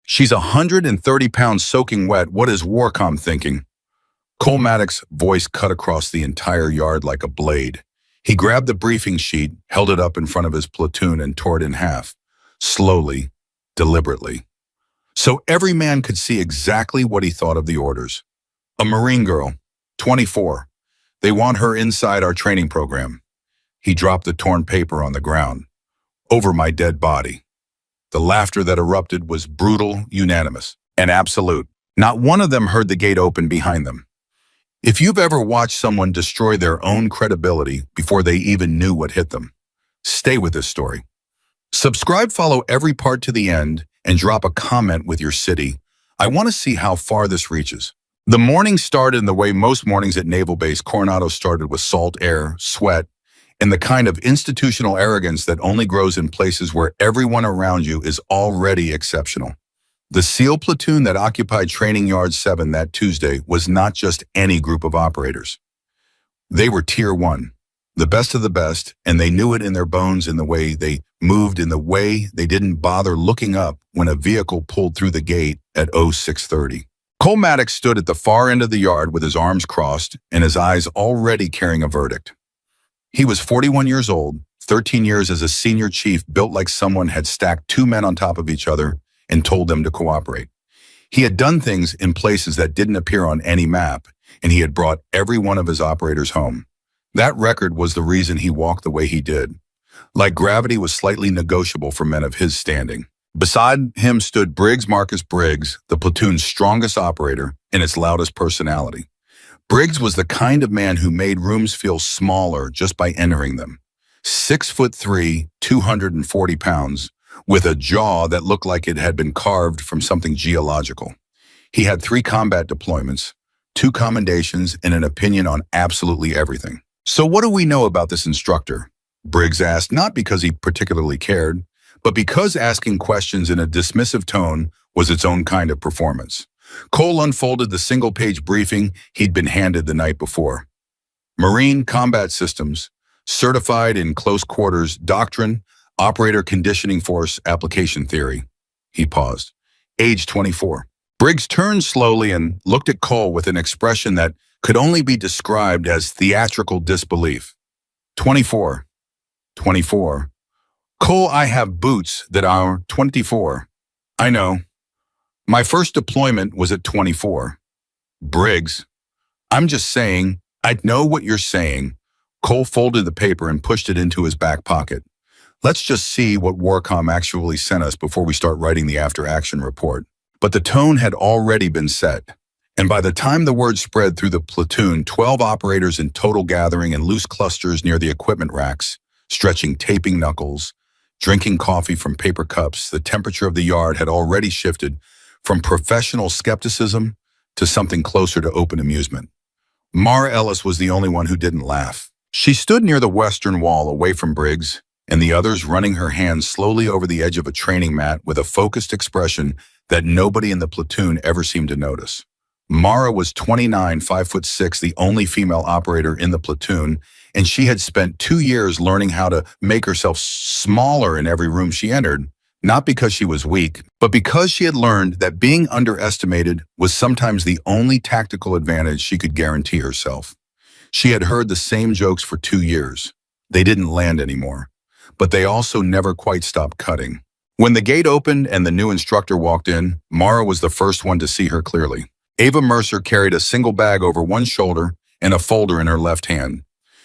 She's 130 pounds soaking wet. What is Warcom thinking? Cole Maddox's voice cut across the entire yard like a blade. He grabbed the briefing sheet, held it up in front of his platoon, and tore it in half, slowly, deliberately, so every man could see exactly what he thought of the orders. A Marine girl, 24. They want her inside our training program. He dropped the torn paper on the ground. Over my dead body. The laughter that erupted was brutal, unanimous, and absolute. Not one of them heard the gate open behind them. If you've ever watched someone destroy their own credibility before they even knew what hit them, stay with this story. Subscribe, follow every part to the end, and drop a comment with your city. I want to see how far this reaches. The morning started in the way most mornings at Naval Base Coronado started, with salt air, sweat, and the kind of institutional arrogance that only grows in places where everyone around you is already exceptional. The SEAL platoon that occupied Training Yard 7 that Tuesday was not just any group of operators. They were Tier 1, the best of the best, and they knew it in their bones, in the way they moved, in the way they didn't bother looking up when a vehicle pulled through the gate at 0630. Cole Maddox stood at the far end of the yard with his arms crossed and his eyes already carrying a verdict. He was 41 years old, 13 years as a senior chief, built like someone had stacked two men on top of each other and told them to cooperate. He had done things in places that didn't appear on any map, and he had brought every one of his operators home. That record was the reason he walked the way he did. Like gravity was slightly negotiable for men of his standing. Beside him stood Briggs Marcus Briggs, the platoon's strongest operator and its loudest personality. Briggs was the kind of man who made rooms feel smaller just by entering them. 6'3", 240 pounds, with a jaw that looked like it had been carved from something geological. He had 3 combat deployments, 2 commendations, and an opinion on absolutely everything. So what do we know about this instructor? Briggs asked, not because he particularly cared, but because asking questions in a dismissive tone was its own kind of performance. Cole unfolded the single-page briefing he'd been handed the night before. Marine Combat Systems, Certified in Close Quarters Doctrine, Operator Conditioning Force Application Theory. He paused. Age 24. Briggs turned slowly and looked at Cole with an expression that could only be described as theatrical disbelief. 24. 24. Cole, I have boots that are 24. I know. My first deployment was at 24. Briggs, I'm just saying, I know what you're saying. Cole folded the paper and pushed it into his back pocket. Let's just see what Warcom actually sent us before we start writing the after-action report. But the tone had already been set. And by the time the word spread through the platoon, 12 operators in total gathering in loose clusters near the equipment racks, stretching taping knuckles, drinking coffee from paper cups, the temperature of the yard had already shifted from professional skepticism to something closer to open amusement. Mara Ellis was the only one who didn't laugh. She stood near the western wall away from Briggs and the others, running her hands slowly over the edge of a training mat with a focused expression that nobody in the platoon ever seemed to notice. Mara was 29, 5'6", the only female operator in the platoon, and she had spent 2 years learning how to make herself smaller in every room she entered, not because she was weak, but because she had learned that being underestimated was sometimes the only tactical advantage she could guarantee herself. She had heard the same jokes for 2 years. They didn't land anymore, but they also never quite stopped cutting. When the gate opened and the new instructor walked in, Mara was the first one to see her clearly. Ava Mercer carried a single bag over one shoulder and a folder in her left hand.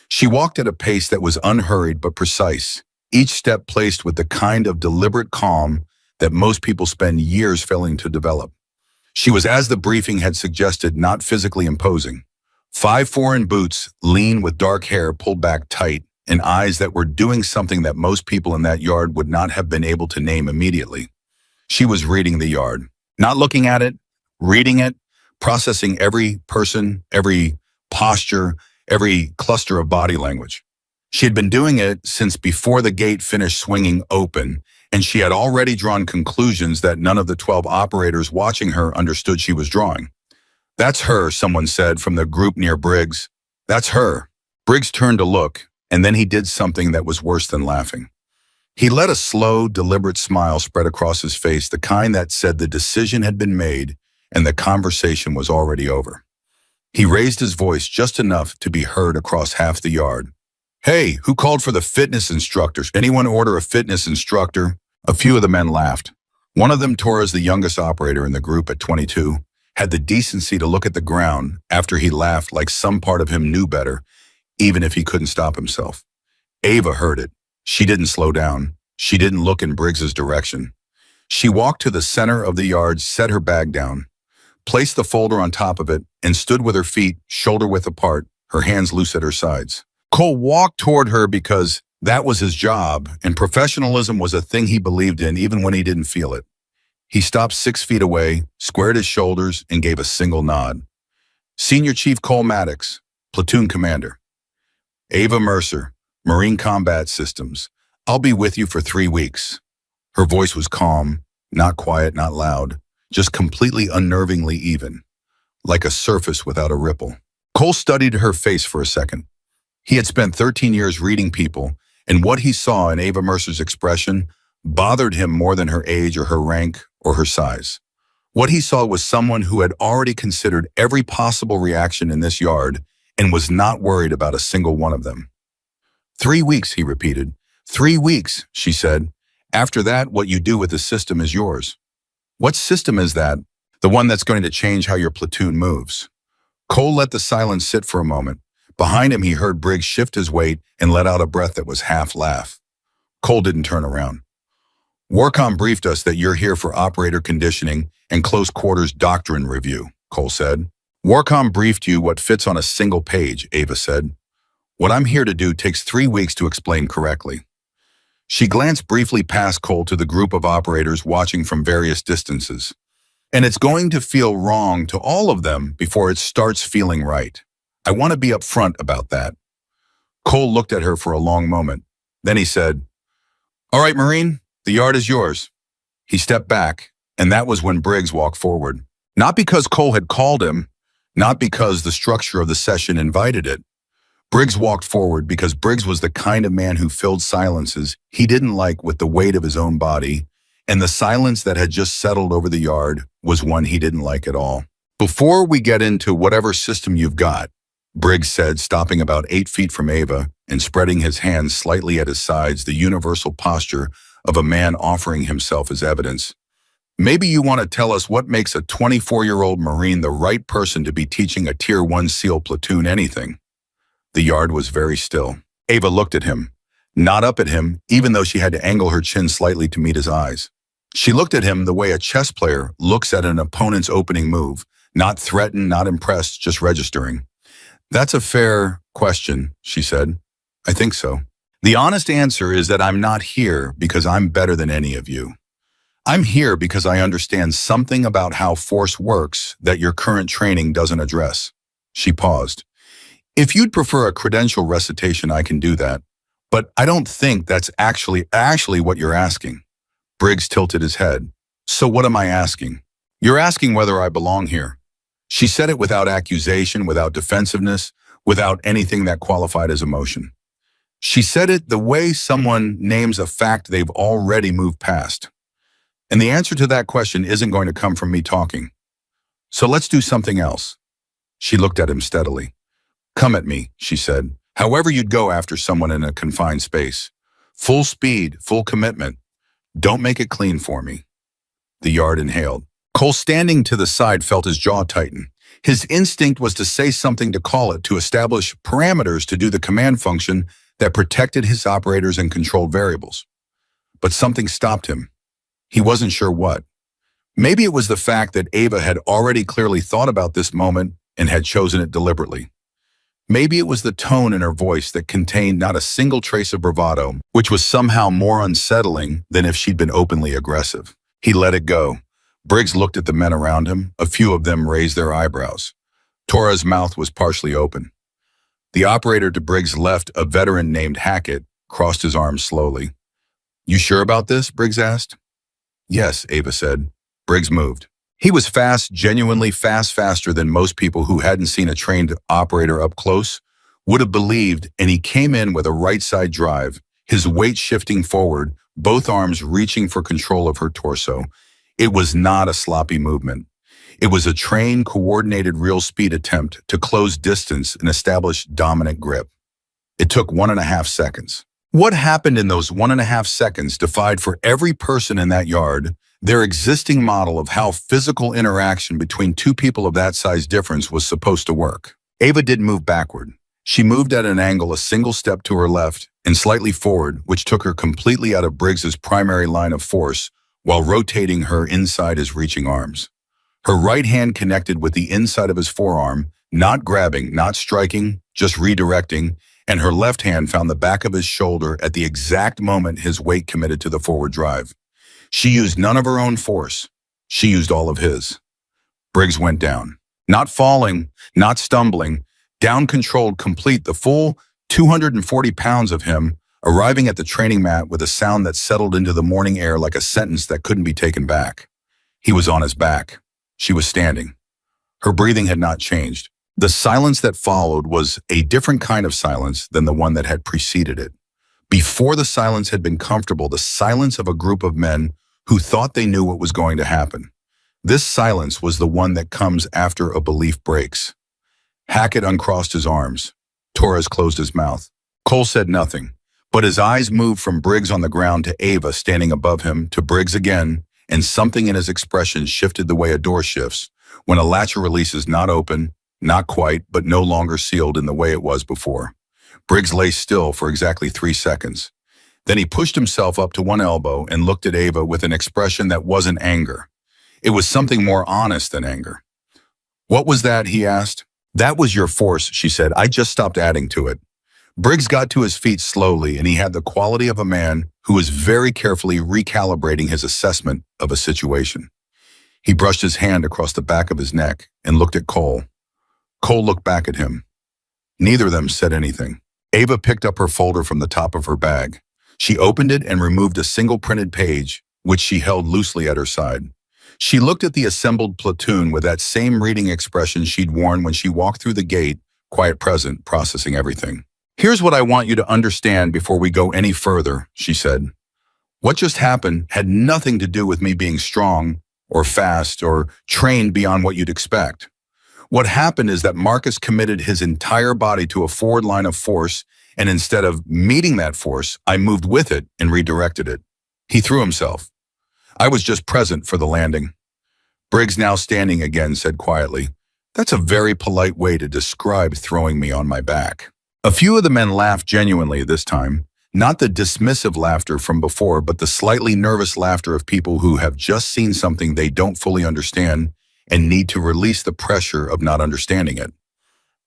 She walked at a pace that was unhurried but precise, each step placed with the kind of deliberate calm that most people spend years failing to develop. She was, as the briefing had suggested, not physically imposing. 5'4" in boots, lean with dark hair pulled back tight, and eyes that were doing something that most people in that yard would not have been able to name immediately. She was reading the yard, not looking at it, reading it, processing every person, every posture, every cluster of body language. She had been doing it since before the gate finished swinging open, and she had already drawn conclusions that none of the 12 operators watching her understood she was drawing. That's her, someone said from the group near Briggs. That's her. Briggs turned to look, and then he did something that was worse than laughing. He let a slow, deliberate smile spread across his face, the kind that said the decision had been made and the conversation was already over. He raised his voice just enough to be heard across half the yard. "Hey, who called for the fitness instructors? Anyone order a fitness instructor?" A few of the men laughed. One of them, Torres, the youngest operator in the group at 22, had the decency to look at the ground after he laughed like some part of him knew better, even if he couldn't stop himself. Ava heard it. She didn't slow down. She didn't look in Briggs's direction. She walked to the center of the yard, set her bag down, placed the folder on top of it, and stood with her feet shoulder-width apart, her hands loose at her sides. Cole walked toward her because that was his job, and professionalism was a thing he believed in even when he didn't feel it. He stopped 6 feet away, squared his shoulders, and gave a single nod. "Senior Chief Cole Maddox, Platoon Commander. Ava Mercer, Marine Combat Systems. I'll be with you for 3 weeks." Her voice was calm, not quiet, not loud, just completely unnervingly even, like a surface without a ripple. Cole studied her face for a second. He had spent 13 years reading people, and what he saw in Ava Mercer's expression bothered him more than her age or her rank or her size. What he saw was someone who had already considered every possible reaction in this yard and was not worried about a single one of them. 3 weeks, he repeated. 3 weeks, she said. After that, what you do with the system is yours. What system is that? The one that's going to change how your platoon moves. Cole let the silence sit for a moment. Behind him, he heard Briggs shift his weight and let out a breath that was half laugh. Cole didn't turn around. "Warcom briefed us that you're here for operator conditioning and close quarters doctrine review," Cole said. "Warcom briefed you what fits on a single page," Ava said. "What I'm here to do takes 3 weeks to explain correctly." She glanced briefly past Cole to the group of operators watching from various distances. "And it's going to feel wrong to all of them before it starts feeling right. I want to be upfront about that." Cole looked at her for a long moment. Then he said, "All right, Marine, the yard is yours." He stepped back, and that was when Briggs walked forward. Not because Cole had called him, not because the structure of the session invited it. Briggs walked forward because Briggs was the kind of man who filled silences he didn't like with the weight of his own body, and the silence that had just settled over the yard was one he didn't like at all. "Before we get into whatever system you've got," Briggs said, stopping about 8 feet from Ava and spreading his hands slightly at his sides, the universal posture of a man offering himself as evidence. "Maybe you want to tell us what makes a 24-year-old Marine the right person to be teaching a Tier 1 SEAL platoon anything." The yard was very still. Ava looked at him, not up at him, even though she had to angle her chin slightly to meet his eyes. She looked at him the way a chess player looks at an opponent's opening move, not threatened, not impressed, just registering. "That's a fair question," she said. "I think so. The honest answer is that I'm not here because I'm better than any of you. I'm here because I understand something about how force works that your current training doesn't address." She paused. "If you'd prefer a credential recitation, I can do that. But I don't think that's actually what you're asking." Briggs tilted his head. "So what am I asking?" "You're asking whether I belong here." She said it without accusation, without defensiveness, without anything that qualified as emotion. She said it the way someone names a fact they've already moved past. And the answer to that question isn't going to come from me talking. "So let's do something else." She looked at him steadily. "Come at me," she said, "however you'd go after someone in a confined space. Full speed, full commitment. Don't make it clean for me." The yard inhaled. Cole, standing to the side, felt his jaw tighten. His instinct was to say something, to call it, to establish parameters, to do the command function that protected his operators and controlled variables. But something stopped him. He wasn't sure what. Maybe it was the fact that Ava had already clearly thought about this moment and had chosen it deliberately. Maybe it was the tone in her voice that contained not a single trace of bravado, which was somehow more unsettling than if she'd been openly aggressive. He let it go. Briggs looked at the men around him. A few of them raised their eyebrows. Torres' mouth was partially open. The operator to Briggs' left, a veteran named Hackett, crossed his arms slowly. "You sure about this?" Briggs asked. "Yes," Ava said. Briggs moved. He was fast, genuinely fast, faster than most people who hadn't seen a trained operator up close would have believed, and he came in with a right-side drive, his weight shifting forward both arms reaching for control of her torso. It was not a sloppy movement. It was a trained, coordinated real speed attempt to close distance and establish dominant grip. It took 1.5 seconds. What happened in those 1.5 seconds defied for every person in that yard their existing model of how physical interaction between two people of that size difference was supposed to work. Ava didn't move backward. She moved at an angle a single step to her left and slightly forward, which took her completely out of Briggs's primary line of force while rotating her inside his reaching arms. Her right hand connected with the inside of his forearm, not grabbing, not striking, just redirecting, and her left hand found the back of his shoulder at the exact moment his weight committed to the forward drive. She used none of her own force. She used all of his. Briggs went down. Not falling, not stumbling, down controlled complete, the full 240 pounds of him, arriving at the training mat with a sound that settled into the morning air like a sentence that couldn't be taken back. He was on his back. She was standing. Her breathing had not changed. The silence that followed was a different kind of silence than the one that had preceded it. Before the silence had been comfortable, the silence of a group of men who thought they knew what was going to happen. This silence was the one that comes after a belief breaks. Hackett uncrossed his arms. Torres closed his mouth. Cole said nothing, but his eyes moved from Briggs on the ground to Ava standing above him to Briggs again, and something in his expression shifted the way a door shifts when a latch releases not open, not quite, but no longer sealed in the way it was before. Briggs lay still for exactly 3 seconds. Then he pushed himself up to one elbow and looked at Ava with an expression that wasn't anger. It was something more honest than anger. "What was that?" he asked. "That was your force," she said. "I just stopped adding to it." Briggs got to his feet slowly, and he had the quality of a man who was very carefully recalibrating his assessment of a situation. He brushed his hand across the back of his neck and looked at Cole. Cole looked back at him. Neither of them said anything. Ava picked up her folder from the top of her bag. She opened it and removed a single printed page, which she held loosely at her side. She looked at the assembled platoon with that same reading expression she'd worn when she walked through the gate, quiet present, processing everything. "Here's what I want you to understand before we go any further," she said. "What just happened had nothing to do with me being strong or fast or trained beyond what you'd expect. What happened is that Marcus committed his entire body to a forward line of force, and instead of meeting that force, I moved with it and redirected it. He threw himself. I was just present for the landing." Briggs, now standing again, said quietly, "That's a very polite way to describe throwing me on my back." A few of the men laughed genuinely this time, not the dismissive laughter from before, but the slightly nervous laughter of people who have just seen something they don't fully understand and need to release the pressure of not understanding it.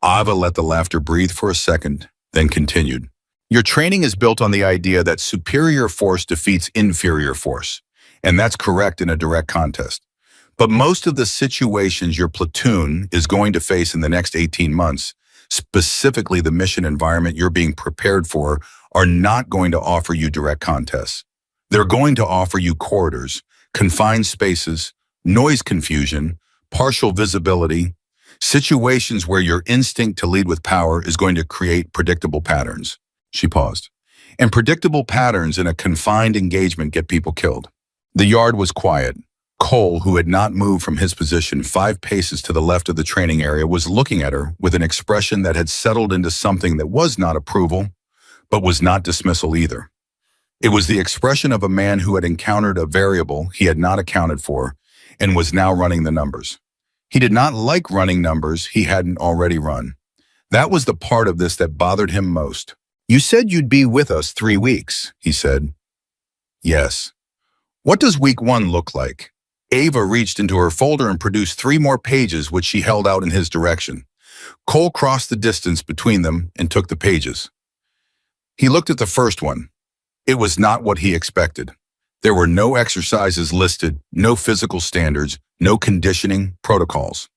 Ava let the laughter breathe for a second, then continued. "Your training is built on the idea that superior force defeats inferior force, and that's correct in a direct contest. But most of the situations your platoon is going to face in the next 18 months, specifically the mission environment you're being prepared for, are not going to offer you direct contests. They're going to offer you corridors, confined spaces, noise confusion, partial visibility, situations where your instinct to lead with power is going to create predictable patterns." She paused. "And predictable patterns in a confined engagement get people killed." The yard was quiet. Cole, who had not moved from his position 5 paces to the left of the training area, was looking at her with an expression that had settled into something that was not approval, but was not dismissal either. It was the expression of a man who had encountered a variable he had not accounted for and was now running the numbers. He did not like running numbers he hadn't already run. That was the part of this that bothered him most. "You said you'd be with us 3 weeks, he said. "Yes." "What does week 1 look like?" Ava reached into her folder and produced 3 more pages, which she held out in his direction. Cole crossed the distance between them and took the pages. He looked at the first one. It was not what he expected. There were no exercises listed, no physical standards, no conditioning protocols.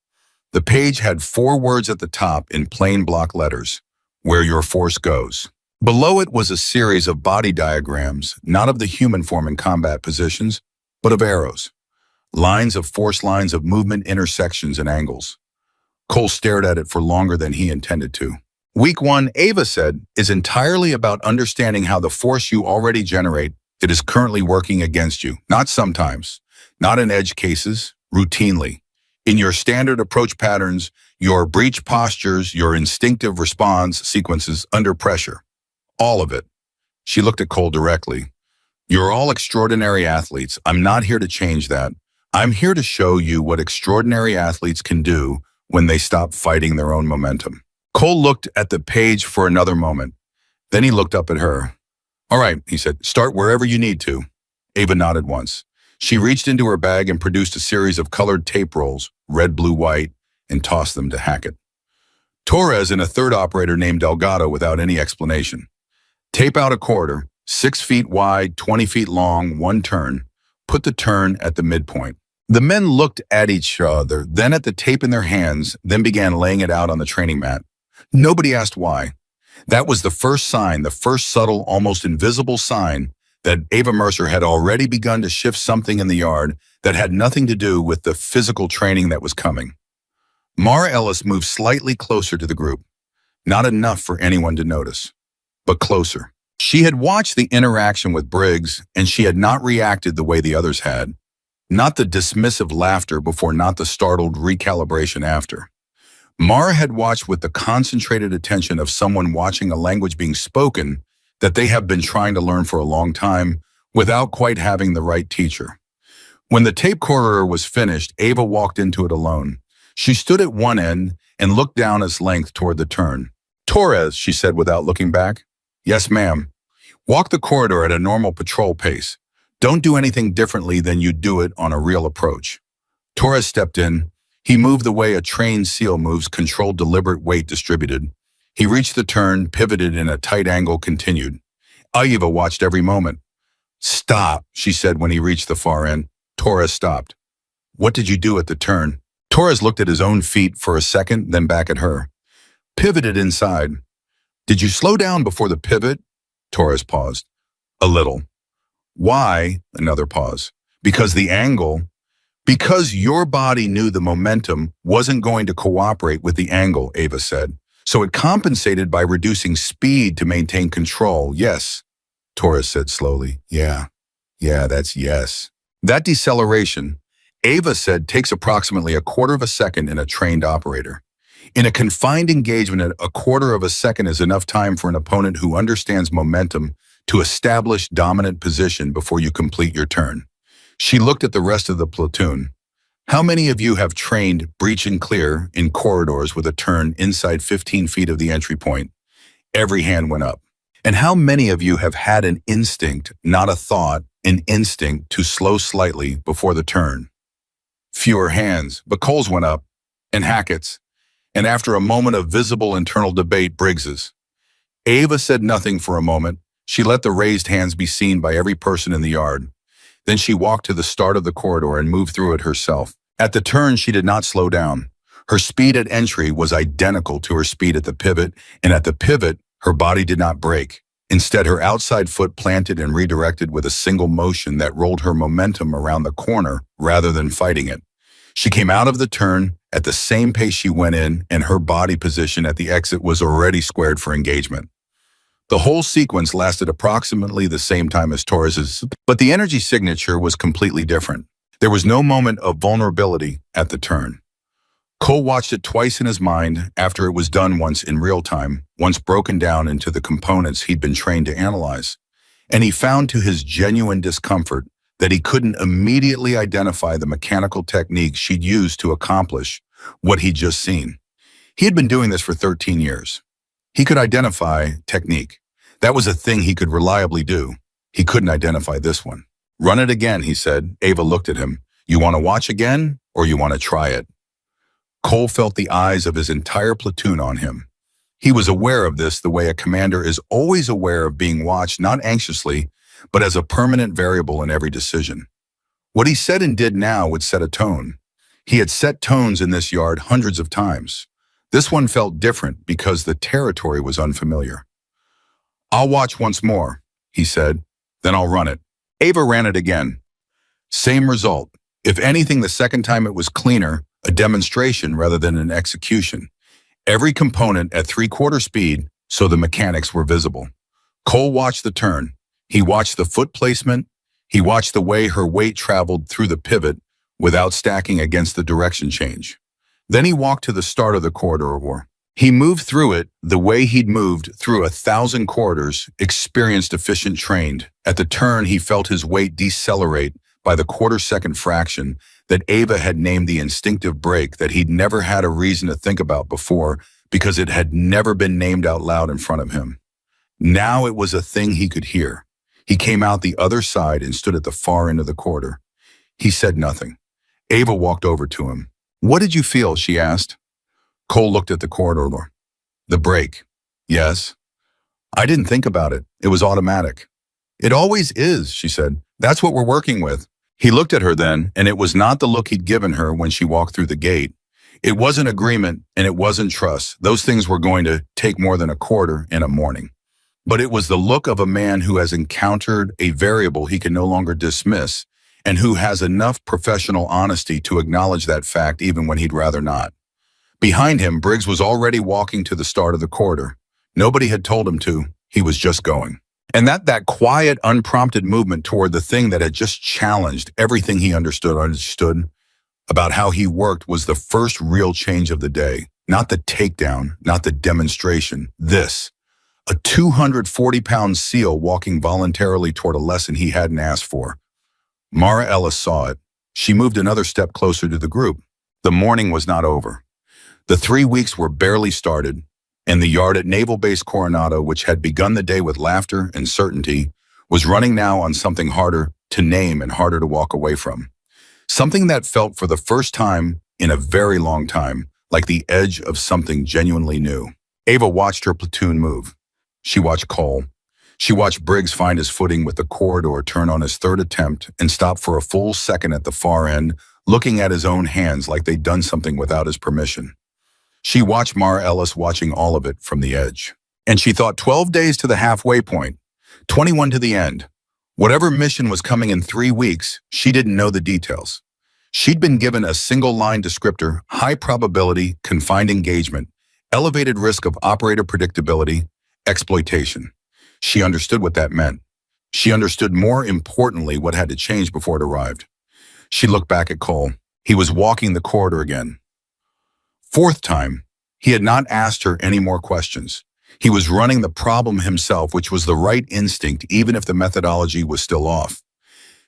The page had 4 words at the top in plain block letters: "Where your force goes." Below it was a series of body diagrams, not of the human form in combat positions, but of arrows. Lines of force, lines of movement, intersections, and angles. Cole stared at it for longer than he intended to. "Week 1, Ava said, is entirely about understanding how the force you already generate It is currently working against you, not sometimes, not in edge cases, routinely. In your standard approach patterns, your breach postures, your instinctive response sequences under pressure. All of it. She looked at Cole directly. You're all extraordinary athletes. I'm not here to change that. I'm here to show you what extraordinary athletes can do when they stop fighting their own momentum. Cole looked at the page for another moment. Then he looked up at her. All right, he said, start wherever you need to. Ava nodded once. She reached into her bag and produced a series of colored tape rolls, red, blue, white, and tossed them to Hackett. Torres and a third operator named Delgado without any explanation. Tape out a corridor, 6 feet wide, 20 feet long, one turn. Put the turn at the midpoint. The men looked at each other, then at the tape in their hands, then began laying it out on the training mat. Nobody asked why. That was the first sign, the first subtle, almost invisible sign that Ava Mercer had already begun to shift something in the yard that had nothing to do with the physical training that was coming. Mara Ellis moved slightly closer to the group. Not enough for anyone to notice, but closer. She had watched the interaction with Briggs, and she had not reacted the way the others had. Not the dismissive laughter before, not the startled recalibration after. Mara had watched with the concentrated attention of someone watching a language being spoken that they have been trying to learn for a long time without quite having the right teacher. When the tape corridor was finished, Ava walked into it alone. She stood at one end and looked down its length toward the turn. Torres, she said without looking back. Yes, ma'am. Walk the corridor at a normal patrol pace. Don't do anything differently than you do it on a real approach. Torres stepped in. He moved the way a trained SEAL moves, controlled deliberate weight distributed. He reached the turn, pivoted in a tight angle, continued. Eva watched every moment. Stop, she said when he reached the far end. Torres stopped. What did you do at the turn? Torres looked at his own feet for a second, then back at her. Pivoted inside. Did you slow down before the pivot? Torres paused. A little. Why? Another pause. Because the angle. Because your body knew the momentum wasn't going to cooperate with the angle, Ava said. So it compensated by reducing speed to maintain control. Yes, Torres said slowly. Yeah, that's yes. That deceleration, Ava said, takes approximately a quarter of a second in a trained operator. In a confined engagement, a quarter of a second is enough time for an opponent who understands momentum to establish dominant position before you complete your turn. She looked at the rest of the platoon. How many of you have trained breach and clear in corridors with a turn inside 15 feet of the entry point? Every hand went up. And how many of you have had an instinct, not a thought, an instinct to slow slightly before the turn? Fewer hands, but Cole's went up, and Hackett's, and after a moment of visible internal debate, Briggs's. Ava said nothing for a moment. She let the raised hands be seen by every person in the yard. Then she walked to the start of the corridor and moved through it herself. At the turn, she did not slow down. Her speed at entry was identical to her speed at the pivot, and at the pivot, her body did not break. Instead, her outside foot planted and redirected with a single motion that rolled her momentum around the corner rather than fighting it. She came out of the turn at the same pace she went in, and her body position at the exit was already squared for engagement. The whole sequence lasted approximately the same time as Torres's, but the energy signature was completely different. There was no moment of vulnerability at the turn. Cole watched it twice in his mind after it was done, once in real time, once broken down into the components he'd been trained to analyze. And he found to his genuine discomfort that he couldn't immediately identify the mechanical techniques she'd used to accomplish what he'd just seen. He had been doing this for 13 years. He could identify technique. That was a thing he could reliably do. He couldn't identify this one. Run it again, he said. Ava looked at him. You want to watch again, or you want to try it? Cole felt the eyes of his entire platoon on him. He was aware of this the way a commander is always aware of being watched, not anxiously, but as a permanent variable in every decision. What he said and did now would set a tone. He had set tones in this yard hundreds of times. This one felt different because the territory was unfamiliar. I'll watch once more, he said, then I'll run it. Ava ran it again. Same result. If anything, the second time it was cleaner, a demonstration rather than an execution. Every component at 3/4 speed, so the mechanics were visible. Cole watched the turn. He watched the foot placement. He watched the way her weight traveled through the pivot without stacking against the direction change. Then he walked to the start of the corridor. He moved through it the way he'd moved through 1,000 corridors, experienced, efficient, trained. At the turn, he felt his weight decelerate by the quarter-second fraction that Ava had named the instinctive brake that he'd never had a reason to think about before because it had never been named out loud in front of him. Now it was a thing he could hear. He came out the other side and stood at the far end of the corridor. He said nothing. Ava walked over to him. "What did you feel?" she asked. Cole looked at the corridor. "The brake. Yes. I didn't think about it. It was automatic." "It always is," she said. "That's what we're working with." He looked at her then, and it was not the look he'd given her when she walked through the gate. It wasn't agreement, and it wasn't trust. Those things were going to take more than a quarter and a morning. But it was the look of a man who has encountered a variable he can no longer dismiss, and who has enough professional honesty to acknowledge that fact even when he'd rather not. Behind him, Briggs was already walking to the start of the corridor. Nobody had told him to. He was just going. And that quiet, unprompted movement toward the thing that had just challenged everything he understood about how he worked was the first real change of the day. Not the takedown, not the demonstration. This. A 240-pound SEAL walking voluntarily toward a lesson he hadn't asked for. Mara Ellis saw it. She moved another step closer to the group. The morning was not over. The 3 weeks were barely started, and the yard at Naval Base Coronado, which had begun the day with laughter and certainty, was running now on something harder to name and harder to walk away from. Something that felt for the first time in a very long time like the edge of something genuinely new. Ava watched her platoon move. She watched Cole. She watched Briggs find his footing with the corridor turn on his third attempt and stop for a full second at the far end, looking at his own hands like they'd done something without his permission. She watched Mara Ellis watching all of it from the edge. And she thought 12 days to the halfway point, 21 to the end. Whatever mission was coming in 3 weeks, she didn't know the details. She'd been given a single-line descriptor: high probability, confined engagement, elevated risk of operator predictability, exploitation. She understood what that meant. She understood, more importantly, what had to change before it arrived. She looked back at Cole. He was walking the corridor again. Fourth time, he had not asked her any more questions. He was running the problem himself, which was the right instinct, even if the methodology was still off.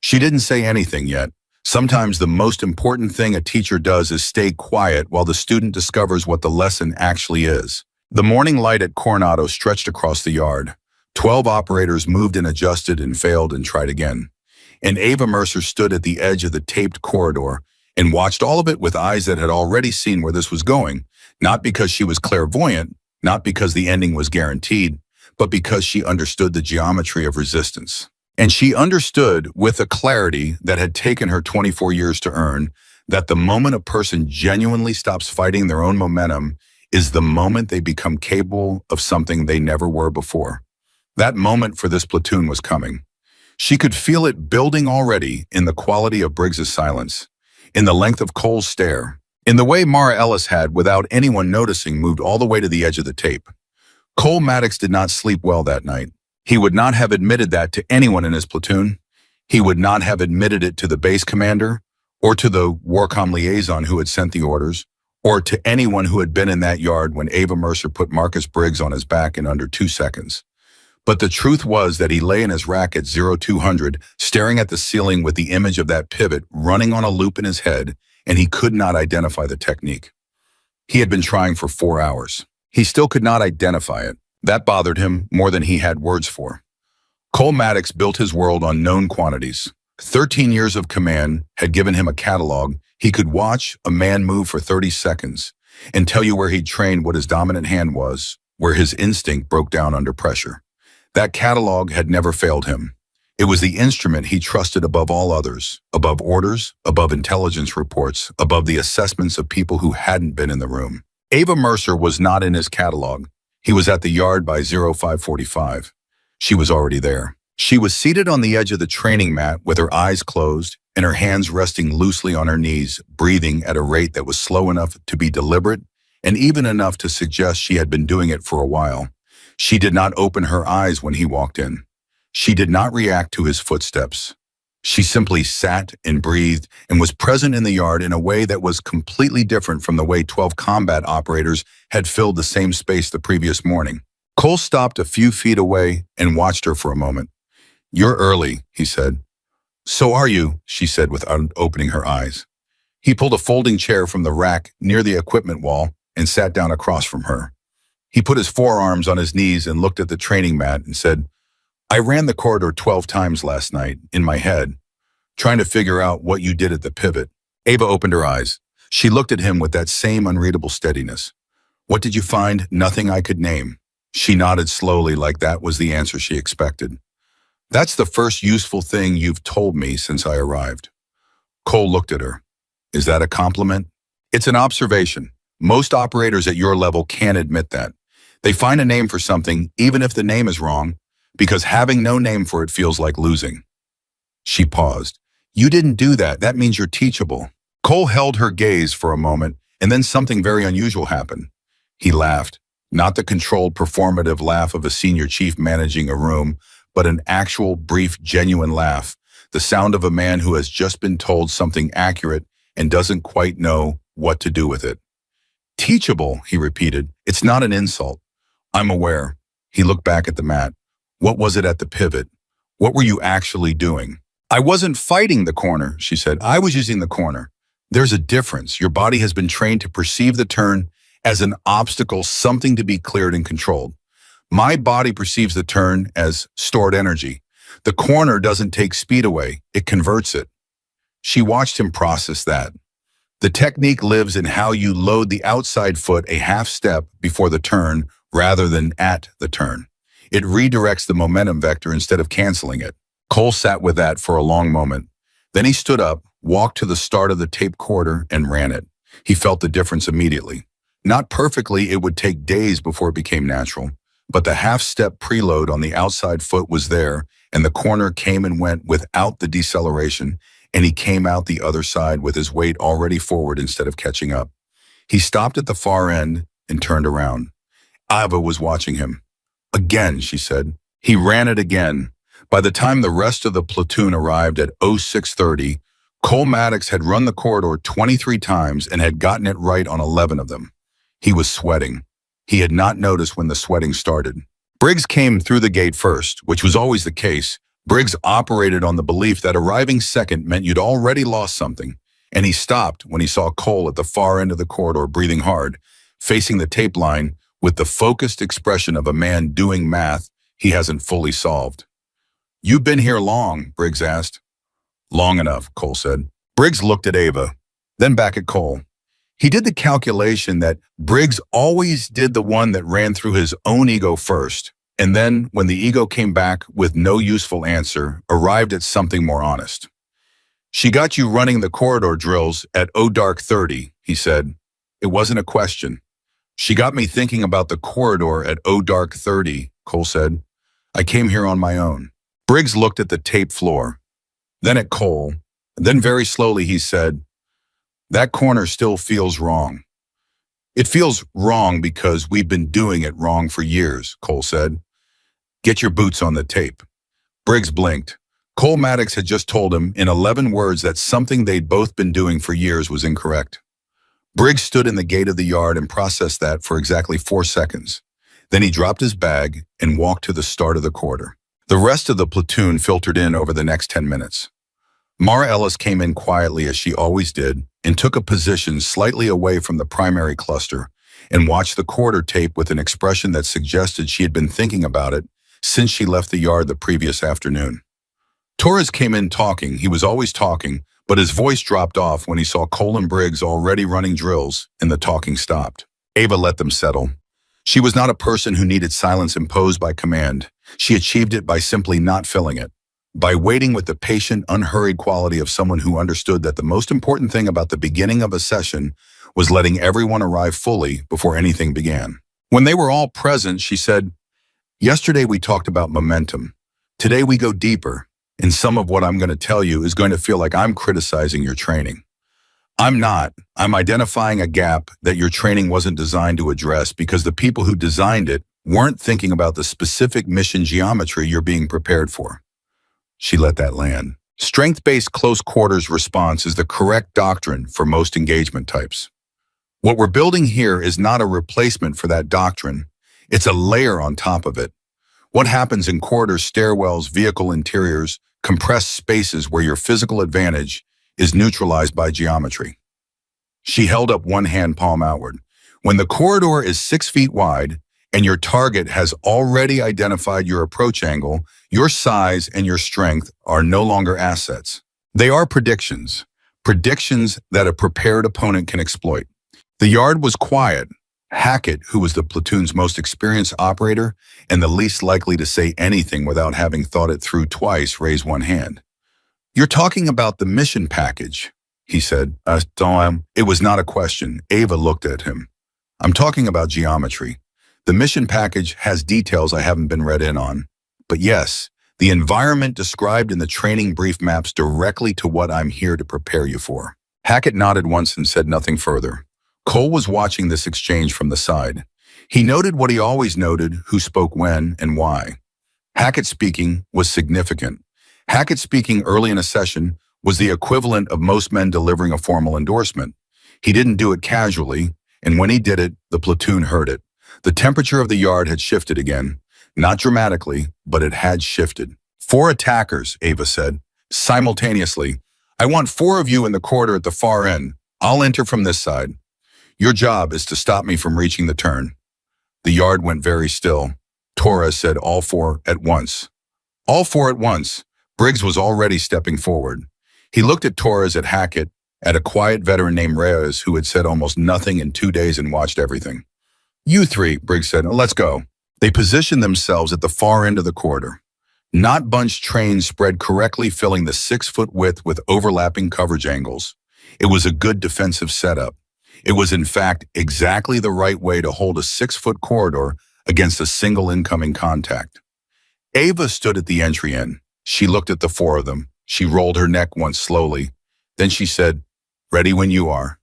She didn't say anything yet. Sometimes the most important thing a teacher does is stay quiet while the student discovers what the lesson actually is. The morning light at Coronado stretched across the yard. 12 operators moved and adjusted and failed and tried again. And Ava Mercer stood at the edge of the taped corridor and watched all of it with eyes that had already seen where this was going, not because she was clairvoyant, not because the ending was guaranteed, but because she understood the geometry of resistance. And she understood, with a clarity that had taken her 24 years to earn, that the moment a person genuinely stops fighting their own momentum is the moment they become capable of something they never were before. That moment for this platoon was coming. She could feel it building already in the quality of Briggs's silence, in the length of Cole's stare, in the way Mara Ellis had, without anyone noticing, moved all the way to the edge of the tape. Cole Maddox did not sleep well that night. He would not have admitted that to anyone in his platoon. He would not have admitted it to the base commander, or to the WARCOM liaison who had sent the orders, or to anyone who had been in that yard when Ava Mercer put Marcus Briggs on his back in under 2 seconds. But the truth was that he lay in his rack at 0200, staring at the ceiling with the image of that pivot running on a loop in his head, and he could not identify the technique. He had been trying for 4 hours. He still could not identify it. That bothered him more than he had words for. Cole Maddox built his world on known quantities. 13 years of command had given him a catalog. He could watch a man move for 30 seconds and tell you where he'd trained, what his dominant hand was, where his instinct broke down under pressure. That catalog had never failed him. It was the instrument he trusted above all others, above orders, above intelligence reports, above the assessments of people who hadn't been in the room. Ava Mercer was not in his catalog. He was at the yard by 0545. She was already there. She was seated on the edge of the training mat with her eyes closed and her hands resting loosely on her knees, breathing at a rate that was slow enough to be deliberate and even enough to suggest she had been doing it for a while. She did not open her eyes when he walked in. She did not react to his footsteps. She simply sat and breathed and was present in the yard in a way that was completely different from the way 12 combat operators had filled the same space the previous morning. Cole stopped a few feet away and watched her for a moment. "You're early," he said. "So are you," she said without opening her eyes. He pulled a folding chair from the rack near the equipment wall and sat down across from her. He put his forearms on his knees and looked at the training mat and said, "I ran the corridor 12 times last night, in my head, trying to figure out what you did at the pivot." Ava opened her eyes. She looked at him with that same unreadable steadiness. "What did you find?" "Nothing I could name." She nodded slowly, like that was the answer she expected. "That's the first useful thing you've told me since I arrived." Cole looked at her. "Is that a compliment?" "It's an observation. Most operators at your level can't admit that. They find a name for something, even if the name is wrong, because having no name for it feels like losing." She paused. "You didn't do that. That means you're teachable." Cole held her gaze for a moment, and then something very unusual happened. He laughed, not the controlled, performative laugh of a senior chief managing a room, but an actual, brief, genuine laugh, the sound of a man who has just been told something accurate and doesn't quite know what to do with it. "Teachable," he repeated. "It's not an insult." "I'm aware." He looked back at the mat. "What was it at the pivot? What were you actually doing?" "I wasn't fighting the corner," she said. "I was using the corner." "There's a difference. Your body has been trained to perceive the turn as an obstacle, something to be cleared and controlled. My body perceives the turn as stored energy. The corner doesn't take speed away, it converts it." She watched him process that. "The technique lives in how you load the outside foot a half step before the turn rather than at the turn. It redirects the momentum vector instead of canceling it." Cole sat with that for a long moment. Then he stood up, walked to the start of the tape quarter, and ran it. He felt the difference immediately. Not perfectly, it would take days before it became natural, but the half-step preload on the outside foot was there, and the corner came and went without the deceleration, and he came out the other side with his weight already forward instead of catching up. He stopped at the far end and turned around. Ava was watching him. "Again," she said. He ran it again. By the time the rest of the platoon arrived at 0630, Cole Maddox had run the corridor 23 times and had gotten it right on 11 of them. He was sweating. He had not noticed when the sweating started. Briggs came through the gate first, which was always the case. Briggs operated on the belief that arriving second meant you'd already lost something, and he stopped when he saw Cole at the far end of the corridor breathing hard, facing the tape line with the focused expression of a man doing math he hasn't fully solved. "You've been here long?" Briggs asked. "Long enough," Cole said. Briggs looked at Ava, then back at Cole. He did the calculation that Briggs always did the one that ran through his own ego first, and then, when the ego came back with no useful answer, arrived at something more honest. "She got you running the corridor drills at 0:30, he said. It wasn't a question. "She got me thinking about the corridor at 0:30, Cole said. "I came here on my own." Briggs looked at the tape floor, then at Cole, and then very slowly he said, "That corner still feels wrong." "It feels wrong because we've been doing it wrong for years," Cole said. "Get your boots on the tape." Briggs blinked. Cole Maddox had just told him in 11 words that something they'd both been doing for years was incorrect. Briggs stood in the gate of the yard and processed that for exactly 4 seconds. Then he dropped his bag and walked to the start of the corridor. The rest of the platoon filtered in over the next 10 minutes. Mara Ellis came in quietly as she always did and took a position slightly away from the primary cluster and watched the corridor tape with an expression that suggested she had been thinking about it since she left the yard the previous afternoon. Torres came in talking. He was always talking, but his voice dropped off when he saw Cole and Briggs already running drills, and the talking stopped. Ava let them settle. She was not a person who needed silence imposed by command. She achieved it by simply not filling it, by waiting with the patient, unhurried quality of someone who understood that the most important thing about the beginning of a session was letting everyone arrive fully before anything began. When they were all present, she said, "Yesterday we talked about momentum. Today we go deeper, and some of what I'm going to tell you is going to feel like I'm criticizing your training. I'm not. I'm identifying a gap that your training wasn't designed to address because the people who designed it weren't thinking about the specific mission geometry you're being prepared for. She let that land. Strength-based close quarters response is the correct doctrine for most engagement types. What we're building here is not a replacement for that doctrine. It's a layer on top of it. What happens in corridors, stairwells, vehicle interiors, compressed spaces where your physical advantage is neutralized by geometry. She held up one hand palm outward. When the corridor is 6 feet wide and your target has already identified your approach angle, your size and your strength are no longer assets. They are predictions that a prepared opponent can exploit. The yard was quiet. Hackett, who was the platoon's most experienced operator and the least likely to say anything without having thought it through twice, raised one hand. "You're talking about the mission package," he said. It was not a question. Ava looked at him. "I'm talking about geometry. The mission package has details I haven't been read in on. But yes, the environment described in the training brief maps directly to what I'm here to prepare you for." Hackett nodded once and said nothing further. Cole was watching this exchange from the side. He noted what he always noted: who spoke when and why. Hackett speaking was significant. Hackett speaking early in a session was the equivalent of most men delivering a formal endorsement. He didn't do it casually, and when he did it, the platoon heard it. The temperature of the yard had shifted again. Not dramatically, but it had shifted. "4 attackers," Ava said, simultaneously. "I want 4 of you in the corridor at the far end. I'll enter from this side. Your job is to stop me from reaching the turn." The yard went very still. Torres said, "All 4 at once." All 4 at once. Briggs was already stepping forward. He looked at Torres, at Hackett, at a quiet veteran named Reyes who had said almost nothing in 2 days and watched everything. "You 3, Briggs said, "let's go." They positioned themselves at the far end of the corridor. Not bunched trains spread correctly, filling the 6-foot width with overlapping coverage angles. It was a good defensive setup. It was, in fact, exactly the right way to hold a 6-foot corridor against a single incoming contact. Ava stood at the entry end. She looked at the 4 of them. She rolled her neck once slowly. Then she said, "Ready when you are."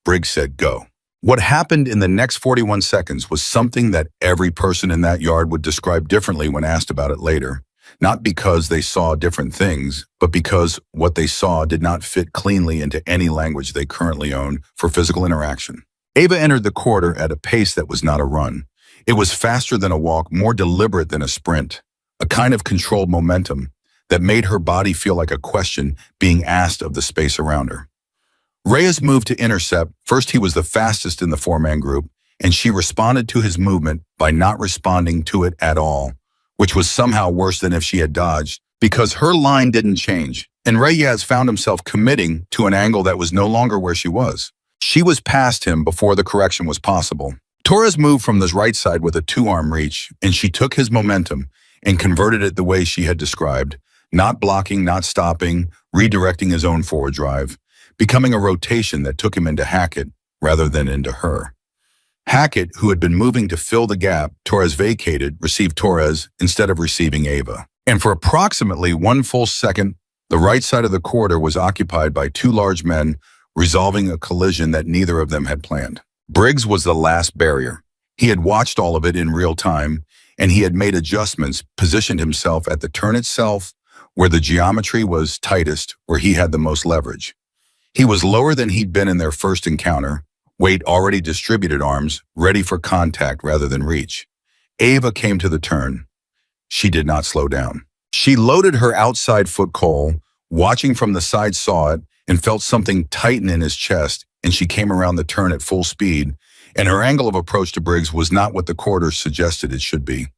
Briggs said, "Go." What happened in the next 41 seconds was something that every person in that yard would describe differently when asked about it later. Not because they saw different things, but because what they saw did not fit cleanly into any language they currently own for physical interaction. Ava entered the corridor at a pace that was not a run. It was faster than a walk, more deliberate than a sprint, a kind of controlled momentum that made her body feel like a question being asked of the space around her. Reyes moved to intercept. First, he was the fastest in the 4-man group, and she responded to his movement by not responding to it at all, which was somehow worse than if she had dodged, because her line didn't change, and Reyes found himself committing to an angle that was no longer where she was. She was past him before the correction was possible. Torres moved from the right side with a 2-arm reach, and she took his momentum and converted it the way she had described, not blocking, not stopping, redirecting his own forward drive, becoming a rotation that took him into Hackett rather than into her. Hackett, who had been moving to fill the gap Torres vacated, received Torres instead of receiving Ava. And for approximately 1 full second, the right side of the corridor was occupied by 2 large men, resolving a collision that neither of them had planned. Briggs was the last barrier. He had watched all of it in real time, and he had made adjustments, positioned himself at the turn itself, where the geometry was tightest, where he had the most leverage. He was lower than he'd been in their first encounter, weight already distributed arms, ready for contact rather than reach. Ava came to the turn. She did not slow down. She loaded her outside foot. Cole, watching from the side, saw it and felt something tighten in his chest, and she came around the turn at full speed, and her angle of approach to Briggs was not what the corridor suggested it should be.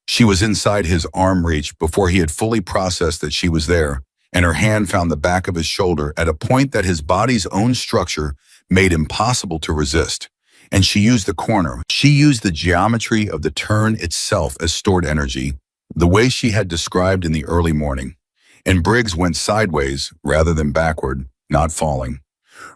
She was inside his arm reach before he had fully processed that she was there, and her hand found the back of his shoulder at a point that his body's own structure made impossible to resist. And she used the corner. She used the geometry of the turn itself as stored energy, the way she had described in the early morning. And Briggs went sideways rather than backward, not falling,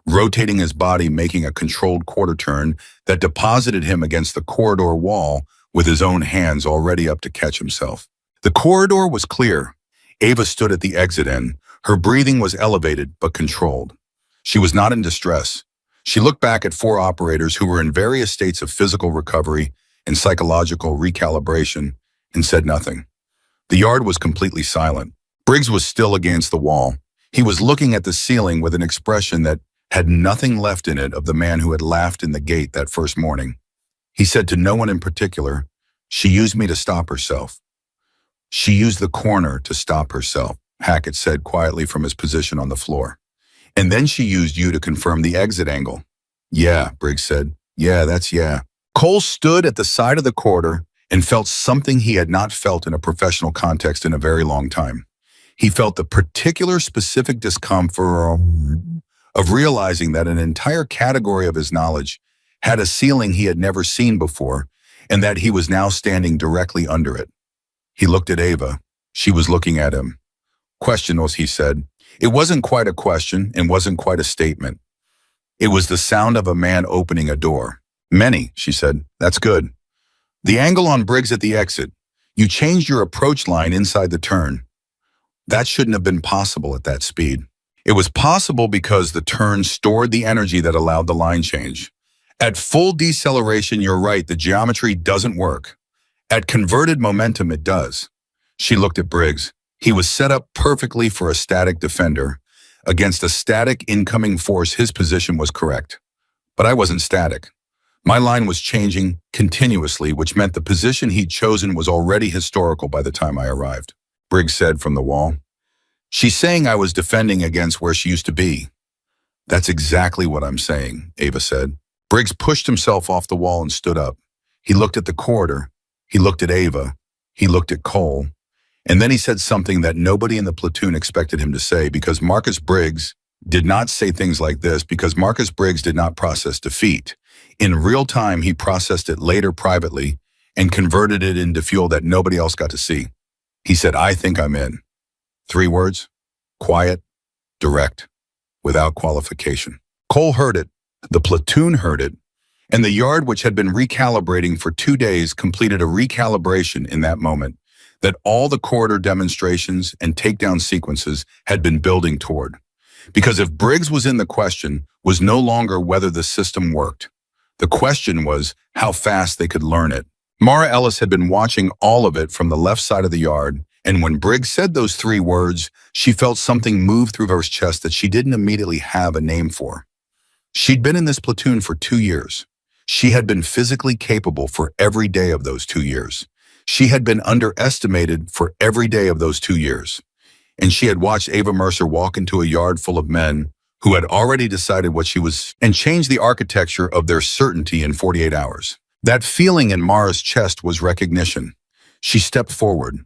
rotating his body, making a controlled quarter turn that deposited him against the corridor wall with his own hands already up to catch himself. The corridor was clear. Ava stood at the exit end. Her breathing was elevated but controlled. She was not in distress. She looked back at 4 operators who were in various states of physical recovery and psychological recalibration and said nothing. The yard was completely silent. Briggs was still against the wall. He was looking at the ceiling with an expression that had nothing left in it of the man who had laughed in the gate that first morning. He said to no one in particular, "She used me to stop herself." "She used the corner to stop herself," Hackett said quietly from his position on the floor. "And then she used you to confirm the exit angle." "Yeah," Briggs said. Yeah. Cole stood at the side of the corridor and felt something he had not felt in a professional context in a very long time. He felt the particular specific discomfort of realizing that an entire category of his knowledge had a ceiling he had never seen before, and that he was now standing directly under it. He looked at Ava. She was looking at him. "Questionless," he said. It wasn't quite a question and wasn't quite a statement. It was the sound of a man opening a door. "Many," she said. "That's good." "The angle on Briggs at the exit. You changed your approach line inside the turn. That shouldn't have been possible at that speed." "It was possible because the turn stored the energy that allowed the line change. At full deceleration, you're right, the geometry doesn't work. At converted momentum, it does." She looked at Briggs. He was set up perfectly for a static defender. Against a static incoming force, his position was correct. But I wasn't static. My line was changing continuously, which meant the position he'd chosen was already historical by the time I arrived. Briggs said from the wall. "She's saying I was defending against where she used to be." "That's exactly what I'm saying," Ava said. Briggs pushed himself off the wall and stood up. He looked at the corridor. He looked at Ava. He looked at Cole. And then he said something that nobody in the platoon expected him to say, because Marcus Briggs did not say things like this, because Marcus Briggs did not process defeat. In real time, he processed it later privately and converted it into fuel that nobody else got to see. He said, "I think I'm in." 3 words: quiet, direct, without qualification. Cole heard it. The platoon heard it. And the yard, which had been recalibrating for 2 days, completed a recalibration in that moment that all the corridor demonstrations and takedown sequences had been building toward. Because if Briggs was in, the question was no longer whether the system worked. The question was how fast they could learn it. Mara Ellis had been watching all of it from the left side of the yard, and when Briggs said those 3 words, she felt something move through her chest that she didn't immediately have a name for. She'd been in this platoon for 2 years. She had been physically capable for every day of those 2 years. She had been underestimated for every day of those 2 years. And she had watched Ava Mercer walk into a yard full of men who had already decided what she was and changed the architecture of their certainty in 48 hours. That feeling in Mara's chest was recognition. She stepped forward.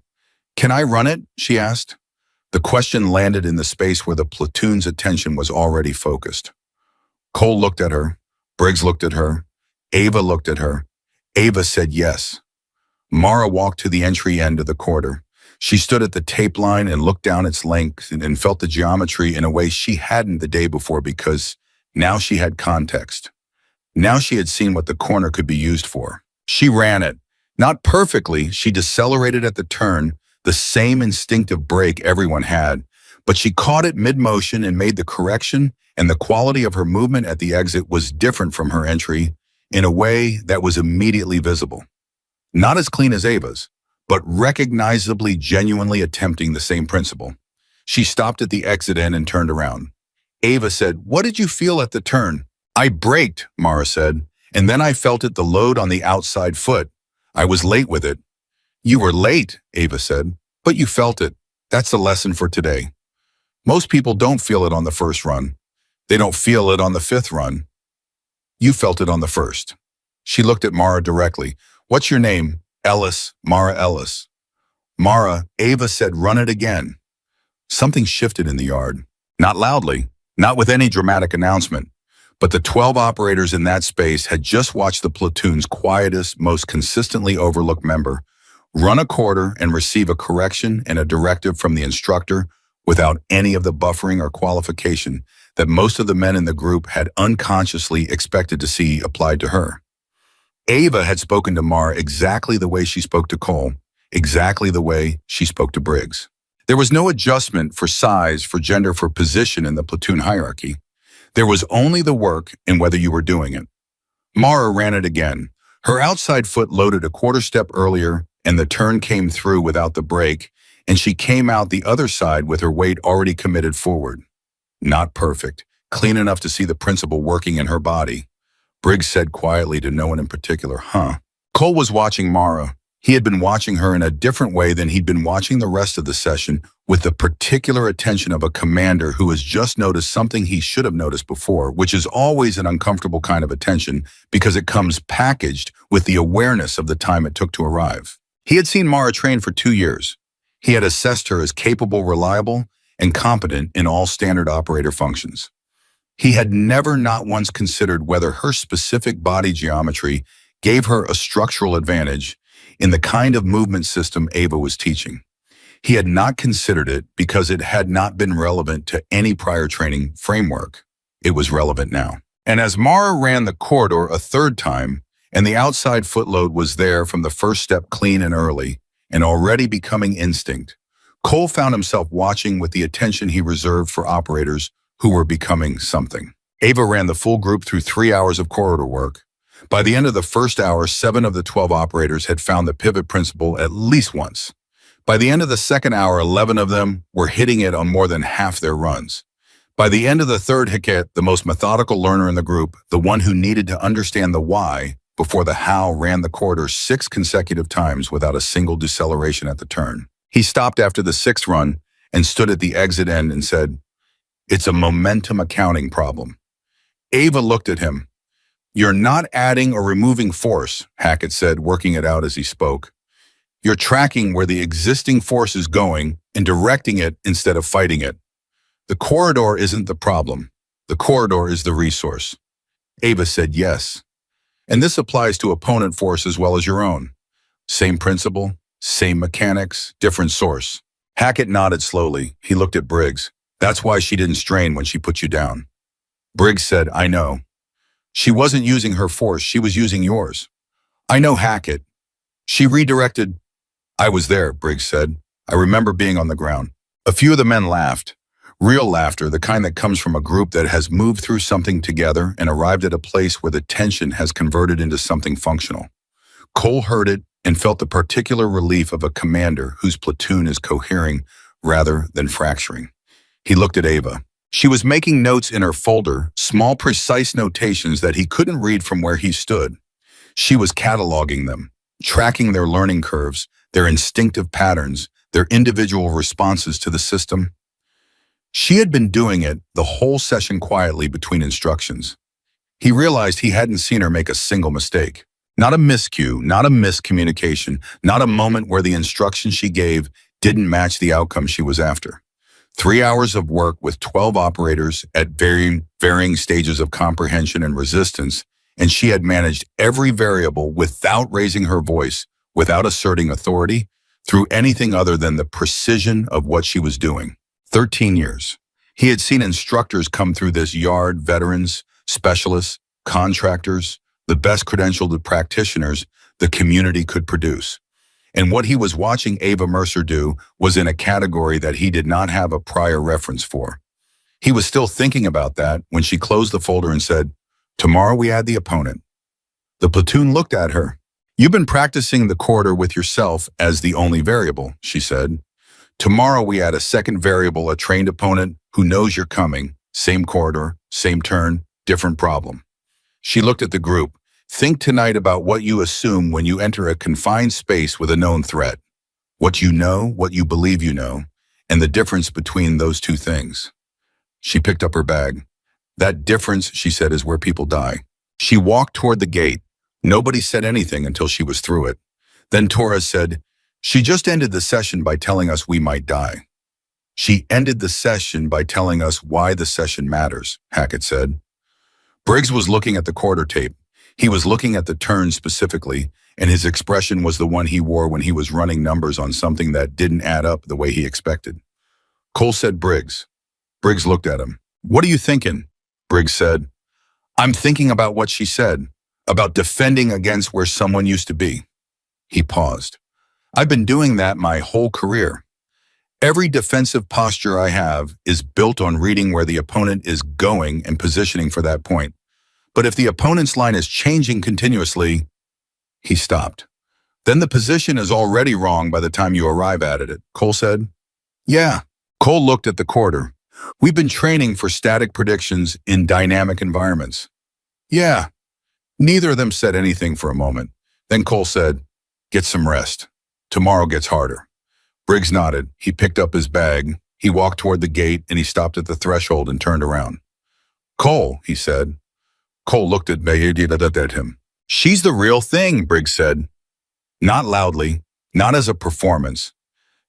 "Can I run it?" she asked. The question landed in the space where the platoon's attention was already focused. Cole looked at her. Briggs looked at her. Ava looked at her. Ava said yes. Mara walked to the entry end of the corridor. She stood at the tape line and looked down its length and felt the geometry in a way she hadn't the day before, because now she had context. Now she had seen what the corner could be used for. She ran it. Not perfectly, she decelerated at the turn, the same instinctive brake everyone had, but she caught it mid-motion and made the correction, and the quality of her movement at the exit was different from her entry in a way that was immediately visible. Not as clean as Ava's, but recognizably genuinely attempting the same principle. She stopped at the exit end and turned around. Ava said, "What did you feel at the turn?" "I braked," Mara said, "and then I felt it, the load on the outside foot. I was late with it." "You were late," Ava said, "but you felt it. That's the lesson for today. Most people don't feel it on the first run. They don't feel it on the 5th run. You felt it on the first." She looked at Mara directly. "What's your name?" "Ellis, Mara Ellis." "Mara," Ava said, "run it again." Something shifted in the yard. Not loudly, not with any dramatic announcement, but the 12 operators in that space had just watched the platoon's quietest, most consistently overlooked member run a quarter and receive a correction and a directive from the instructor without any of the buffering or qualification that most of the men in the group had unconsciously expected to see applied to her. Ava had spoken to Mara exactly the way she spoke to Cole, exactly the way she spoke to Briggs. There was no adjustment for size, for gender, for position in the platoon hierarchy. There was only the work and whether you were doing it. Mara ran it again. Her outside foot loaded a quarter step earlier, and the turn came through without the brake, and she came out the other side with her weight already committed forward. Not perfect, clean enough to see the principle working in her body. Briggs said quietly to no one in particular, huh? Cole was watching Mara. He had been watching her in a different way than he'd been watching the rest of the session, with the particular attention of a commander who has just noticed something he should have noticed before, which is always an uncomfortable kind of attention because it comes packaged with the awareness of the time it took to arrive. He had seen Mara train for 2 years. He had assessed her as capable, reliable, and competent in all standard operator functions. He had never not once considered whether her specific body geometry gave her a structural advantage in the kind of movement system Ava was teaching. He had not considered it because it had not been relevant to any prior training framework. It was relevant now. And as Mara ran the corridor a third time, and the outside footload was there from the first step clean and early, and already becoming instinct, Cole found himself watching with the attention he reserved for operators who were becoming something. Ava ran the full group through 3 hours of corridor work. By the end of the first hour, 7 of the 12 operators had found the pivot principle at least once. By the end of the second hour, 11 of them were hitting it on more than half their runs. By the end of the third Hicket, the most methodical learner in the group, the one who needed to understand the why before the how, ran the corridor 6 consecutive times without a single deceleration at the turn. He stopped after the 6th run and stood at the exit end and said, "It's a momentum accounting problem." Ava looked at him. "You're not adding or removing force," Hackett said, working it out as he spoke. "You're tracking where the existing force is going and directing it instead of fighting it. The corridor isn't the problem. The corridor is the resource." Ava said yes. "And this applies to opponent force as well as your own. Same principle, same mechanics, different source." Hackett nodded slowly. He looked at Briggs. "That's why she didn't strain when she put you down." Briggs said, "I know. She wasn't using her force, she was using yours." "I know, Hackett. She redirected." "I was there," Briggs said. "I remember being on the ground." A few of the men laughed. Real laughter, the kind that comes from a group that has moved through something together and arrived at a place where the tension has converted into something functional. Cole heard it and felt the particular relief of a commander whose platoon is cohering rather than fracturing. He looked at Ava. She was making notes in her folder, small, precise notations that he couldn't read from where he stood. She was cataloging them, tracking their learning curves, their instinctive patterns, their individual responses to the system. She had been doing it the whole session quietly between instructions. He realized he hadn't seen her make a single mistake. Not a miscue, not a miscommunication, not a moment where the instruction she gave didn't match the outcome she was after. 3 hours of work with 12 operators at varying stages of comprehension and resistance, and she had managed every variable without raising her voice, without asserting authority, through anything other than the precision of what she was doing. 13 years. He had seen instructors come through this yard, veterans, specialists, contractors, the best credentialed practitioners the community could produce. And what he was watching Ava Mercer do was in a category that he did not have a prior reference for. He was still thinking about that when she closed the folder and said, "Tomorrow we add the opponent." The platoon looked at her. "You've been practicing the corridor with yourself as the only variable," she said. "Tomorrow we add a second variable, a trained opponent who knows you're coming. Same corridor, same turn, different problem." She looked at the group. "Think tonight about what you assume when you enter a confined space with a known threat. What you know, what you believe you know, and the difference between those two things." She picked up her bag. "That difference," she said, "is where people die." She walked toward the gate. Nobody said anything until she was through it. Then Torres said, "She just ended the session by telling us we might die." "She ended the session by telling us why the session matters," Hackett said. Briggs was looking at the quarter tape. He was looking at the turn specifically, and his expression was the one he wore when he was running numbers on something that didn't add up the way he expected. Cole said, "Briggs." Briggs looked at him. "What are you thinking?" Briggs said, "I'm thinking about what she said, about defending against where someone used to be." He paused. "I've been doing that my whole career. Every defensive posture I have is built on reading where the opponent is going and positioning for that point. But if the opponent's line is changing continuously, He stopped. Then the position is already wrong by the time you arrive at it, Cole said. Yeah. Cole looked at the quarter. We've been training for static predictions in dynamic environments. Yeah. Neither of them said anything for a moment. Then Cole said, get some rest. Tomorrow gets harder. Briggs nodded. He picked up his bag. He walked toward the gate and he stopped at the threshold and turned around. Cole, he said. Cole looked at him. She's the real thing, Briggs said. Not loudly, not as a performance,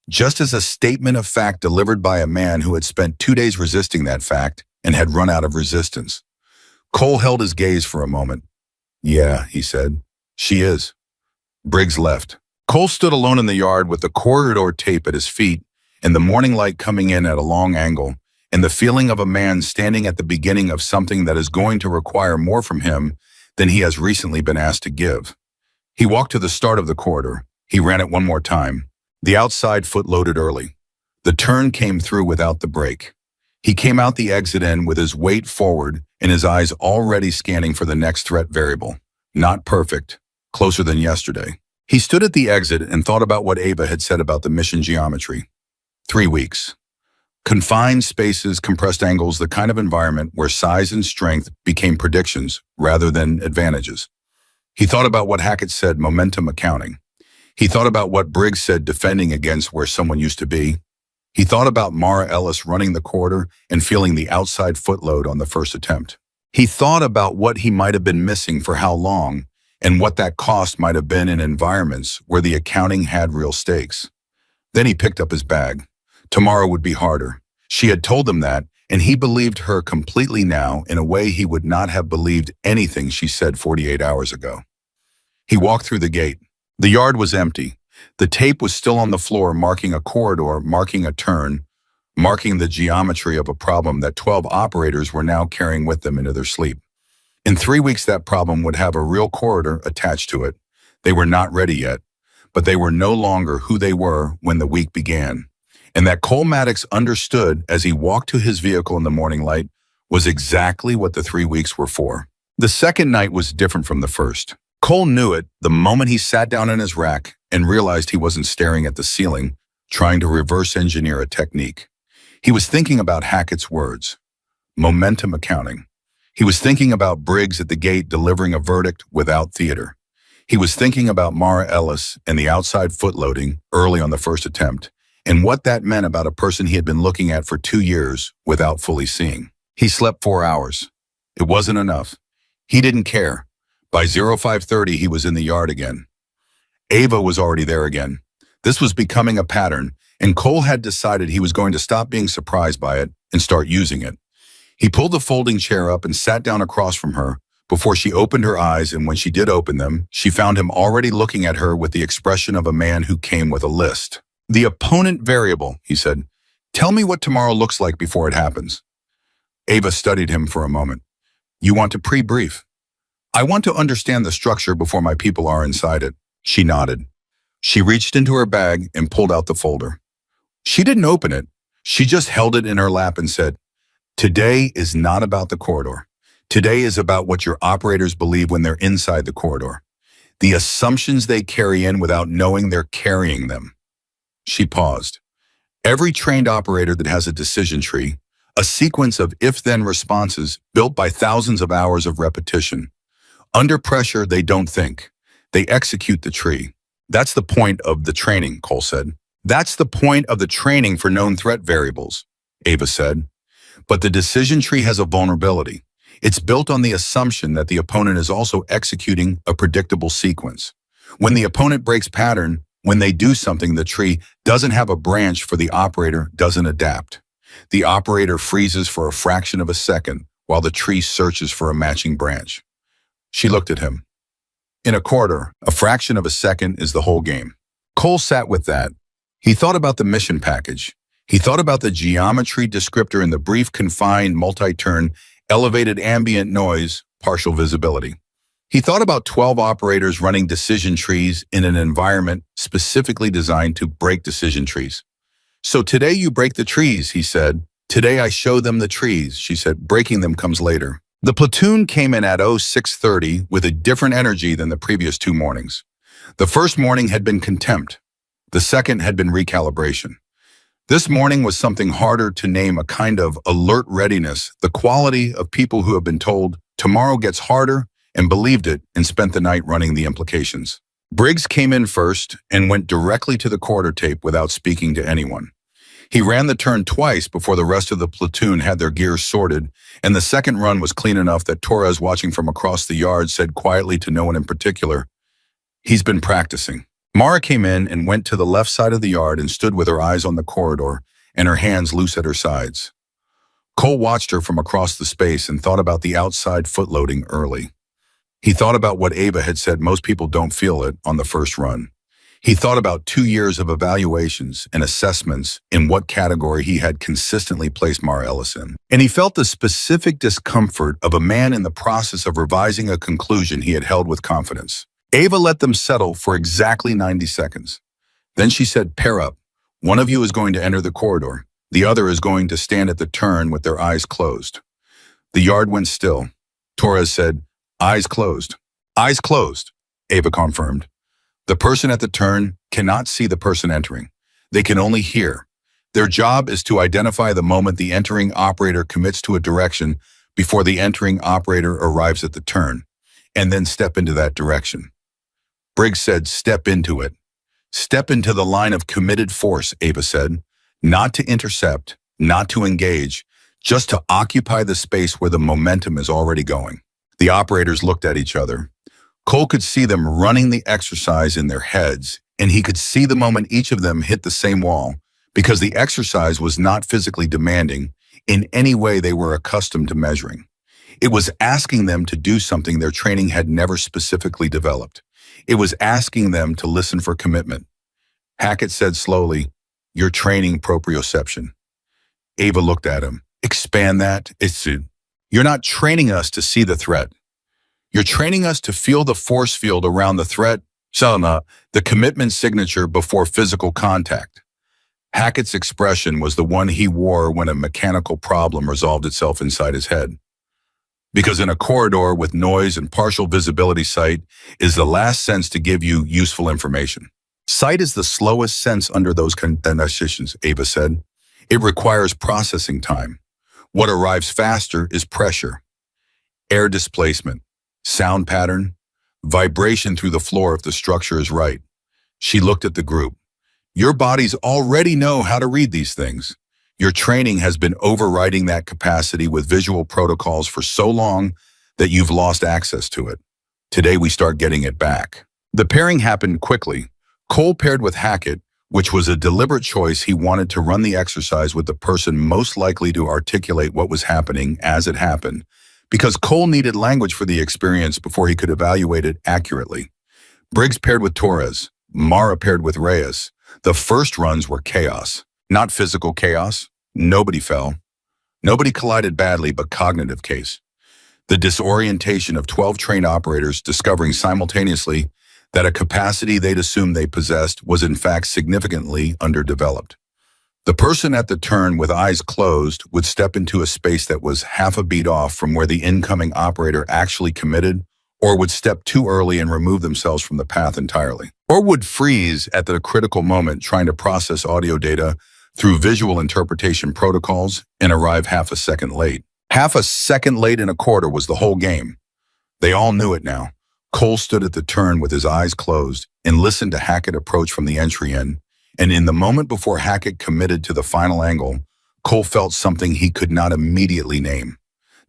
just as a statement of fact delivered by a man who had spent 2 days resisting that fact and had run out of resistance. Cole held his gaze for a moment. Yeah, he said. She is. Briggs left. Cole stood alone in the yard with the corridor tape at his feet and the morning light coming in at a long angle and the feeling of a man standing at the beginning of something that is going to require more from him than he has recently been asked to give. He walked to the start of the corridor. He ran it one more time. The outside foot loaded early. The turn came through without the brake. He came out the exit end with his weight forward and his eyes already scanning for the next threat variable. Not perfect. Closer than yesterday. He stood at the exit and thought about what Ava had said about the mission geometry. 3 weeks. Confined spaces, compressed angles, the kind of environment where size and strength became predictions rather than advantages. He thought about what Hackett said, momentum accounting. He thought about what Briggs said, defending against where someone used to be. He thought about Mara Ellis running the corridor and feeling the outside footload on the first attempt. He thought about what he might have been missing for how long and what that cost might have been in environments where the accounting had real stakes. Then he picked up his bag. Tomorrow would be harder. She had told him that, and he believed her completely now in a way he would not have believed anything she said 48 hours ago. He walked through the gate. The yard was empty. The tape was still on the floor, marking a corridor, marking a turn, marking the geometry of a problem that 12 operators were now carrying with them into their sleep. In 3 weeks, that problem would have a real corridor attached to it. They were not ready yet, but they were no longer who they were when the week began. And that Cole Maddox understood as he walked to his vehicle in the morning light was exactly what the 3 weeks were for. The second night was different from the first. Cole knew it the moment he sat down in his rack and realized he wasn't staring at the ceiling, trying to reverse engineer a technique. He was thinking about Hackett's words, momentum accounting. He was thinking about Briggs at the gate delivering a verdict without theater. He was thinking about Mara Ellis and the outside footloading early on the first attempt, and what that meant about a person he had been looking at for 2 years without fully seeing. He slept 4 hours. It wasn't enough. He didn't care. By 05:30, he was in the yard again. Ava was already there again. This was becoming a pattern, and Cole had decided he was going to stop being surprised by it and start using it. He pulled the folding chair up and sat down across from her before she opened her eyes, and when she did open them, she found him already looking at her with the expression of a man who came with a list. The opponent variable, he said. Tell me what tomorrow looks like before it happens. Ava studied him for a moment. You want to pre-brief? I want to understand the structure before my people are inside it. She nodded. She reached into her bag and pulled out the folder. She didn't open it. She just held it in her lap and said, today is not about the corridor. Today is about what your operators believe when they're inside the corridor. The assumptions they carry in without knowing they're carrying them. She paused. Every trained operator that has a decision tree, a sequence of if-then responses built by thousands of hours of repetition. Under pressure, they don't think. They execute the tree. That's the point of the training, Cole said. That's the point of the training for known threat variables, Ava said. But the decision tree has a vulnerability. It's built on the assumption that the opponent is also executing a predictable sequence. When the opponent breaks pattern, when they do something, the tree doesn't have a branch for the operator doesn't adapt. The operator freezes for a fraction of a second while the tree searches for a matching branch. She looked at him. In a quarter, a fraction of a second is the whole game. Cole sat with that. He thought about the mission package. He thought about the geometry descriptor in the brief, confined, multi-turn, elevated ambient noise, partial visibility. He thought about 12 operators running decision trees in an environment specifically designed to break decision trees. So today you break the trees, he said. Today I show them the trees, she said. Breaking them comes later. The platoon came in at 0630 with a different energy than the previous 2 mornings. The first morning had been contempt. The second had been recalibration. This morning was something harder to name, a kind of alert readiness, the quality of people who have been told tomorrow gets harder and believed it and spent the night running the implications. Briggs came in first and went directly to the quarter tape without speaking to anyone. He ran the turn twice before the rest of the platoon had their gears sorted, and the second run was clean enough that Torres, watching from across the yard, said quietly to no one in particular, "He's been practicing." Mara came in and went to the left side of the yard and stood with her eyes on the corridor and her hands loose at her sides. Cole watched her from across the space and thought about the outside footloading early. He thought about what Ava had said, most people don't feel it on the first run. He thought about 2 years of evaluations and assessments in what category he had consistently placed Mara Ellis in. And he felt the specific discomfort of a man in the process of revising a conclusion he had held with confidence. Ava let them settle for exactly 90 seconds. Then she said, "Pair up. One of you is going to enter the corridor. The other is going to stand at the turn with their eyes closed." The yard went still. Torres said, "Eyes closed." "Eyes closed," Ava confirmed. The person at the turn cannot see the person entering. They can only hear. Their job is to identify the moment the entering operator commits to a direction before the entering operator arrives at the turn, and then step into that direction. Briggs said, "Step into it." "Step into the line of committed force," Ava said. "Not to intercept, not to engage, just to occupy the space where the momentum is already going." The operators looked at each other. Cole could see them running the exercise in their heads, and he could see the moment each of them hit the same wall, because the exercise was not physically demanding in any way they were accustomed to measuring. It was asking them to do something their training had never specifically developed. It was asking them to listen for commitment. Hackett said slowly, "You're training proprioception." Ava looked at him. "Expand that. You're not training us to see the threat. You're training us to feel the force field around the threat, the commitment signature before physical contact." Hackett's expression was the one he wore when a mechanical problem resolved itself inside his head. Because in a corridor with noise and partial visibility, sight is the last sense to give you useful information. Sight is the slowest sense under those conditions, Ava said. It requires processing time. What arrives faster is pressure, air displacement, sound pattern, vibration through the floor if the structure is right. She looked at the group. Your bodies already know how to read these things. Your training has been overriding that capacity with visual protocols for so long that you've lost access to it. Today we start getting it back. The pairing happened quickly. Cole paired with Hackett, which was a deliberate choice. He wanted to run the exercise with the person most likely to articulate what was happening as it happened, because Cole needed language for the experience before he could evaluate it accurately. Briggs paired with Torres. Mara paired with Reyes. The first runs were chaos. Not physical chaos. Nobody fell. Nobody collided badly, but cognitive case. The disorientation of 12 trained operators discovering simultaneously that a capacity they'd assumed they possessed was in fact significantly underdeveloped. The person at the turn with eyes closed would step into a space that was half a beat off from where the incoming operator actually committed, or would step too early and remove themselves from the path entirely, or would freeze at the critical moment trying to process audio data through visual interpretation protocols and arrive half a second late. Half a second late in a quarter was the whole game. They all knew it now. Cole stood at the turn with his eyes closed and listened to Hackett approach from the entry in, and in the moment before Hackett committed to the final angle, Cole felt something he could not immediately name.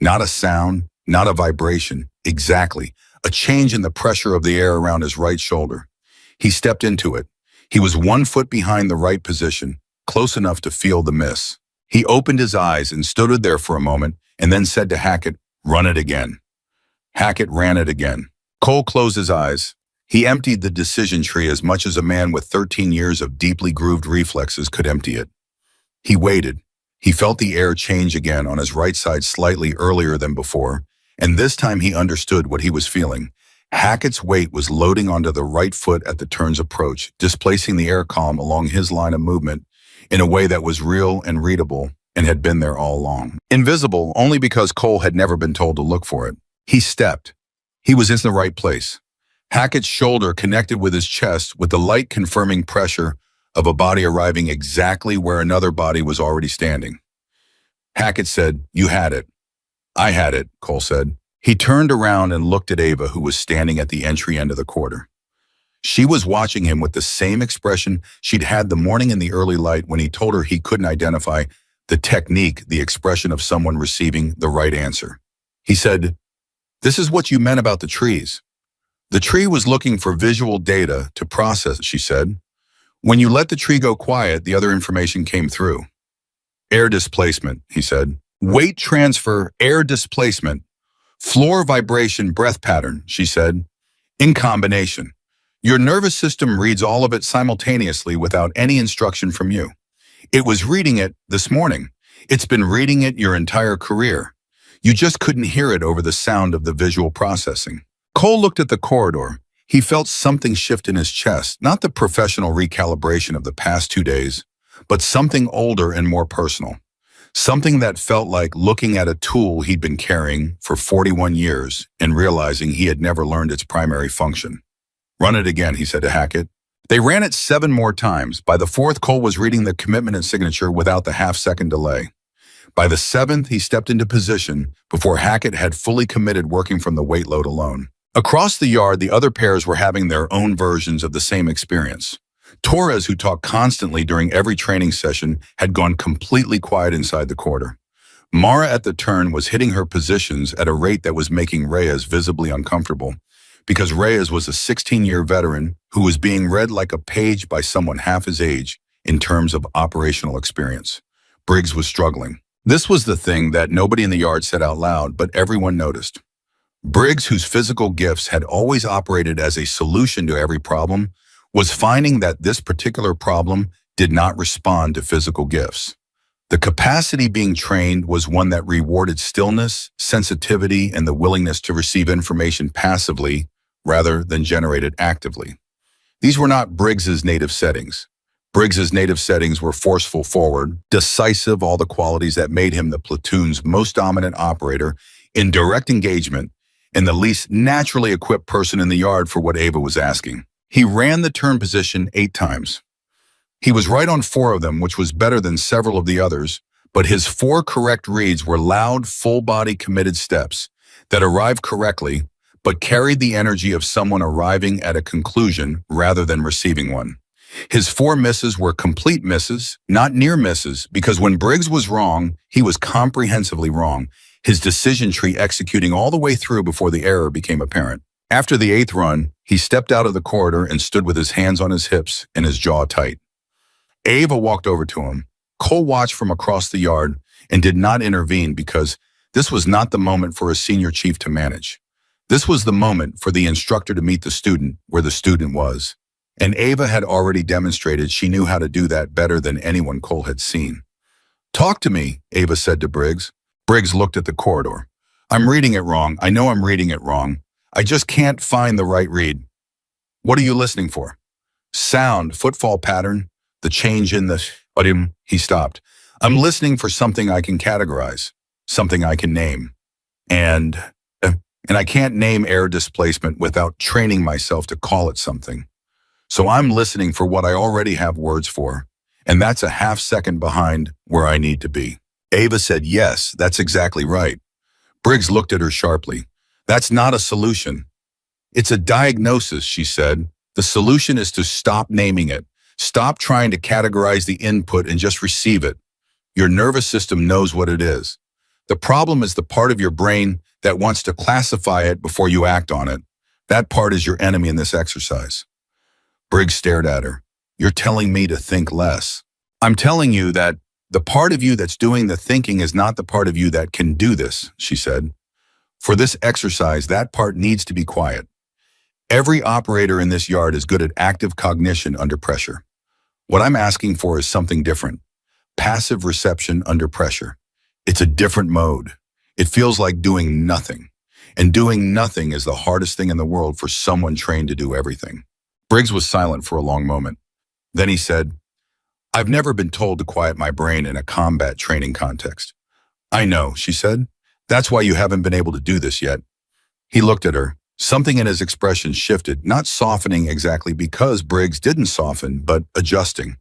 Not a sound, not a vibration, exactly, a change in the pressure of the air around his right shoulder. He stepped into it. He was 1 foot behind the right position, close enough to feel the miss. He opened his eyes and stood there for a moment and then said to Hackett, "Run it again." Hackett ran it again. Cole closed his eyes. He emptied the decision tree as much as a man with 13 years of deeply grooved reflexes could empty it. He waited. He felt the air change again on his right side slightly earlier than before, and this time he understood what he was feeling. Hackett's weight was loading onto the right foot at the turn's approach, displacing the air column along his line of movement in a way that was real and readable, and had been there all along. Invisible only because Cole had never been told to look for it. He stepped. He was in the right place. Hackett's shoulder connected with his chest with the light confirming pressure of a body arriving exactly where another body was already standing. Hackett said, "You had it." "I had it," Cole said. He turned around and looked at Ava, who was standing at the entry end of the corridor. She was watching him with the same expression she'd had the morning in the early light when he told her he couldn't identify the technique, the expression of someone receiving the right answer. He said, "This is what you meant about the trees." "The tree was looking for visual data to process," she said. "When you let the tree go quiet, the other information came through." "Air displacement," he said. "Weight transfer, air displacement. Floor vibration, breath pattern," she said. "In combination. Your nervous system reads all of it simultaneously without any instruction from you. It was reading it this morning. It's been reading it your entire career. You just couldn't hear it over the sound of the visual processing." Cole looked at the corridor. He felt something shift in his chest, not the professional recalibration of the past 2 days, but something older and more personal. Something that felt like looking at a tool he'd been carrying for 41 years and realizing he had never learned its primary function. "Run it again," he said to Hackett. They ran it 7 more times. By the 4th, Cole was reading the commitment and signature without the half-second delay. By the 7th, he stepped into position before Hackett had fully committed, working from the weight load alone. Across the yard, the other pairs were having their own versions of the same experience. Torres, who talked constantly during every training session, had gone completely quiet inside the corridor. Mara at the turn was hitting her positions at a rate that was making Reyes visibly uncomfortable, because Reyes was a 16-year veteran who was being read like a page by someone half his age in terms of operational experience. Briggs was struggling. This was the thing that nobody in the yard said out loud, but everyone noticed. Briggs, whose physical gifts had always operated as a solution to every problem, was finding that this particular problem did not respond to physical gifts. The capacity being trained was one that rewarded stillness, sensitivity, and the willingness to receive information passively rather than generate it actively. These were not Briggs's native settings. Briggs's native settings were forceful forward, decisive, all the qualities that made him the platoon's most dominant operator in direct engagement, and the least naturally equipped person in the yard for what Ava was asking. He ran the turn position 8 times. He was right on 4 of them, which was better than several of the others, but his 4 correct reads were loud, full-body committed steps that arrived correctly, but carried the energy of someone arriving at a conclusion rather than receiving one. His 4 misses were complete misses, not near misses, because when Briggs was wrong, he was comprehensively wrong, his decision tree executing all the way through before the error became apparent. After the 8th run, he stepped out of the corridor and stood with his hands on his hips and his jaw tight. Ava walked over to him. Cole watched from across the yard and did not intervene because this was not the moment for a senior chief to manage. This was the moment for the instructor to meet the student where the student was. And Ava had already demonstrated she knew how to do that better than anyone Cole had seen. "Talk to me," Ava said to Briggs. Briggs looked at the corridor. "I'm reading it wrong. I know I'm reading it wrong. I just can't find the right read." "What are you listening for?" "Sound, footfall pattern, the change in the..." But he stopped. "I'm listening for something I can categorize, something I can name. And I can't name air displacement without training myself to call it something. So I'm listening for what I already have words for, and that's a half-second behind where I need to be." Ava said, "Yes, that's exactly right." Briggs looked at her sharply. "That's not a solution. It's a diagnosis," she said. "The solution is to stop naming it. Stop trying to categorize the input and just receive it. Your nervous system knows what it is. The problem is the part of your brain that wants to classify it before you act on it. That part is your enemy in this exercise." Briggs stared at her. "You're telling me to think less." "I'm telling you that the part of you that's doing the thinking is not the part of you that can do this," she said. "For this exercise, that part needs to be quiet. Every operator in this yard is good at active cognition under pressure. What I'm asking for is something different. Passive reception under pressure. It's a different mode. It feels like doing nothing. And doing nothing is the hardest thing in the world for someone trained to do everything." Briggs was silent for a long moment. Then he said, I've never been told to quiet my brain in a combat training context. I know, she said. That's why you haven't been able to do this yet. He looked at her. Something in his expression shifted, not softening exactly because Briggs didn't soften, but adjusting,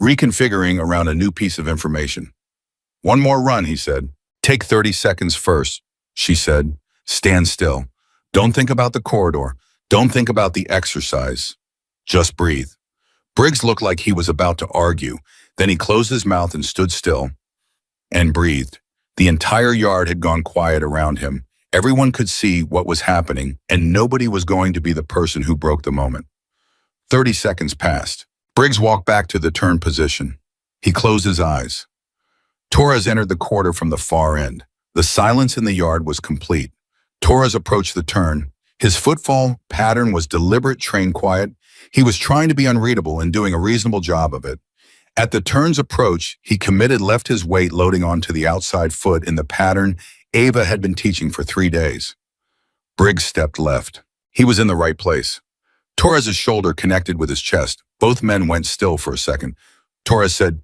reconfiguring around a new piece of information. One more run, he said. Take 30 seconds first, she said. Stand still. Don't think about the corridor. Don't think about the exercise. Just breathe. Briggs looked like he was about to argue. Then he closed his mouth and stood still and breathed. The entire yard had gone quiet around him. Everyone could see what was happening, and nobody was going to be the person who broke the moment. 30 seconds passed. Briggs walked back to the turn position. He closed his eyes. Torres entered the quarter from the far end. The silence in the yard was complete. Torres approached the turn. His footfall pattern was deliberate, trained quiet. He was trying to be unreadable and doing a reasonable job of it. At the turn's approach, he committed, left his weight loading onto the outside foot in the pattern Ava had been teaching for 3 days. Briggs stepped left. He was in the right place. Torres' shoulder connected with his chest. Both men went still for a second. Torres said,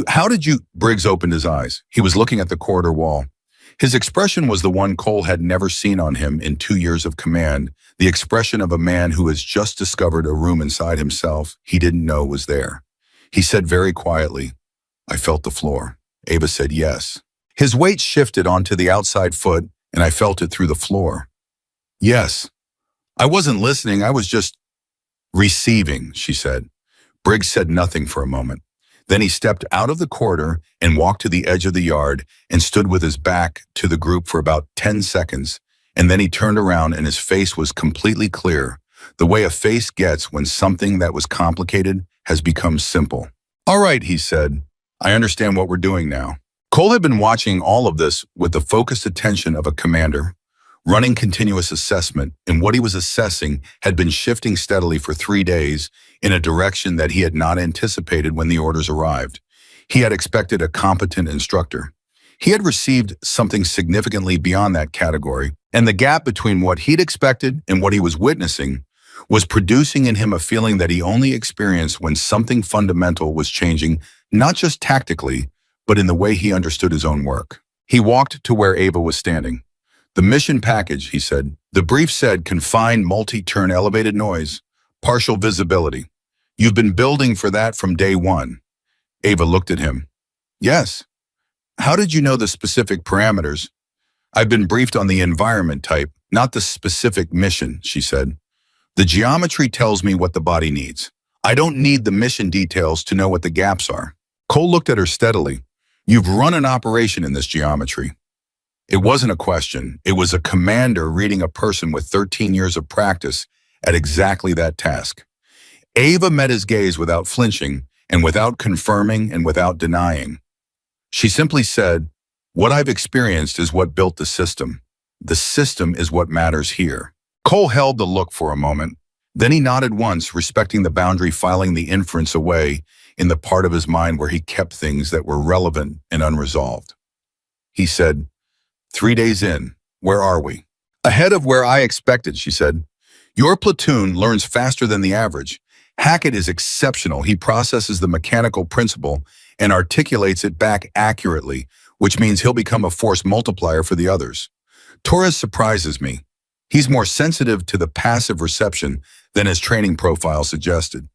how did you? Briggs opened his eyes. He was looking at the corridor wall. His expression was the one Cole had never seen on him in 2 years of command, the expression of a man who has just discovered a room inside himself he didn't know was there. He said very quietly, I felt the floor. Ava said yes. His weight shifted onto the outside foot, and I felt it through the floor. Yes. I wasn't listening, I was just receiving, she said. Briggs said nothing for a moment. Then he stepped out of the corridor and walked to the edge of the yard and stood with his back to the group for about 10 seconds, and then he turned around and his face was completely clear, the way a face gets when something that was complicated has become simple. All right, he said. I understand what we're doing now. Cole had been watching all of this with the focused attention of a commander, running continuous assessment, and what he was assessing had been shifting steadily for 3 days in a direction that he had not anticipated when the orders arrived. He had expected a competent instructor. He had received something significantly beyond that category, and the gap between what he'd expected and what he was witnessing was producing in him a feeling that he only experienced when something fundamental was changing, not just tactically, but in the way he understood his own work. He walked to where Ava was standing. The mission package, he said. The brief said confined multi-turn elevated noise, partial visibility. You've been building for that from day one. Ava looked at him. Yes. How did you know the specific parameters? I've been briefed on the environment type, not the specific mission, she said. The geometry tells me what the body needs. I don't need the mission details to know what the gaps are. Cole looked at her steadily. You've run an operation in this geometry. It wasn't a question. It was a commander reading a person with 13 years of practice at exactly that task. Ava met his gaze without flinching and without confirming and without denying. She simply said, what I've experienced is what built the system. The system is what matters here. Cole held the look for a moment. Then he nodded once, respecting the boundary, filing the inference away in the part of his mind where he kept things that were relevant and unresolved. He said, 3 days in, where are we? Ahead of where I expected, she said. Your platoon learns faster than the average. Hackett is exceptional. He processes the mechanical principle and articulates it back accurately, which means he'll become a force multiplier for the others. Torres surprises me. He's more sensitive to the passive reception than his training profile suggested.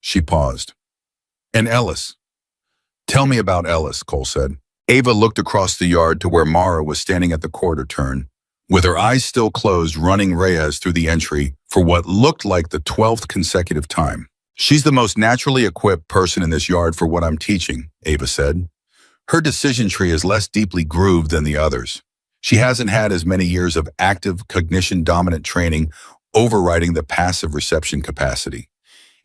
She paused. And Ellis? Tell me about Ellis, Cole said. Ava looked across the yard to where Mara was standing at the quarter turn, with her eyes still closed, running Reyes through the entry for what looked like the 12th consecutive time. She's the most naturally equipped person in this yard for what I'm teaching, Ava said. Her decision tree is less deeply grooved than the others. She hasn't had as many years of active cognition-dominant training overriding the passive reception capacity.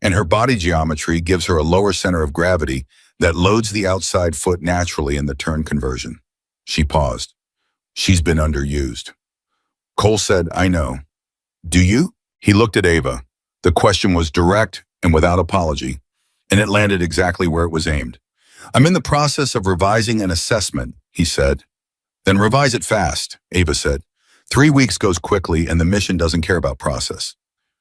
And her body geometry gives her a lower center of gravity that loads the outside foot naturally in the turn conversion. She paused. She's been underused. Cole said, I know. Do you? He looked at Ava. The question was direct and without apology, and it landed exactly where it was aimed. I'm in the process of revising an assessment, he said. Then revise it fast, Ava said. 3 weeks goes quickly and the mission doesn't care about process.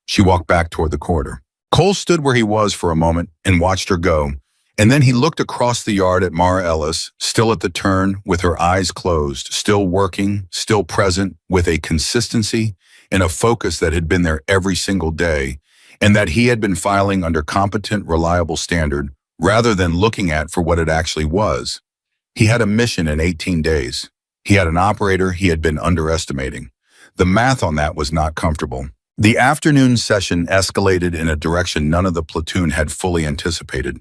She walked back toward the corridor. Cole stood where he was for a moment and watched her go, and then he looked across the yard at Mara Ellis, still at the turn, with her eyes closed, still working, still present, with a consistency and a focus that had been there every single day, and that he had been filing under competent, reliable standard, rather than looking at for what it actually was. He had a mission in 18 days. He had an operator he had been underestimating. The math on that was not comfortable. The afternoon session escalated in a direction none of the platoon had fully anticipated.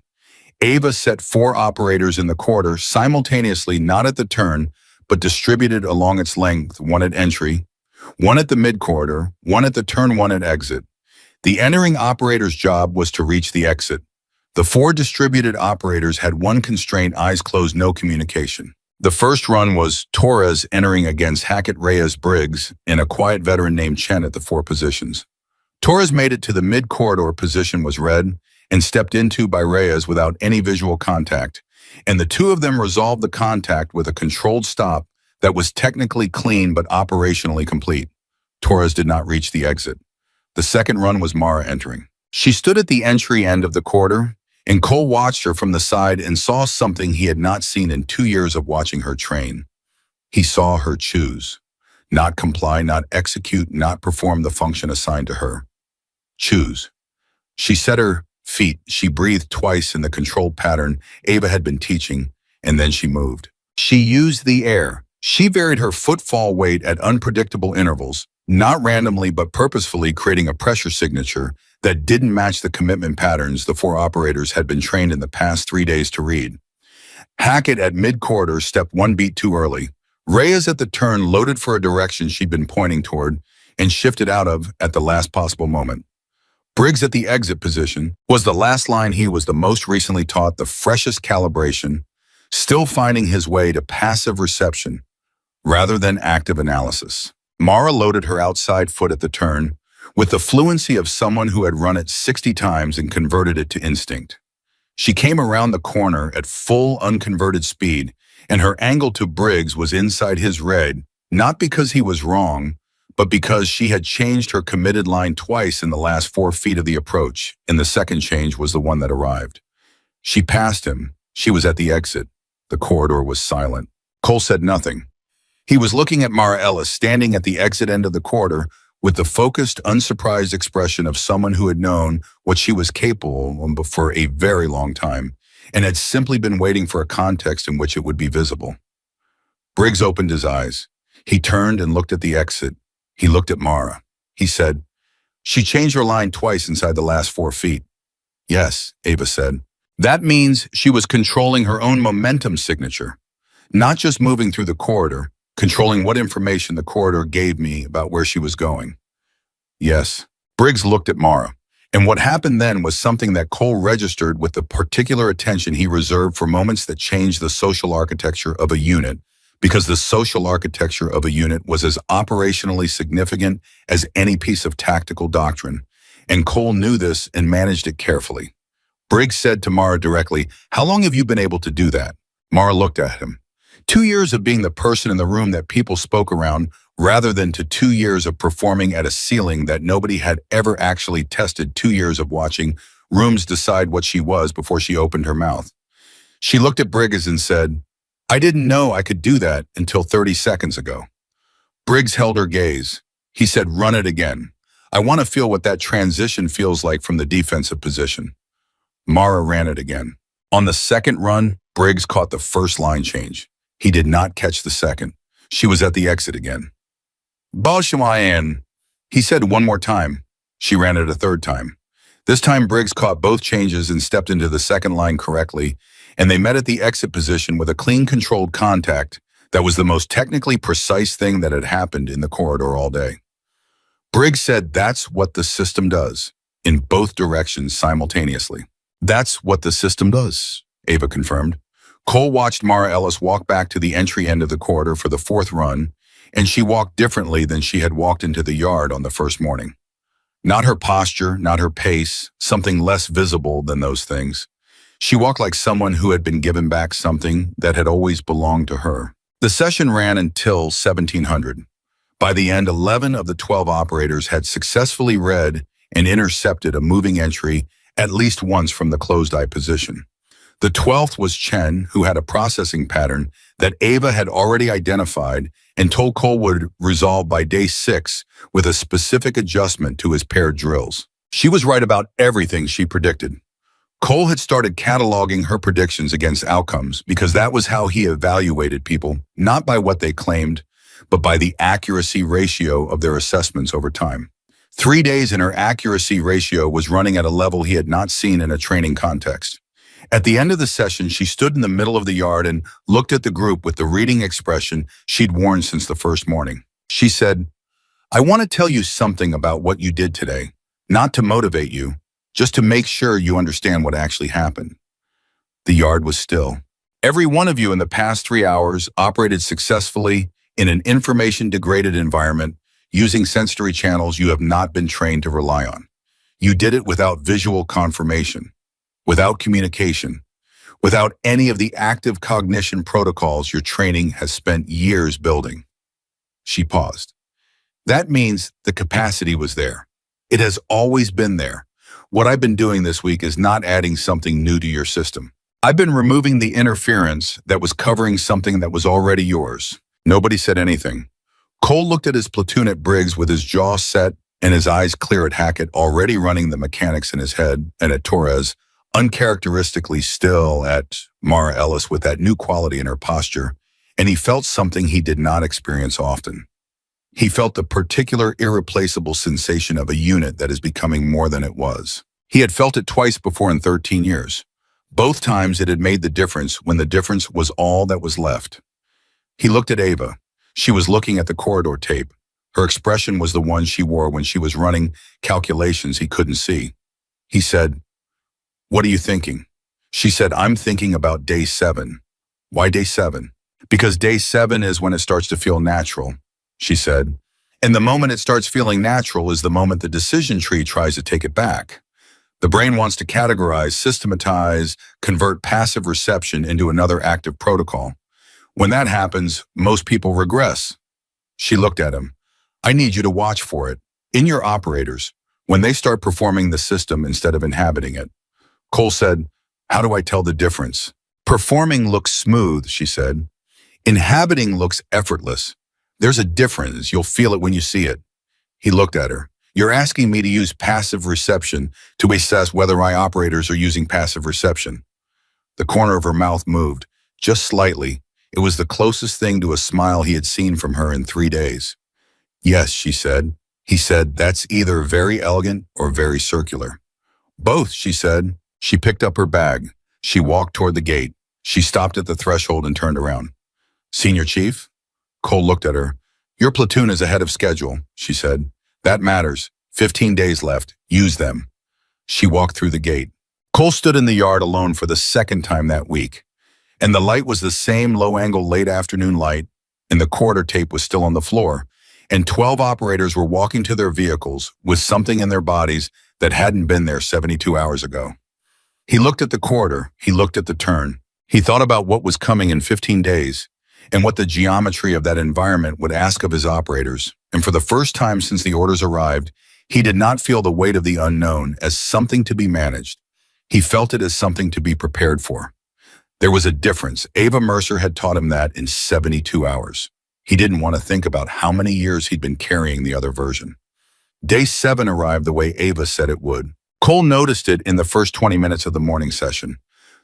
Ava set 4 operators in the corridor simultaneously, not at the turn, but distributed along its length, 1 at entry, 1 at the mid-corridor, 1 at the turn, 1 at exit. The entering operator's job was to reach the exit. The 4 distributed operators had one constraint: eyes closed, no communication. The first run was Torres entering against Hackett, Reyes, Briggs, and a quiet veteran named Chen at the 4 positions. Torres made it to the mid-corridor position, was read, and stepped into by Reyes without any visual contact, and the 2 of them resolved the contact with a controlled stop that was technically clean but operationally complete. Torres did not reach the exit. The second run was Mara entering. She stood at the entry end of the corridor, and Cole watched her from the side and saw something he had not seen in 2 years of watching her train. He saw her choose. Not comply, not execute, not perform the function assigned to her. Choose. She set her feet, she breathed twice in the controlled pattern Ava had been teaching, and then she moved. She used the air. She varied her footfall weight at unpredictable intervals, not randomly but purposefully, creating a pressure signature that didn't match the commitment patterns the 4 operators had been trained in the past 3 days to read. Hackett at mid-corridor stepped 1 beat too early. Reyes at the turn loaded for a direction she'd been pointing toward and shifted out of at the last possible moment. Briggs at the exit position was the last line he was the most recently taught, the freshest calibration, still finding his way to passive reception rather than active analysis. Mara loaded her outside foot at the turn with the fluency of someone who had run it 60 times and converted it to instinct. She came around the corner at full unconverted speed, and her angle to Briggs was inside his red, not because he was wrong, but because she had changed her committed line twice in the last 4 feet of the approach, and the second change was the one that arrived. She passed him. She was at the exit. The corridor was silent. Cole said nothing. He was looking at Mara Ellis, standing at the exit end of the corridor, with the focused, unsurprised expression of someone who had known what she was capable of for a very long time, and had simply been waiting for a context in which it would be visible. Briggs opened his eyes. He turned and looked at the exit. He looked at Mara. He said, "She changed her line twice inside the last 4 feet." "Yes," Ava said. "That means she was controlling her own momentum signature, not just moving through the corridor, controlling what information the corridor gave me about where she was going." "Yes." Briggs looked at Mara, and what happened then was something that Cole registered with the particular attention he reserved for moments that changed the social architecture of a unit, because the social architecture of a unit was as operationally significant as any piece of tactical doctrine, and Cole knew this and managed it carefully. Briggs said to Mara directly, "How long have you been able to do that?" Mara looked at him. 2 years of being the person in the room that people spoke around, rather than to 2 years of performing at a ceiling that nobody had ever actually tested, 2 years of watching rooms decide what she was before she opened her mouth. She looked at Briggs and said, "I didn't know I could do that until 30 seconds ago." Briggs held her gaze. He said, "Run it again. I want to feel what that transition feels like from the defensive position." Mara ran it again. On the second run, Briggs caught the first line change. He did not catch the second. She was at the exit again. "Bolshewayan," he said one more time. She ran it a third time. This time Briggs caught both changes and stepped into the second line correctly, and they met at the exit position with a clean, controlled contact that was the most technically precise thing that had happened in the corridor all day. Briggs said, "That's what the system does," in both directions simultaneously. "That's what the system does," Ava confirmed. Cole watched Mara Ellis walk back to the entry end of the corridor for the 4th run, and she walked differently than she had walked into the yard on the first morning. Not her posture, not her pace, something less visible than those things. She walked like someone who had been given back something that had always belonged to her. The session ran until 1700. By the end, 11 of the 12 operators had successfully read and intercepted a moving entry at least once from the closed-eye position. The 12th was Chen, who had a processing pattern that Ava had already identified and told Cole would resolve by day 6 with a specific adjustment to his paired drills. She was right about everything she predicted. Cole had started cataloging her predictions against outcomes because that was how he evaluated people, not by what they claimed, but by the accuracy ratio of their assessments over time. 3 days and her accuracy ratio was running at a level he had not seen in a training context. At the end of the session, she stood in the middle of the yard and looked at the group with the reading expression she'd worn since the first morning. She said, "I want to tell you something about what you did today, not to motivate you, just to make sure you understand what actually happened." The yard was still. "Every one of you in the past 3 hours operated successfully in an information-degraded environment using sensory channels you have not been trained to rely on. You did it without visual confirmation, without communication, without any of the active cognition protocols your training has spent years building." She paused. "That means the capacity was there. It has always been there. What I've been doing this week is not adding something new to your system. I've been removing the interference that was covering something that was already yours." Nobody said anything. Cole looked at his platoon at Briggs with his jaw set and his eyes clear at Hackett, already running the mechanics in his head, and at Torres, uncharacteristically still, at Mara Ellis with that new quality in her posture, and he felt something he did not experience often. He felt the particular irreplaceable sensation of a unit that is becoming more than it was. He had felt it twice before in 13 years. Both times it had made the difference when the difference was all that was left. He looked at Ava. She was looking at the corridor tape. Her expression was the one she wore when she was running calculations he couldn't see. He said, "What are you thinking?" She said, "I'm thinking about day 7. "Why day 7? "Because day 7 is when it starts to feel natural," she said. "And the moment it starts feeling natural is the moment the decision tree tries to take it back. The brain wants to categorize, systematize, convert passive reception into another active protocol. When that happens, most people regress." She looked at him. "I need you to watch for it. In your operators, when they start performing the system instead of inhabiting it." Cole said, "How do I tell the difference?" "Performing looks smooth," she said. "Inhabiting looks effortless. There's a difference. You'll feel it when you see it." He looked at her. "You're asking me to use passive reception to assess whether my operators are using passive reception." The corner of her mouth moved, just slightly. It was the closest thing to a smile he had seen from her in 3 days. "Yes," she said. He said, "That's either very elegant or very circular." "Both," she said. She picked up her bag. She walked toward the gate. She stopped at the threshold and turned around. "Senior Chief?" Cole looked at her. "Your platoon is ahead of schedule," she said. "That matters. 15 days left. Use them." She walked through the gate. Cole stood in the yard alone for the second time that week. And the light was the same low-angle late afternoon light, and the corridor tape was still on the floor, and 12 operators were walking to their vehicles with something in their bodies that hadn't been there 72 hours ago. He looked at the corridor. He looked at the turn. He thought about what was coming in 15 days and what the geometry of that environment would ask of his operators. And for the first time since the orders arrived, he did not feel the weight of the unknown as something to be managed. He felt it as something to be prepared for. There was a difference. Ava Mercer had taught him that in 72 hours. He didn't want to think about how many years he'd been carrying the other version. Day 7 arrived the way Ava said it would. Cole noticed it in the first 20 minutes of the morning session.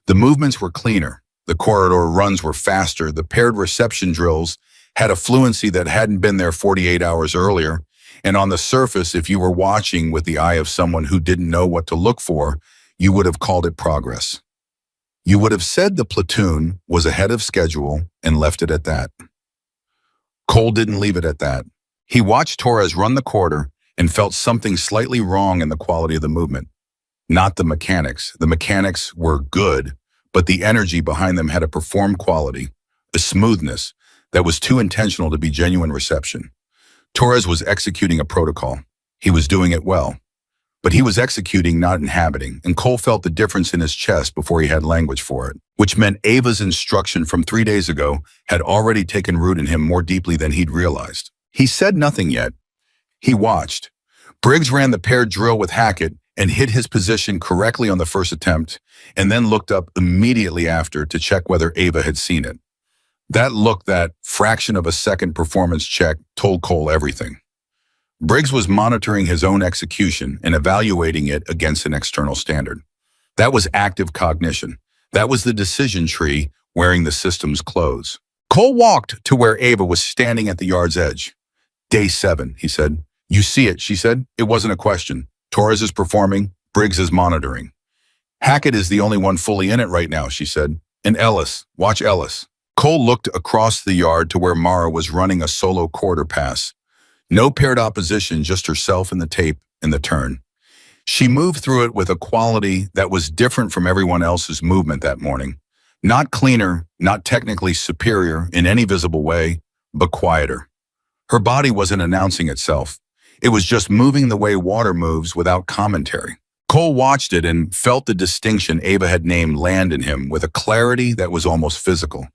The movements were cleaner. The corridor runs were faster. The paired reception drills had a fluency that hadn't been there 48 hours earlier. And on the surface, if you were watching with the eye of someone who didn't know what to look for, you would have called it progress. You would have said the platoon was ahead of schedule and left it at that. Cole didn't leave it at that. He watched Torres run the corridor and felt something slightly wrong in the quality of the movement. Not the mechanics. The mechanics were good, but the energy behind them had a performed quality, a smoothness that was too intentional to be genuine reception. Torres was executing a protocol. He was doing it well. But he was executing, not inhabiting, and Cole felt the difference in his chest before he had language for it, which meant Ava's instruction from 3 days ago had already taken root in him more deeply than he'd realized. He said nothing yet. He watched, Briggs ran the paired drill with Hackett and hit his position correctly on the first attempt, and then looked up immediately after to check whether Ava had seen it. That look, that fraction of a second performance check, told Cole everything. Briggs was monitoring his own execution and evaluating it against an external standard. That was active cognition. That was the decision tree wearing the system's clothes. Cole walked to where Ava was standing at the yard's edge. Day 7, he said. You see it, she said. It wasn't a question. Torres is performing, Briggs is monitoring. Hackett is the only one fully in it right now, she said. And Ellis, watch Ellis. Cole looked across the yard to where Mara was running a solo quarter pass. No paired opposition, just herself and the tape in the turn. She moved through it with a quality that was different from everyone else's movement that morning. Not cleaner, not technically superior in any visible way, but quieter. Her body wasn't announcing itself. It was just moving the way water moves without commentary. Cole watched it and felt the distinction Ava had named land in him with a clarity that was almost physical.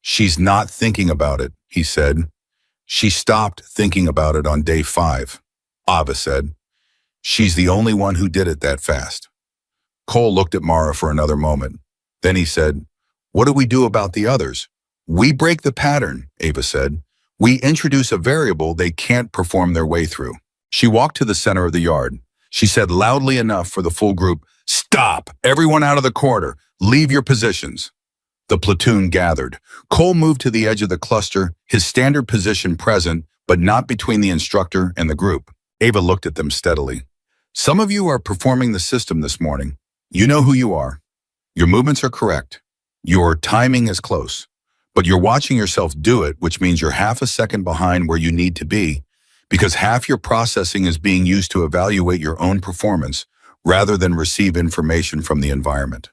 She's not thinking about it, he said. She stopped thinking about it on day 5, Ava said. She's the only one who did it that fast. Cole looked at Mara for another moment. Then he said, what do we do about the others? We break the pattern, Ava said. We introduce a variable they can't perform their way through. She walked to the center of the yard. She said loudly enough for the full group, stop, everyone out of the corner, leave your positions. The platoon gathered. Cole moved to the edge of the cluster, his standard position present, but not between the instructor and the group. Ava looked at them steadily. Some of you are performing the system this morning. You know who you are. Your movements are correct. Your timing is close. But you're watching yourself do it, which means you're half a second behind where you need to be, because half your processing is being used to evaluate your own performance rather than receive information from the environment.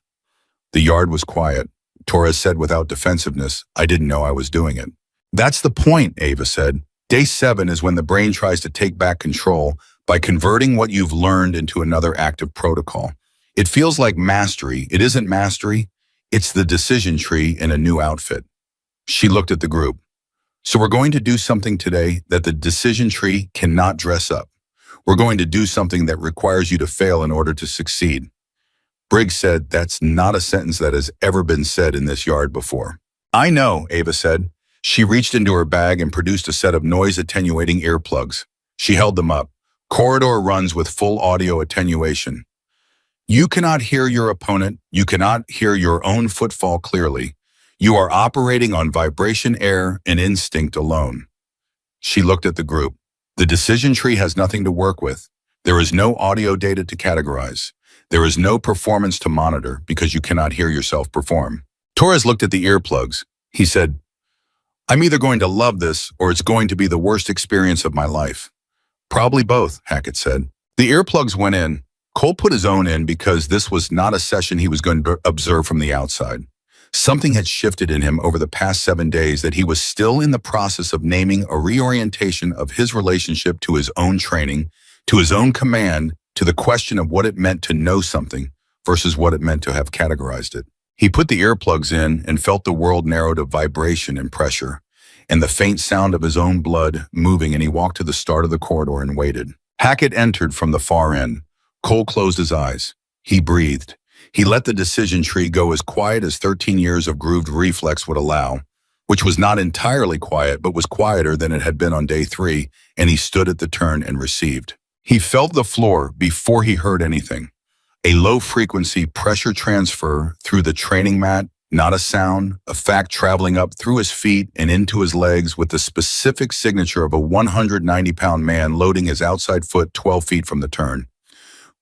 The yard was quiet. Torres said without defensiveness, I didn't know I was doing it. That's the point, Ava said. Day 7 is when the brain tries to take back control by converting what you've learned into another active protocol. It feels like mastery. It isn't mastery. It's the decision tree in a new outfit. She looked at the group. So we're going to do something today that the decision tree cannot dress up. We're going to do something that requires you to fail in order to succeed. Briggs said, that's not a sentence that has ever been said in this yard before. I know, Ava said. She reached into her bag and produced a set of noise-attenuating earplugs. She held them up. Corridor runs with full audio attenuation. You cannot hear your opponent. You cannot hear your own footfall clearly. You are operating on vibration, air, and instinct alone. She looked at the group. The decision tree has nothing to work with. There is no audio data to categorize. There is no performance to monitor because you cannot hear yourself perform. Torres looked at the earplugs. He said, I'm either going to love this or it's going to be the worst experience of my life. Probably both, Hackett said. The earplugs went in. Cole put his own in because this was not a session he was going to observe from the outside. Something had shifted in him over the past 7 days that he was still in the process of naming a reorientation of his relationship to his own training, to his own command, to the question of what it meant to know something versus what it meant to have categorized it. He put the earplugs in and felt the world narrow to vibration and pressure, and the faint sound of his own blood moving, and he walked to the start of the corridor and waited. Hackett entered from the far end. Cole closed his eyes. He breathed. He let the decision tree go as quiet as 13 years of grooved reflex would allow, which was not entirely quiet, but was quieter than it had been on day 3, and he stood at the turn and received. He felt the floor before he heard anything. A low-frequency pressure transfer through the training mat, not a sound, a fact traveling up through his feet and into his legs with the specific signature of a 190-pound man loading his outside foot 12 feet from the turn.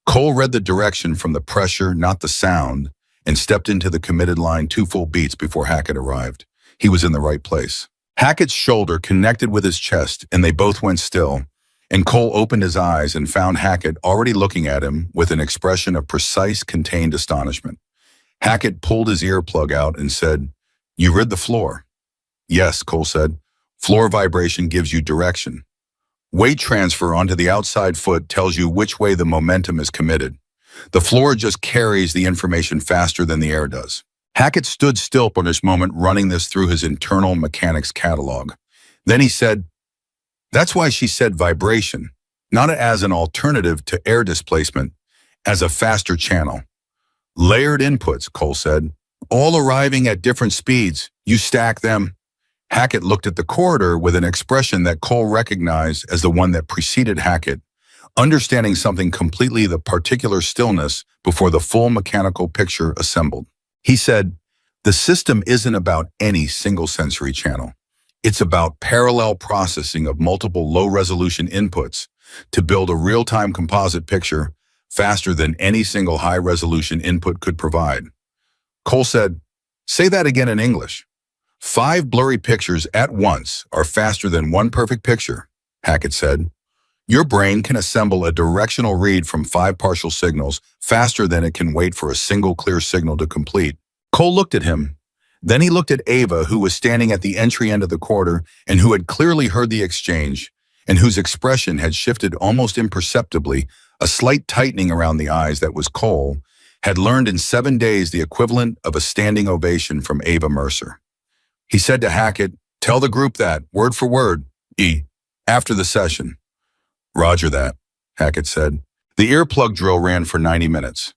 Cole read the direction from the pressure, not the sound, and stepped into the committed line 2 full beats before Hackett arrived. He was in the right place. Hackett's shoulder connected with his chest, and they both went still. And Cole opened his eyes and found Hackett already looking at him with an expression of precise, contained astonishment. Hackett pulled his earplug out and said, "You read the floor." "Yes," Cole said. "Floor vibration gives you direction. Weight transfer onto the outside foot tells you which way the momentum is committed. The floor just carries the information faster than the air does." Hackett stood still for this moment, running this through his internal mechanics catalog. Then he said, "That's why she said vibration. not as an alternative to air displacement, as a faster channel. Layered inputs, Cole said, all arriving at different speeds. You stack them. Hackett looked at the corridor with an expression that Cole recognized as the one that preceded Hackett, understanding something completely the particular stillness before the full mechanical picture assembled. He said, the system isn't about any single sensory channel. It's about parallel processing of multiple low-resolution inputs to build a real-time composite picture faster than any single high-resolution input could provide. Cole said, say that again in English. 5 blurry pictures at once are faster than one perfect picture, Hackett said. Your brain can assemble a directional read from 5 partial signals faster than it can wait for a single clear signal to complete. Cole looked at him. Then he looked at Ava, who was standing at the entry end of the corridor and who had clearly heard the exchange, and whose expression had shifted almost imperceptibly, a slight tightening around the eyes that was Cole, had learned in 7 days the equivalent of a standing ovation from Ava Mercer. He said to Hackett, tell the group that, word for word, after the session. Roger that, Hackett said. The earplug drill ran for 90 minutes.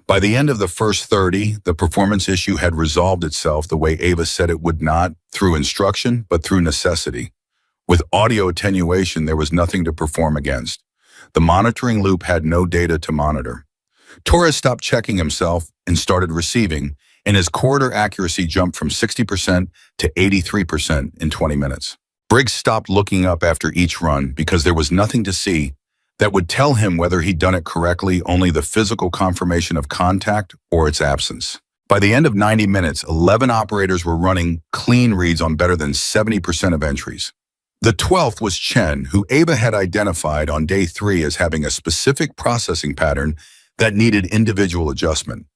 By the end of the first 30, the performance issue had resolved itself the way Ava said it would not, through instruction, but through necessity. With audio attenuation, there was nothing to perform against. The monitoring loop had no data to monitor. Torres stopped checking himself and started receiving, and his corridor accuracy jumped from 60% to 83% in 20 minutes. Briggs stopped looking up after each run because there was nothing to see that would tell him whether he'd done it correctly, only the physical confirmation of contact or its absence. By the end of 90 minutes, 11 operators were running clean reads on better than 70% of entries. The 12th was Chen, who Ava had identified on day 3 as having a specific processing pattern that needed individual adjustment.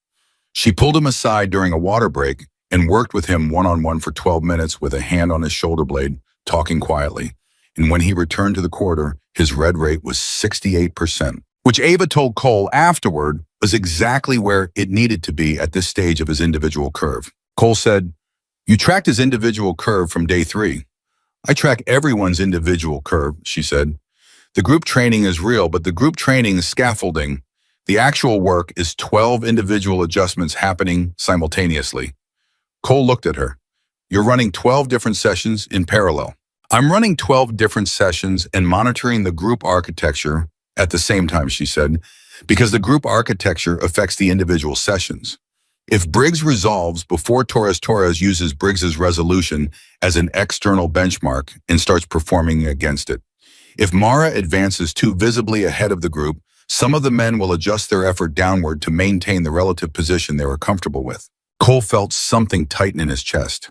She pulled him aside during a water break and worked with him one-on-one for 12 minutes with a hand on his shoulder blade, talking quietly. And when he returned to the corridor, his read rate was 68%, which Ava told Cole afterward was exactly where it needed to be at this stage of his individual curve. Cole said, you tracked his individual curve from day 3. I track everyone's individual curve, she said. The group training is real, but the group training is scaffolding. The actual work is 12 individual adjustments happening simultaneously. Cole looked at her. You're running 12 different sessions in parallel. I'm running 12 different sessions and monitoring the group architecture at the same time, she said, because the group architecture affects the individual sessions. If Briggs resolves before Torres uses Briggs's resolution as an external benchmark and starts performing against it. If Mara advances too visibly ahead of the group, some of the men will adjust their effort downward to maintain the relative position they were comfortable with. Cole felt something tighten in his chest.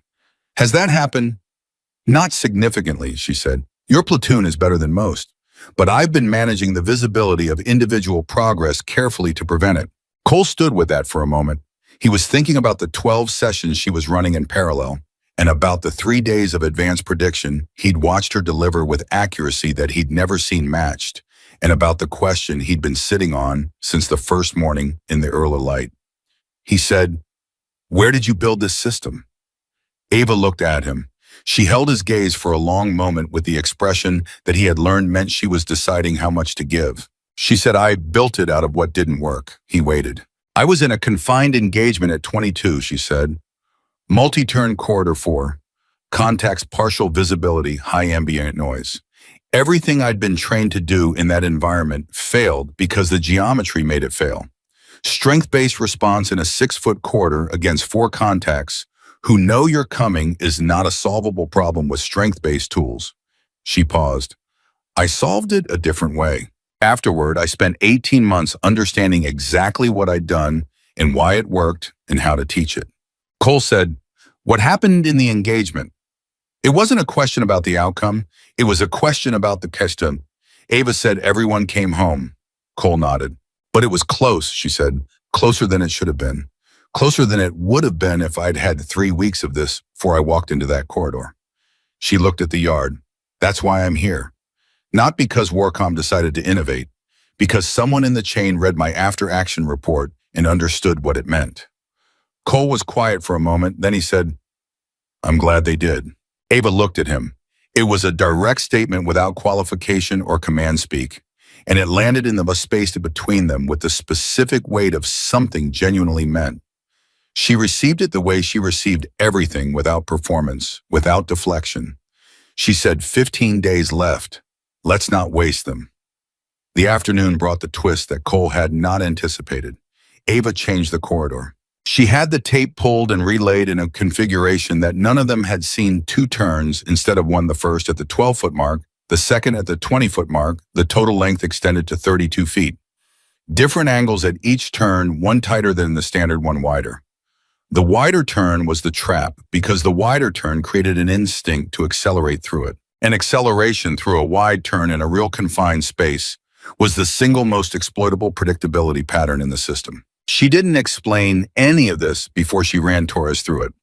Has that happened? Not significantly, she said. Your platoon is better than most, but I've been managing the visibility of individual progress carefully to prevent it. Cole stood with that for a moment. He was thinking about the 12 sessions she was running in parallel and about the 3 days of advanced prediction he'd watched her deliver with accuracy that he'd never seen matched, and about the question he'd been sitting on since the first morning in the early light. He said, where did you build this system? Ava looked at him. She held his gaze for a long moment with the expression that he had learned meant she was deciding how much to give. She said, I built it out of what didn't work. He waited. I was in a confined engagement at 22, she said. Multi-turn corridor 4. Contacts partial visibility, high ambient noise. Everything I'd been trained to do in that environment failed because the geometry made it fail. Strength-based response in a 6-foot corridor against 4 contacts who know you're coming is not a solvable problem with strength-based tools. She paused. I solved it a different way. Afterward, I spent 18 months understanding exactly what I'd done and why it worked and how to teach it. Cole said, what happened in the engagement? It wasn't a question about the outcome. It was a question about the question. Ava said everyone came home. Cole nodded. But it was close, she said. Closer than it should have been. Closer than it would have been if I'd had 3 weeks of this before I walked into that corridor. She looked at the yard. That's why I'm here. Not because Warcom decided to innovate, because someone in the chain read my after-action report and understood what it meant. Cole was quiet for a moment, then he said, I'm glad they did. Ava looked at him. It was a direct statement without qualification or command speak. and it landed in the space between them with the specific weight of something genuinely meant. She received it the way she received everything, without performance, without deflection. She said, 15 days left. Let's not waste them. The afternoon brought the twist that Cole had not anticipated. Ava changed the corridor. She had the tape pulled and relayed in a configuration that none of them had seen: 2 turns instead of 1, the first at the 12-foot mark, the second at the 20-foot mark, the total length extended to 32 feet. Different angles at each turn, one tighter than the standard, one wider. The wider turn was the trap, because the wider turn created an instinct to accelerate through it. An acceleration through a wide turn in a real confined space was the single most exploitable predictability pattern in the system. She didn't explain any of this before she ran Torres through it.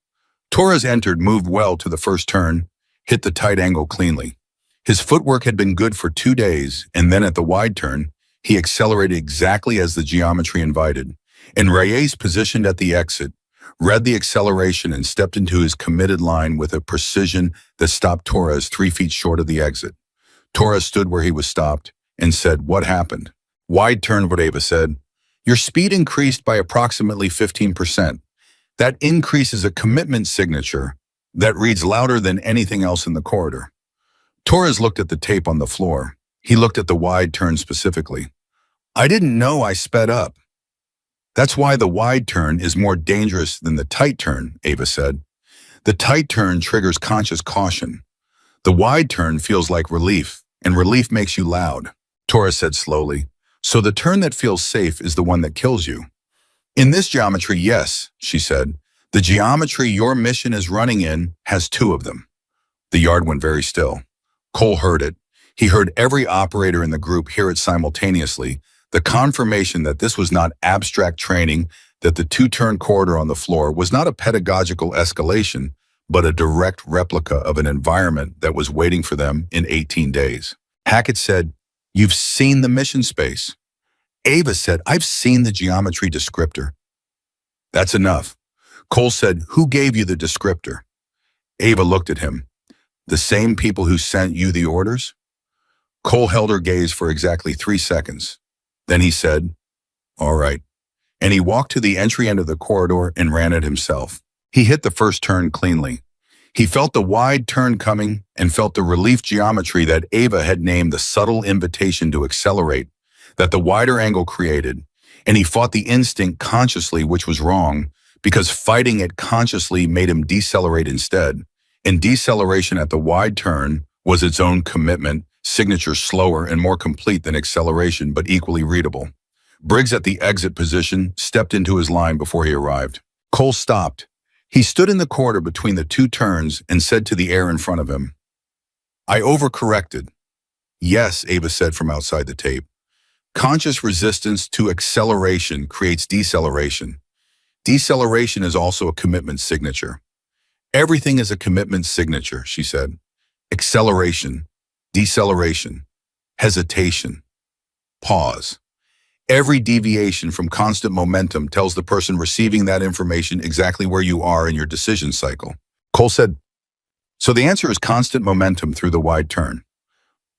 Torres entered, moved well to the first turn, hit the tight angle cleanly. His footwork had been good for 2 days, and then at the wide turn, he accelerated exactly as the geometry invited. And Reyes, positioned at the exit, read the acceleration and stepped into his committed line with a precision that stopped Torres 3 feet short of the exit. Torres stood where he was stopped and said, "What happened?" "Wide turn," Ava said. "Your speed increased by approximately 15%. That increase is a commitment signature that reads louder than anything else in the corridor." Torres looked at the tape on the floor. He looked at the wide turn specifically. "I didn't know I sped up." "That's why the wide turn is more dangerous than the tight turn," Ava said. "The tight turn triggers conscious caution. The wide turn feels like relief, and relief makes you loud." Torres said slowly, "So the turn that feels safe is the one that kills you." "In this geometry, yes," she said. "The geometry your mission is running in has 2 of them." The yard went very still. Cole heard it. He heard every operator in the group hear it simultaneously, the confirmation that this was not abstract training, that the 2-turn corridor on the floor was not a pedagogical escalation, but a direct replica of an environment that was waiting for them in 18 days. Hackett said, "You've seen the mission space." Ava said, "I've seen the geometry descriptor." "That's enough." Cole said, "Who gave you the descriptor?" Ava looked at him. "The same people who sent you the orders?" Cole held her gaze for exactly 3 seconds. Then he said, "All right." And he walked to the entry end of the corridor and ran it himself. He hit the first turn cleanly. He felt the wide turn coming and felt the relief geometry that Ava had named the subtle invitation to accelerate, that the wider angle created, and he fought the instinct consciously, which was wrong, because fighting it consciously made him decelerate instead. And deceleration at the wide turn was its own commitment, signature, slower and more complete than acceleration, but equally readable. Briggs, at the exit position, stepped into his line before he arrived. Cole stopped. He stood in the corridor between the 2 turns and said to the air in front of him, "I overcorrected." "Yes," Ava said from outside the tape. "Conscious resistance to acceleration creates deceleration. Deceleration is also a commitment signature." "Everything is a commitment signature," she said. "Acceleration, deceleration, hesitation, pause. Every deviation from constant momentum tells the person receiving that information exactly where you are in your decision cycle." Cole said, "So the answer is constant momentum through the wide turn."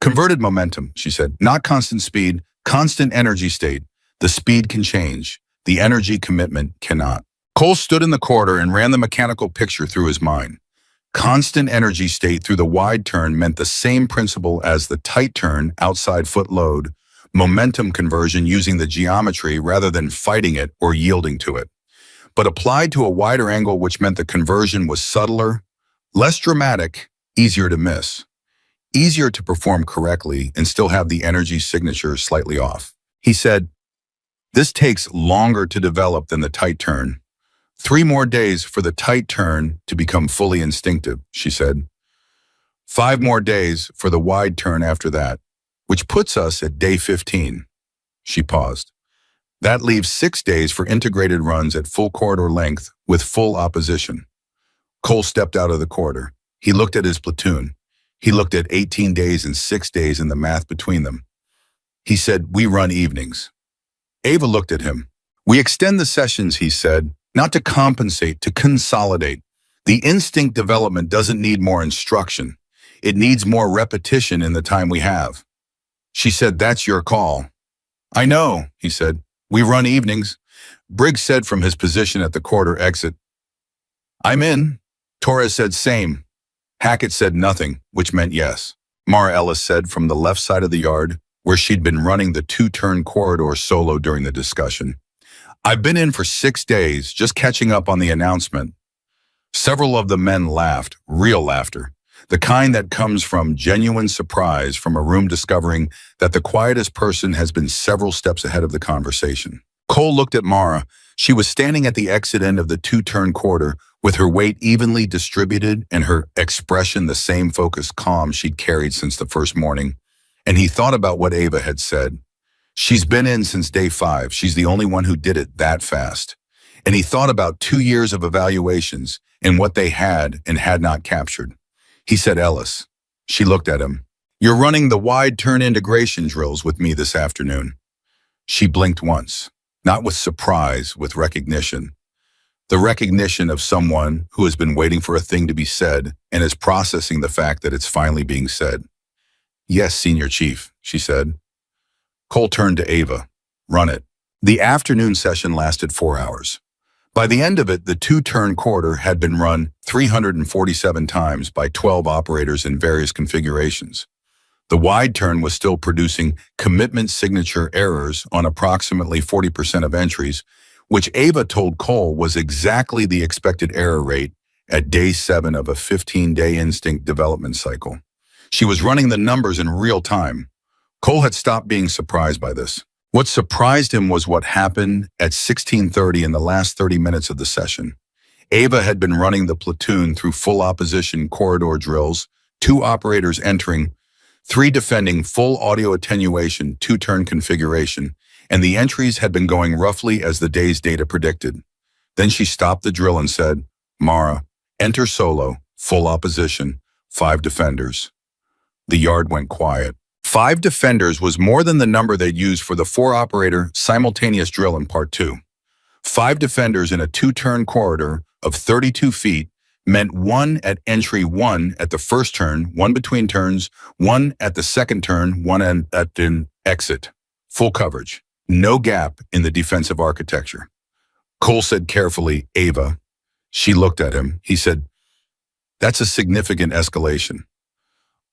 "Converted momentum," she said. "Not constant speed, constant energy state. The speed can change. The energy commitment cannot." Cole stood in the corridor and ran the mechanical picture through his mind. Constant energy state through the wide turn meant the same principle as the tight turn, outside foot load, momentum conversion using the geometry rather than fighting it or yielding to it, but applied to a wider angle, which meant the conversion was subtler, less dramatic, easier to miss, easier to perform correctly and still have the energy signature slightly off. He said, "This takes longer to develop than the tight turn. 3 more days for the tight turn to become fully instinctive," she said. 5 more days for the wide turn after that, which puts us at day 15. She paused. "That leaves 6 days for integrated runs at full corridor length with full opposition." Cole stepped out of the corridor. He looked at his platoon. He looked at 18 days and 6 days and the math between them. He said, "We run evenings." Ava looked at him. "We extend the sessions," he said, "not to compensate, to consolidate. The instinct development doesn't need more instruction. It needs more repetition in the time we have." She said, "That's your call." "I know," he said. "We run evenings." Briggs said from his position at the corridor exit. "I'm in." Torres said, "Same." Hackett said nothing, which meant yes. Mara Ellis said from the left side of the yard, where she'd been running the two-turn corridor solo during the discussion. "I've been in for 6 days, just catching up on the announcement." Several of the men laughed, real laughter, the kind that comes from genuine surprise from a room discovering that the quietest person has been several steps ahead of the conversation. Cole looked at Mara. She was standing at the exit end of the two-turn corridor, with her weight evenly distributed and her expression the same focused calm she'd carried since the first morning. And he thought about what Ava had said. She's been in since day 5. She's the only one who did it that fast. And he thought about 2 years of evaluations and what they had and had not captured. He said, "Ellis." She looked at him. "You're running the wide turn integration drills with me this afternoon." She blinked once, not with surprise, with recognition. The recognition of someone who has been waiting for a thing to be said and is processing the fact that it's finally being said. "Yes, Senior Chief," she said. Cole turned to Ava. "Run it." The afternoon session lasted 4 hours. By the end of it, the two-turn corridor had been run 347 times by 12 operators in various configurations. The wide turn was still producing commitment signature errors on approximately 40% of entries, which Ava told Cole was exactly the expected error rate at day 7 of a 15-day instinct development cycle. She was running the numbers in real time. Cole had stopped being surprised by this. What surprised him was what happened at 16:30 in the last 30 minutes of the session. Ava had been running the platoon through full opposition corridor drills, 2 operators entering, 3 defending full audio attenuation, 2-turn configuration, and the entries had been going roughly as the day's data predicted. Then she stopped the drill and said, "Mara, enter solo, full opposition, 5 defenders." The yard went quiet. 5 defenders was more than the number they'd used for the 4-operator simultaneous drill in Part 2. 5 defenders in a 2-turn corridor of 32 feet meant 1 at entry, 1 at the first turn, 1 between turns, 1 at the second turn, 1 at the exit. Full coverage. No gap in the defensive architecture. Cole said carefully, "Ava." She looked at him. He said, "That's a significant escalation."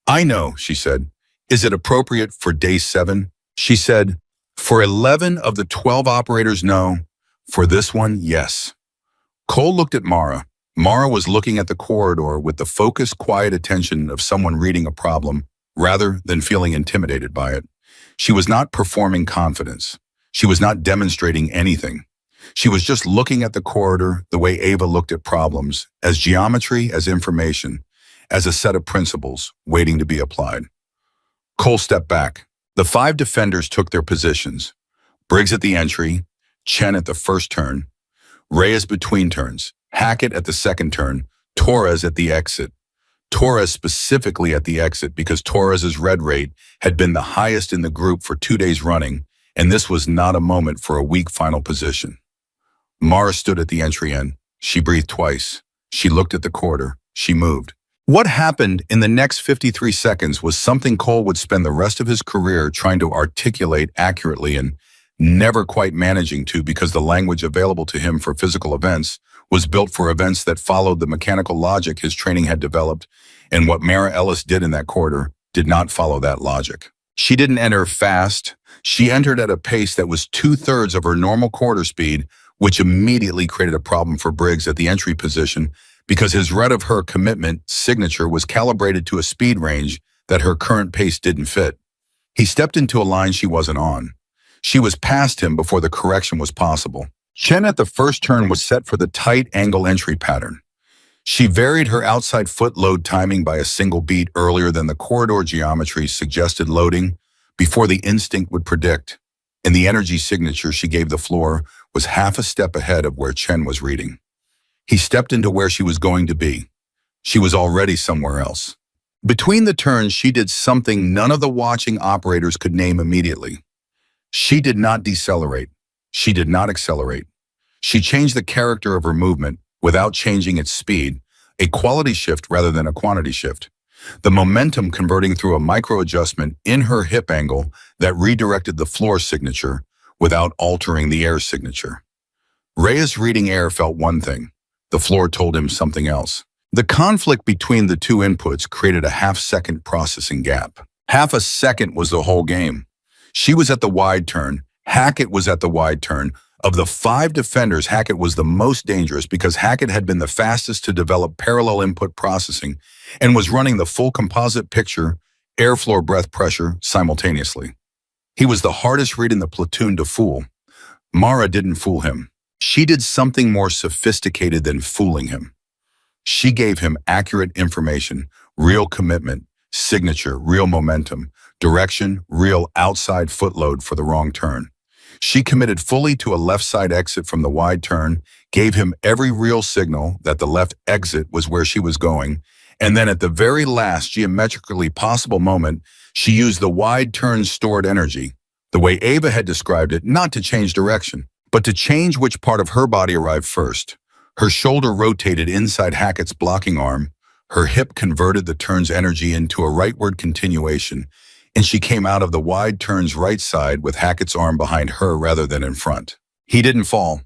"I know," she said. "Is it appropriate for day 7? She said, "For 11 of the 12 operators, no. For this one, yes." Cole looked at Mara. Mara was looking at the corridor with the focused, quiet attention of someone reading a problem rather than feeling intimidated by it. She was not performing confidence. She was not demonstrating anything. She was just looking at the corridor the way Ava looked at problems, as geometry, as information, as a set of principles waiting to be applied. Cole stepped back. The 5 defenders took their positions. Briggs at the entry, Chen at the first turn, Reyes between turns, Hackett at the second turn, Torres at the exit. Torres specifically at the exit because Torres's red rate had been the highest in the group for 2 days running, and this was not a moment for a weak final position. Mara stood at the entry end. She breathed twice. She looked at the corridor. She moved. What happened in the next 53 seconds was something Cole would spend the rest of his career trying to articulate accurately and never quite managing to, because the language available to him for physical events was built for events that followed the mechanical logic his training had developed, and what Mara Ellis did in that corridor did not follow that logic. She didn't enter fast. She entered at a pace that was 2/3 of her normal corridor speed, which immediately created a problem for Briggs at the entry position, because his read of her commitment signature was calibrated to a speed range that her current pace didn't fit. He stepped into a line she wasn't on. She was past him before the correction was possible. Chen at the first turn was set for the tight angle entry pattern. She varied her outside foot load timing by a single beat earlier than the corridor geometry suggested loading, before the instinct would predict. And the energy signature she gave the floor was half a step ahead of where Chen was reading. He stepped into where she was going to be. She was already somewhere else. Between the turns, she did something none of the watching operators could name immediately. She did not decelerate. She did not accelerate. She changed the character of her movement without changing its speed, a quality shift rather than a quantity shift. the momentum converting through a micro-adjustment in her hip angle that redirected the floor signature without altering the air signature. Reyes reading air felt one thing. The floor told him something else. The conflict between the two inputs created a half-second processing gap. Half a second was the whole game. She was at the wide turn. Hackett was at the wide turn. Of the 5 defenders, Hackett was the most dangerous because Hackett had been the fastest to develop parallel input processing and was running the full composite picture, airflow breath pressure, simultaneously. He was the hardest read in the platoon to fool. Mara didn't fool him. She did something more sophisticated than fooling him. She gave him accurate information, real commitment, signature, real momentum, direction, real outside footload for the wrong turn. She committed fully to a left side exit from the wide turn, gave him every real signal that the left exit was where she was going, and then at the very last geometrically possible moment, she used the wide turn's stored energy, the way Ava had described it, not to change direction, but to change which part of her body arrived first. Her shoulder rotated inside Hackett's blocking arm, her hip converted the turn's energy into a rightward continuation, and she came out of the wide turn's right side with Hackett's arm behind her rather than in front. He didn't fall.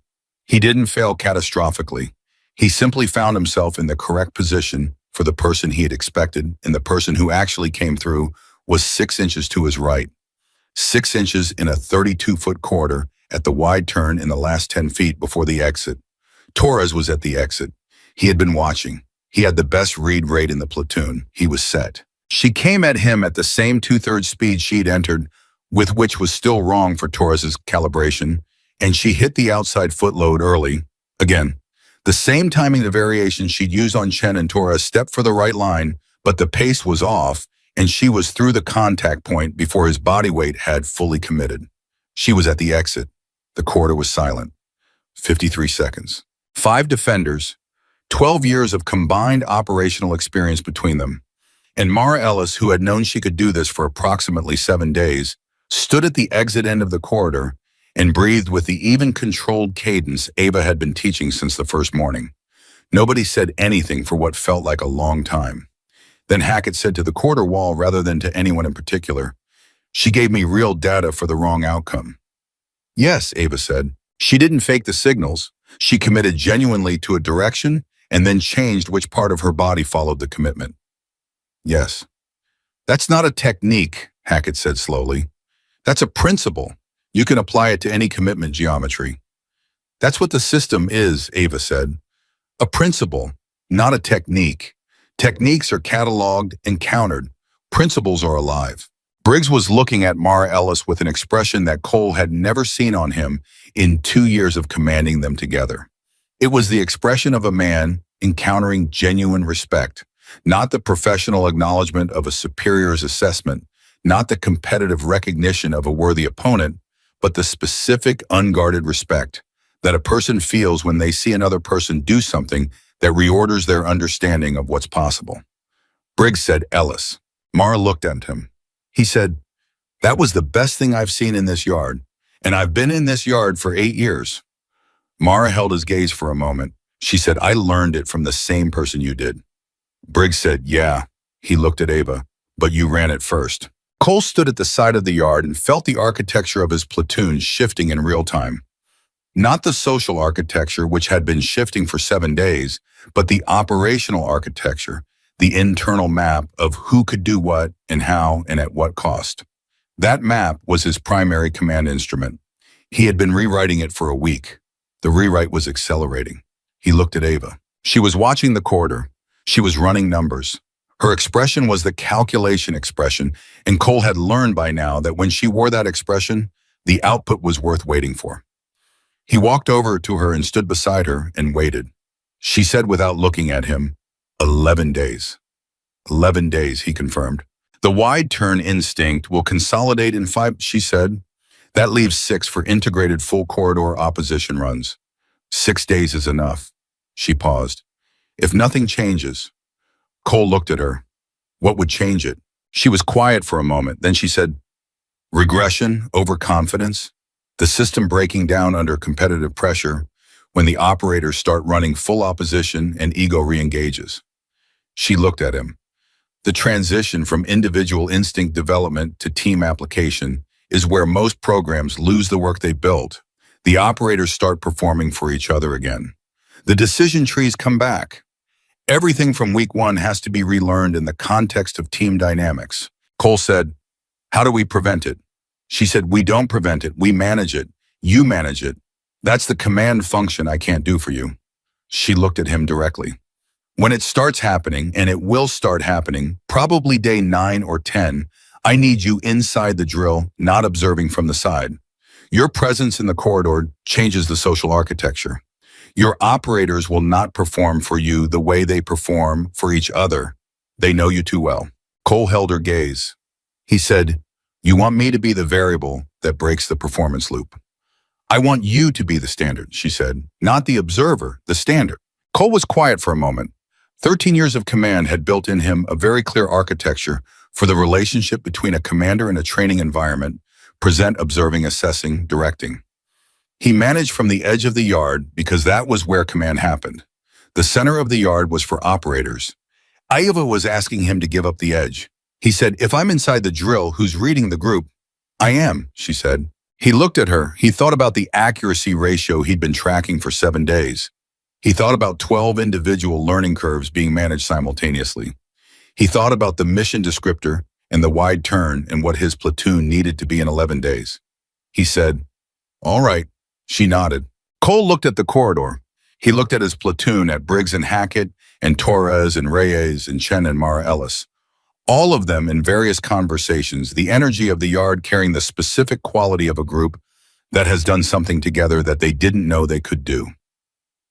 He didn't fail catastrophically. He simply found himself in the correct position for the person he had expected, and the person who actually came through was 6 inches to his right. 6 inches in a 32-foot corridor at the wide turn in the last 10 feet before the exit. Torres was at the exit. He had been watching. He had the best read rate in the platoon. He was set. She came at him at the same 2/3 speed she'd entered, with which was still wrong for Torres's calibration, and she hit the outside footload early. Again, the same timing the variation she'd used on Chen and Torres stepped for the right line, but the pace was off, and she was through the contact point before his body weight had fully committed. She was at the exit. The corridor was silent. 53 seconds. 5 defenders, 12 years of combined operational experience between them. And Mara Ellis, who had known she could do this for approximately 7 days, stood at the exit end of the corridor and breathed with the even controlled cadence Ava had been teaching since the first morning. Nobody said anything for what felt like a long time. Then Hackett said to the corridor wall rather than to anyone in particular, "She gave me real data for the wrong outcome." "Yes," Ava said. "She didn't fake the signals. She committed genuinely to a direction and then changed which part of her body followed the commitment." "Yes." "That's not a technique," Hackett said slowly. "That's a principle. You can apply it to any commitment geometry." "That's what the system is," Ava said. "A principle, not a technique. Techniques are cataloged and countered. Principles are alive." Briggs was looking at Mara Ellis with an expression that Cole had never seen on him in 2 years of commanding them together. It was the expression of a man encountering genuine respect, not the professional acknowledgement of a superior's assessment, not the competitive recognition of a worthy opponent, but the specific unguarded respect that a person feels when they see another person do something that reorders their understanding of what's possible. Briggs said, "Ellis." Mara looked at him. He said, "That was the best thing I've seen in this yard, and I've been in this yard for 8 years. Mara held his gaze for a moment. She said, "I learned it from the same person you did." Briggs said, "Yeah." He looked at Ava, "But you ran it first." Cole stood at the side of the yard and felt the architecture of his platoon shifting in real time. Not the social architecture, which had been shifting for 7 days, but the operational architecture, the internal map of who could do what and how and at what cost. That map was his primary command instrument. He had been rewriting it for a week. The rewrite was accelerating. He looked at Ava. She was watching the corridor. She was running numbers. Her expression was the calculation expression, and Cole had learned by now that when she wore that expression, the output was worth waiting for. He walked over to her and stood beside her and waited. She said without looking at him, 11 days. 11 days, he confirmed. The wide turn instinct will consolidate in 5, she said. That leaves 6 for integrated full corridor opposition runs. 6 days is enough. She paused. If nothing changes. Cole looked at her. What would change it? She was quiet for a moment. Then she said, regression, overconfidence, the system breaking down under competitive pressure when the operators start running full opposition and ego re-engages. She looked at him. The transition from individual instinct development to team application is where most programs lose the work they built. The operators start performing for each other again. The decision trees come back. Everything from week one has to be relearned in the context of team dynamics. Cole said, "How do we prevent it?" She said, "We don't prevent it, we manage it. You manage it. That's the command function I can't do for you." She looked at him directly. "When it starts happening, and it will start happening, probably day 9 or 10, I need you inside the drill, not observing from the side. Your presence in the corridor changes the social architecture. Your operators will not perform for you the way they perform for each other. They know you too well." Cole held her gaze. He said, "You want me to be the variable that breaks the performance loop." "I want you to be the standard," she said, "not the observer, the standard." Cole was quiet for a moment. 13 years of command had built in him a very clear architecture for the relationship between a commander and a training environment: present, observing, assessing, directing. He managed from the edge of the yard because that was where command happened. The center of the yard was for operators. Ava was asking him to give up the edge. He said, "If I'm inside the drill, who's reading the group?" "I am," she said. He looked at her. He thought about the accuracy ratio he'd been tracking for 7 days. He thought about 12 individual learning curves being managed simultaneously. He thought about the mission descriptor and the wide turn and what his platoon needed to be in 11 days. He said, "All right." She nodded. Cole looked at the corridor. He looked at his platoon, at Briggs and Hackett, and Torres and Reyes and Chen and Mara Ellis. All of them in various conversations, the energy of the yard carrying the specific quality of a group that has done something together that they didn't know they could do.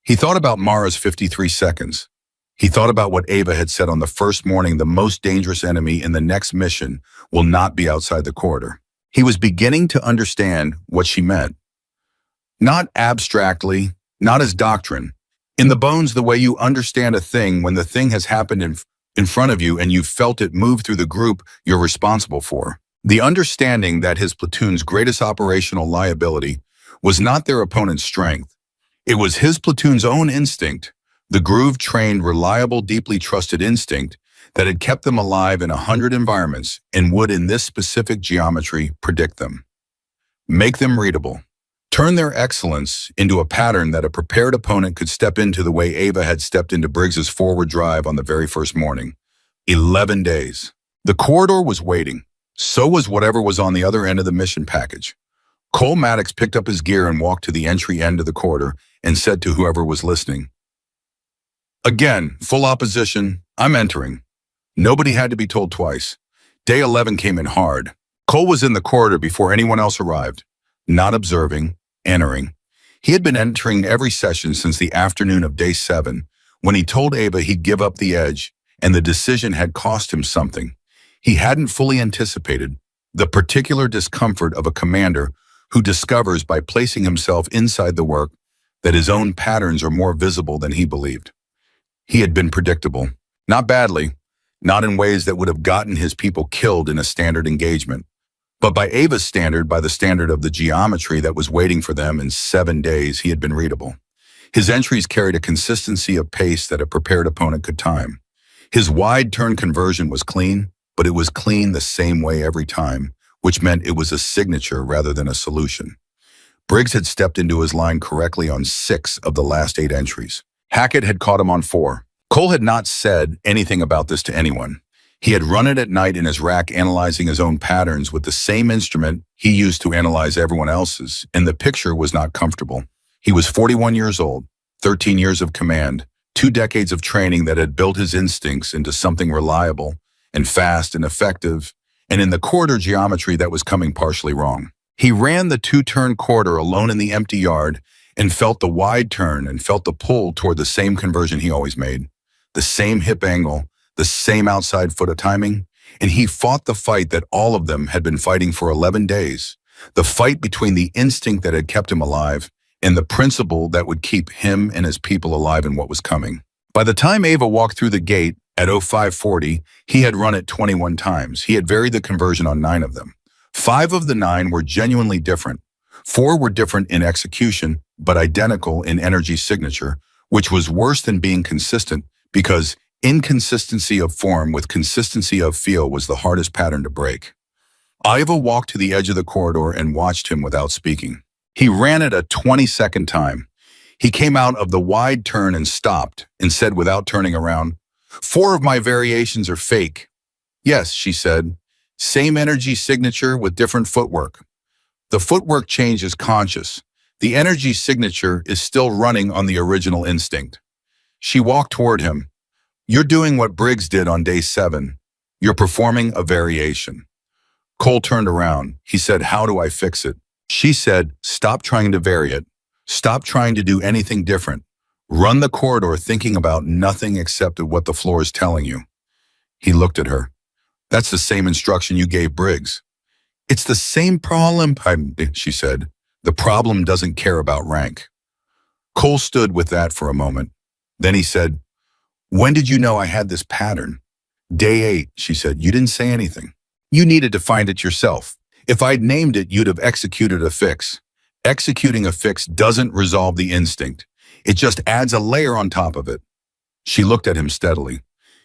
He thought about Mara's 53 seconds. He thought about what Ava had said on the first morning: the most dangerous enemy in the next mission will not be outside the corridor. He was beginning to understand what she meant. Not abstractly, not as doctrine. In the bones, the way you understand a thing when the thing has happened in front of you and you've felt it move through the group you're responsible for. The understanding that his platoon's greatest operational liability was not their opponent's strength. It was his platoon's own instinct, the groove-trained, reliable, deeply trusted instinct that had kept them alive in 100 environments and would, in this specific geometry, predict them. Make them readable. Turn their excellence into a pattern that a prepared opponent could step into the way Ava had stepped into Briggs's forward drive on the very first morning. 11 days. The corridor was waiting. So was whatever was on the other end of the mission package. Cole Maddox picked up his gear and walked to the entry end of the corridor and said to whoever was listening, "Again, full opposition. I'm entering." Nobody had to be told twice. Day 11 came in hard. Cole was in the corridor before anyone else arrived, not observing, entering. He had been entering every session since the afternoon of day 7, when he told Ava he'd give up the edge, and the decision had cost him something. He hadn't fully anticipated the particular discomfort of a commander who discovers by placing himself inside the work that his own patterns are more visible than he believed. He had been predictable, not badly, not in ways that would have gotten his people killed in a standard engagement, but by Ava's standard, by the standard of the geometry that was waiting for them in 7 days, he had been readable. His entries carried a consistency of pace that a prepared opponent could time. His wide turn conversion was clean, but it was clean the same way every time, which meant it was a signature rather than a solution. Briggs had stepped into his line correctly on 6 of the last 8 entries. Hackett had caught him on 4. Cole had not said anything about this to anyone. He had run it at night in his rack, analyzing his own patterns with the same instrument he used to analyze everyone else's, and the picture was not comfortable. He was 41 years old, 13 years of command, 2 decades of training that had built his instincts into something reliable and fast and effective, and in the corridor geometry that was coming partially wrong. He ran the 2-turn corridor alone in the empty yard and felt the wide turn and felt the pull toward the same conversion he always made, the same hip angle, the same outside foot of timing, and he fought the fight that all of them had been fighting for 11 days, the fight between the instinct that had kept him alive and the principle that would keep him and his people alive in what was coming. By the time Ava walked through the gate at 0540, he had run it 21 times. He had varied the conversion on 9 of them. 5 of the 9 were genuinely different. 4 were different in execution, but identical in energy signature, which was worse than being consistent because Inconsistency of form with consistency of feel was the hardest pattern to break. Iva walked to the edge of the corridor and watched him without speaking. He ran it a 20-second time. He came out of the wide turn and stopped and said without turning around, "4 of my variations are fake." "Yes," she said. "Same energy signature with different footwork. The footwork change is conscious. The energy signature is still running on the original instinct." She walked toward him. "You're doing what Briggs did on day 7. You're performing a variation." Cole turned around. He said, "How do I fix it?" She said, "Stop trying to vary it. Stop trying to do anything different. Run the corridor thinking about nothing except what the floor is telling you." He looked at her. "That's the same instruction you gave Briggs." "It's the same problem," she said. "The problem doesn't care about rank." Cole stood with that for a moment. Then he said, "When did you know I had this pattern?" "Day 8, she said. "You didn't say anything. You needed to find it yourself. If I'd named it, you'd have executed a fix. Executing a fix doesn't resolve the instinct. It just adds a layer on top of it." She looked at him steadily.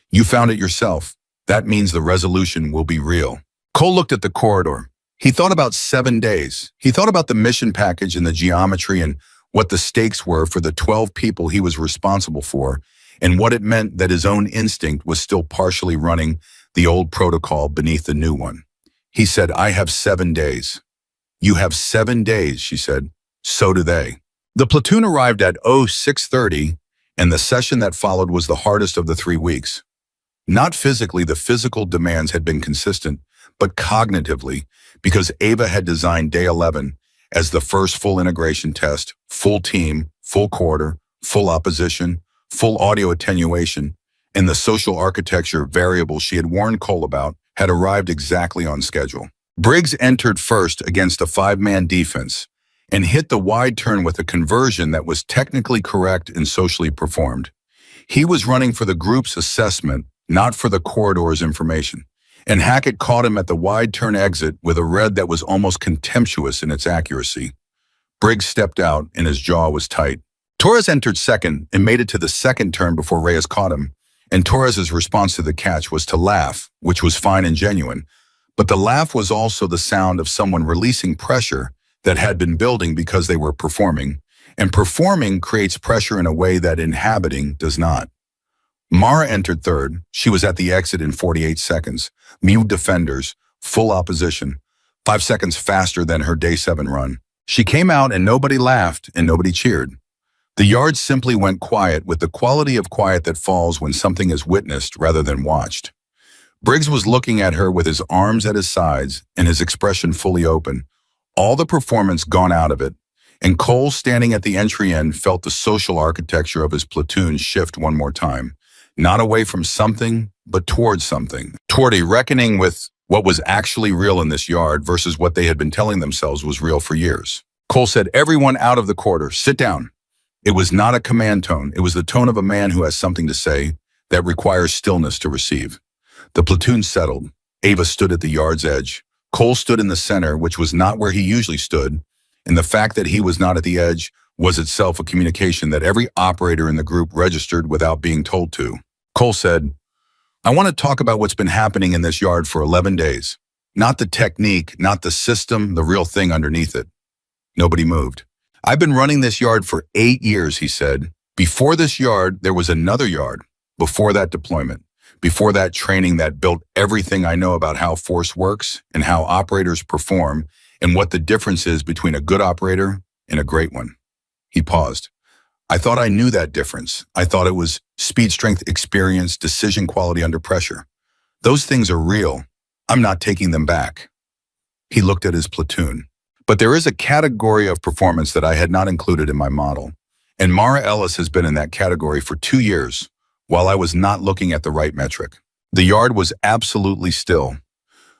"You found it yourself. That means the resolution will be real." Cole looked at the corridor. He thought about 7 days. He thought about the mission package and the geometry and what the stakes were for the 12 people he was responsible for, and what it meant that his own instinct was still partially running the old protocol beneath the new one. He said, "I have 7 days." "You have 7 days," she said. "So do they." The platoon arrived at 06:30, and the session that followed was the hardest of the 3 weeks. Not physically, the physical demands had been consistent, but cognitively, because Ava had designed day 11 as the first full integration test, full team, full quarter, full opposition, full audio attenuation, and the social architecture variable she had warned Cole about had arrived exactly on schedule. Briggs entered first against a 5-man defense and hit the wide turn with a conversion that was technically correct and socially performed. He was running for the group's assessment, not for the corridor's information, and Hackett caught him at the wide turn exit with a red that was almost contemptuous in its accuracy. Briggs stepped out and his jaw was tight. Torres entered second and made it to the second turn before Reyes caught him, and Torres's response to the catch was to laugh, which was fine and genuine, but the laugh was also the sound of someone releasing pressure that had been building because they were performing, and performing creates pressure in a way that inhabiting does not. Mara entered third. She was at the exit in 48 seconds. Mute defenders, full opposition, 5 seconds faster than her day 7 run. She came out and nobody laughed and nobody cheered. The yard simply went quiet with the quality of quiet that falls when something is witnessed rather than watched. Briggs was looking at her with his arms at his sides and his expression fully open, all the performance gone out of it, and Cole, standing at the entry end, felt the social architecture of his platoon shift one more time, not away from something, but towards something, toward a reckoning with what was actually real in this yard versus what they had been telling themselves was real for years. Cole said, "Everyone out of the corridor, sit down." It was not a command tone. It was the tone of a man who has something to say that requires stillness to receive. The platoon settled. Ava stood at the yard's edge. Cole stood in the center, which was not where he usually stood, and the fact that he was not at the edge was itself a communication that every operator in the group registered without being told to. Cole said, "I want to talk about what's been happening in this yard for 11 days. Not the technique, not the system, the real thing underneath it." Nobody moved. "I've been running this yard for 8 years," he said. "Before this yard, there was another yard. Before that deployment. Before that training that built everything I know about how force works and how operators perform and what the difference is between a good operator and a great one." He paused. "I thought I knew that difference. I thought it was speed, strength, experience, decision quality under pressure. Those things are real. I'm not taking them back." He looked at his platoon. "But there is a category of performance that I had not included in my model, and Mara Ellis has been in that category for 2 years, while I was not looking at the right metric." The yard was absolutely still.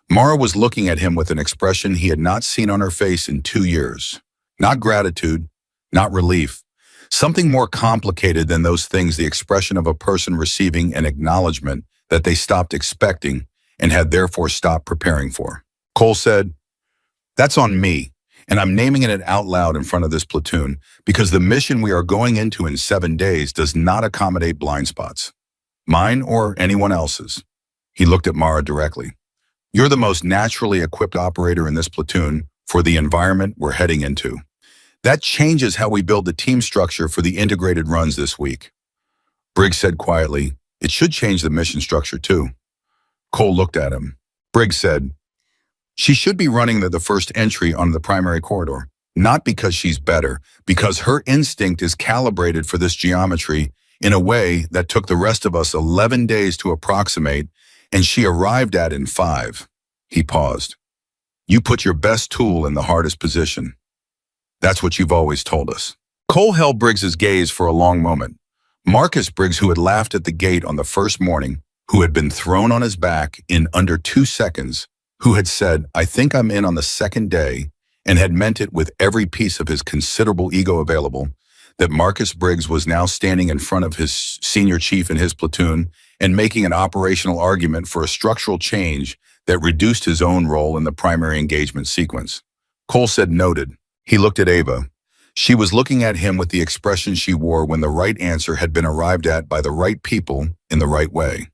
Mara was looking at him with an expression he had not seen on her face in 2 years. Not gratitude, not relief. Something more complicated than those things, the expression of a person receiving an acknowledgement that they stopped expecting and had therefore stopped preparing for. Cole said, "That's on me, and I'm naming it out loud in front of this platoon because the mission we are going into in 7 days does not accommodate blind spots. Mine or anyone else's? He looked at Mara directly. You're the most naturally equipped operator in this platoon for the environment we're heading into. That changes how we build the team structure for the integrated runs this week. Briggs said quietly, it should change the mission structure too. Cole looked at him. Briggs said, she should be running the first entry on the primary corridor, not because she's better, because her instinct is calibrated for this geometry in a way that took the rest of us 11 days to approximate, and she arrived at in 5. He paused. You put your best tool in the hardest position. That's what you've always told us. Cole held Briggs's gaze for a long moment. Marcus Briggs, who had laughed at the gate on the first morning, who had been thrown on his back in under 2 seconds, who had said, I think I'm in on the second day, and had meant it with every piece of his considerable ego available, that Marcus Briggs was now standing in front of his senior chief in his platoon and making an operational argument for a structural change that reduced his own role in the primary engagement sequence. Cole said noted. He looked at Ava. She was looking at him with the expression she wore when the right answer had been arrived at by the right people in the right way.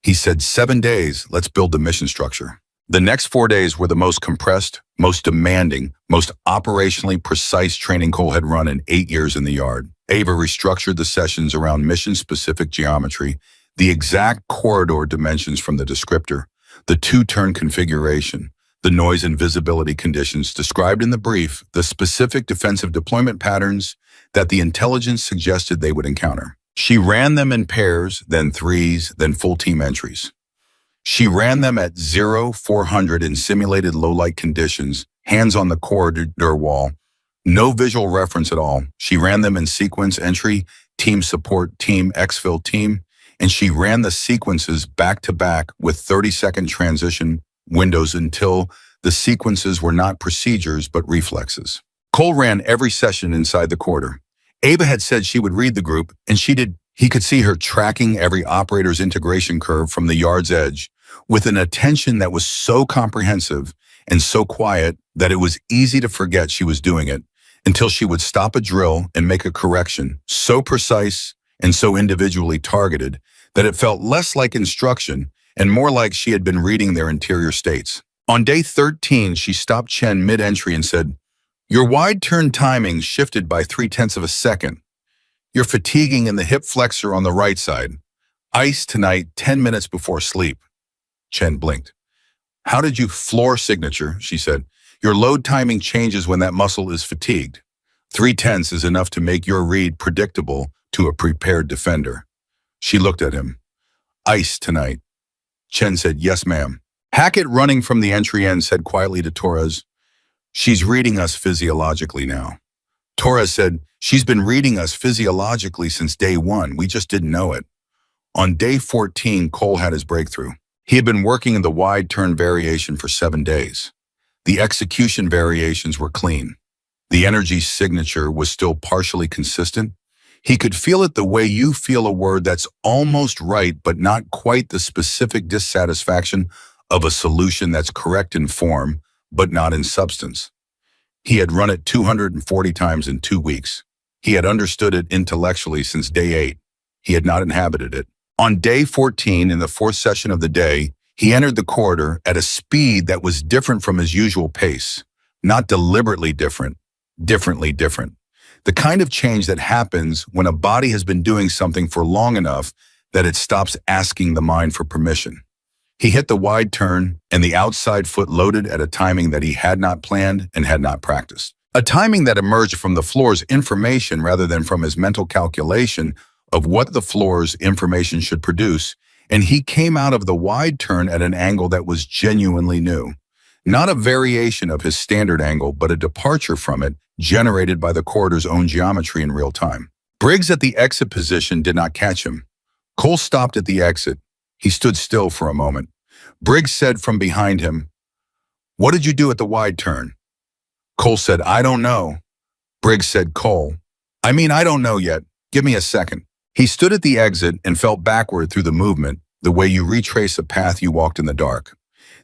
He said, 7 days, let's build the mission structure. The next 4 days were the most compressed, most demanding, most operationally precise training Cole had run in 8 years in the yard. Ava restructured the sessions around mission-specific geometry, the exact corridor dimensions from the descriptor, the 2-turn configuration, the noise and visibility conditions described in the brief, the specific defensive deployment patterns that the intelligence suggested they would encounter. She ran them in pairs, then threes, then full team entries. She ran them at 0-400 in simulated low-light conditions, hands on the corridor wall, no visual reference at all. She ran them in sequence entry, team support, team, exfil, team, and she ran the sequences back-to-back with 30-second transition windows until the sequences were not procedures but reflexes. Cole ran every session inside the corridor. Ava had said she would read the group, and she did. He could see her tracking every operator's integration curve from the yard's edge with an attention that was so comprehensive and so quiet that it was easy to forget she was doing it until she would stop a drill and make a correction so precise and so individually targeted that it felt less like instruction and more like she had been reading their interior states. On day 13, she stopped Chen mid-entry and said, your wide turn timing shifted by 0.3 of a second. You're fatiguing in the hip flexor on the right side. Ice tonight 10 minutes before sleep. Chen blinked. How did you floor signature? She said. Your load timing changes when that muscle is fatigued. 0.3 is enough to make your read predictable to a prepared defender. She looked at him. Ice tonight. Chen said, yes, ma'am. Hackett, running from the entry end, said quietly to Torres, she's reading us physiologically now. Torres said, she's been reading us physiologically since day 1. We just didn't know it. On day 14, Cole had his breakthrough. He had been working in the wide turn variation for 7 days. The execution variations were clean. The energy signature was still partially consistent. He could feel it the way you feel a word that's almost right but not quite the specific dissatisfaction of a solution that's correct in form but not in substance. He had run it 240 times in 2 weeks. He had understood it intellectually since day 8. He had not inhabited it. On day 14, in the 4th session of the day, he entered the corridor at a speed that was different from his usual pace. Not deliberately different, differently different. The kind of change that happens when a body has been doing something for long enough that it stops asking the mind for permission. He hit the wide turn, and the outside foot loaded at a timing that he had not planned and had not practiced. A timing that emerged from the floor's information rather than from his mental calculation of what the floor's information should produce, and he came out of the wide turn at an angle that was genuinely new. Not a variation of his standard angle, but a departure from it generated by the corridor's own geometry in real time. Briggs at the exit position did not catch him. Cole stopped at the exit. He stood still for a moment. Briggs said from behind him, what did you do at the wide turn? Cole said, I don't know. Briggs said, Cole, I don't know yet. Give me a second. He stood at the exit and felt backward through the movement, the way you retrace a path you walked in the dark.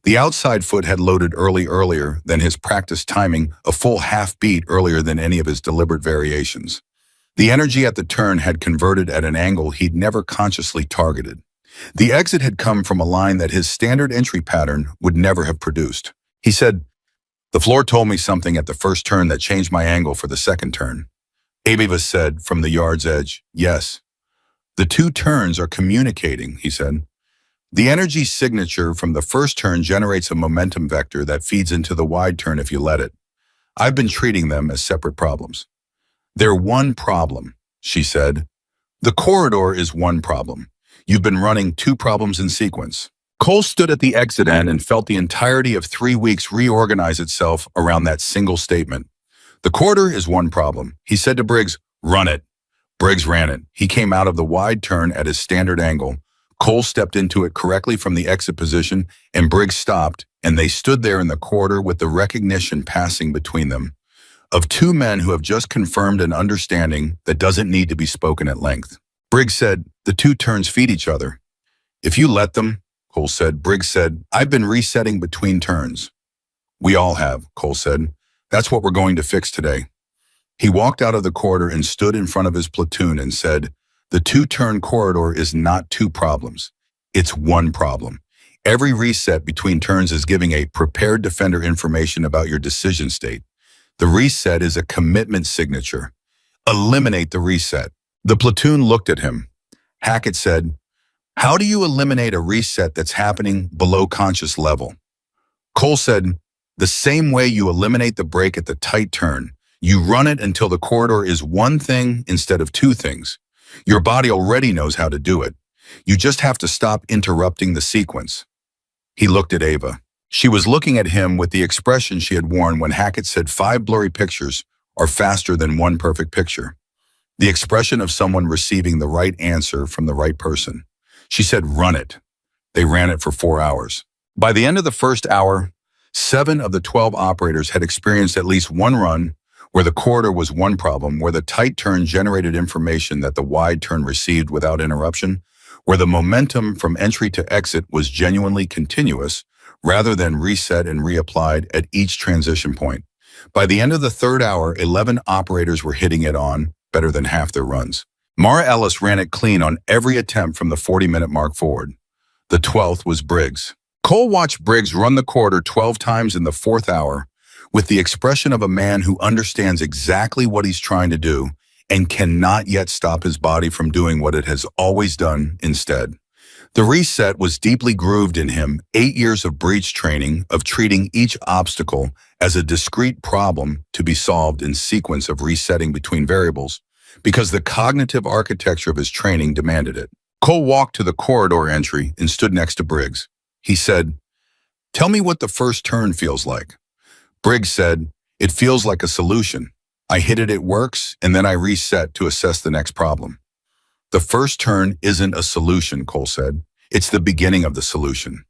The outside foot had loaded earlier than his practice timing, a full half beat earlier than any of his deliberate variations. The energy at the turn had converted at an angle he'd never consciously targeted. The exit had come from a line that his standard entry pattern would never have produced. He said, "The floor told me something at the first turn that changed my angle for the second turn." Aviva said from the yard's edge, "Yes. The two turns are communicating," he said. "The energy signature from the first turn generates a momentum vector that feeds into the wide turn if you let it. I've been treating them as separate problems." "They're one problem," she said. "The corridor is one problem. You've been running two problems in sequence." Cole stood at the exit end and felt the entirety of 3 weeks reorganize itself around that single statement. "The corridor is one problem." He said to Briggs, "Run it." Briggs ran it. He came out of the wide turn at his standard angle. Cole stepped into it correctly from the exit position, and Briggs stopped, and they stood there in the corridor with the recognition passing between them of two men who have just confirmed an understanding that doesn't need to be spoken at length. Briggs said, "The two turns feed each other." "If you let them," Cole said. Briggs said, "I've been resetting between turns." "We all have," Cole said. "That's what we're going to fix today." He walked out of the corridor and stood in front of his platoon and said, "The two-turn corridor is not two problems. It's one problem. Every reset between turns is giving a prepared defender information about your decision state. The reset is a commitment signature. Eliminate the reset." The platoon looked at him. Hackett said, "How do you eliminate a reset that's happening below conscious level?" Cole said, "The same way you eliminate the break at the tight turn. You run it until the corridor is one thing instead of two things. Your body already knows how to do it. You just have to stop interrupting the sequence." He looked at Ava. She was looking at him with the expression she had worn when Hackett said 5 blurry pictures are faster than 1 perfect picture. The expression of someone receiving the right answer from the right person. She said, "Run it." They ran it for 4 hours. By the end of the first hour, 7 of the 12 operators had experienced at least one run where the corridor was one problem, where the tight turn generated information that the wide turn received without interruption, where the momentum from entry to exit was genuinely continuous rather than reset and reapplied at each transition point. By the end of the third hour, 11 operators were hitting it on better than half their runs. Mara Ellis ran it clean on every attempt from the 40-minute mark forward. The 12th was Briggs. Cole watched Briggs run the corridor 12 times in the 4th hour with the expression of a man who understands exactly what he's trying to do and cannot yet stop his body from doing what it has always done instead. The reset was deeply grooved in him, 8 years of breach training, of treating each obstacle as a discrete problem to be solved in sequence of resetting between variables, because the cognitive architecture of his training demanded it. Cole walked to the corridor entry and stood next to Briggs. He said, "Tell me what the first turn feels like." Briggs said, "It feels like a solution. I hit it, it works, and then I reset to assess the next problem." "The first turn isn't a solution," Cole said. "It's the beginning of the solution.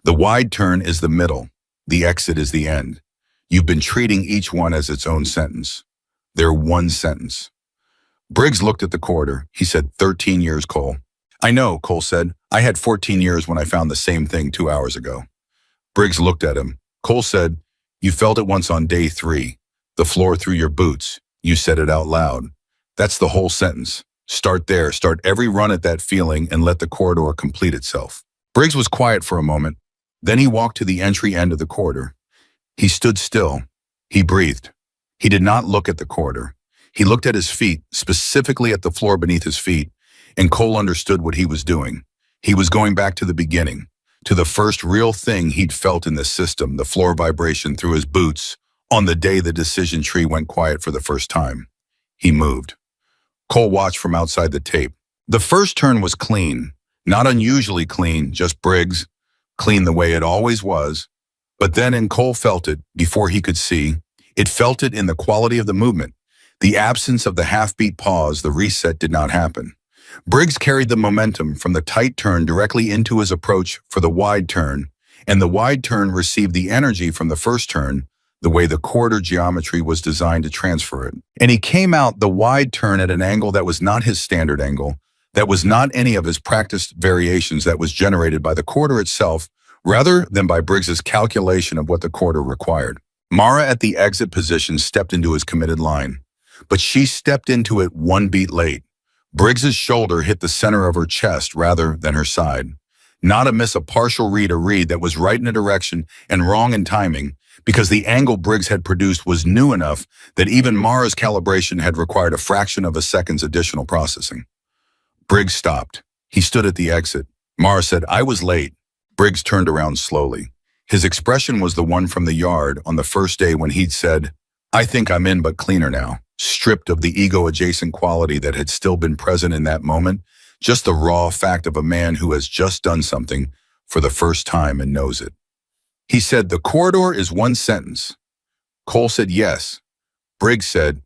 The wide turn is the middle. The exit is the end. You've been treating each one as its own sentence. They're one sentence." Briggs looked at the corridor. He said, 13 years, Cole." "I know," Cole said. "I had 14 years when I found the same thing 2 hours ago." Briggs looked at him. Cole said, "You felt it once on day 3. The floor through your boots. You said it out loud. That's the whole sentence. Start there. Start every run at that feeling and let the corridor complete itself." Briggs was quiet for a moment. Then he walked to the entry end of the corridor. He stood still. He breathed. He did not look at the corridor. He looked at his feet, specifically at the floor beneath his feet, and Cole understood what he was doing. He was going back to the beginning, to the first real thing he'd felt in the system, the floor vibration through his boots, on the day the decision tree went quiet for the first time. He moved. Cole watched from outside the tape. The first turn was clean, not unusually clean, just Briggs, clean the way it always was. But then, and Cole felt it before he could see, it felt it in the quality of the movement. The absence of the half-beat pause, the reset did not happen. Briggs carried the momentum from the tight turn directly into his approach for the wide turn, and the wide turn received the energy from the first turn, the way the corridor geometry was designed to transfer it. And he came out the wide turn at an angle that was not his standard angle, that was not any of his practiced variations, that was generated by the corridor itself, rather than by Briggs's calculation of what the corridor required. Mara at the exit position stepped into his committed line, but she stepped into it 1 beat late. Briggs's shoulder hit the center of her chest rather than her side. Not a miss, a partial read, a read that was right in a direction and wrong in timing, because the angle Briggs had produced was new enough that even Mara's calibration had required a fraction of a second's additional processing. Briggs stopped. He stood at the exit. Mara said, "I was late." Briggs turned around slowly. His expression was the one from the yard on the first day when he'd said, "I think I'm in, but cleaner now," stripped of the ego-adjacent quality that had still been present in that moment, just the raw fact of a man who has just done something for the first time and knows it. He said, "The corridor is one sentence." Cole said, "Yes." Briggs said,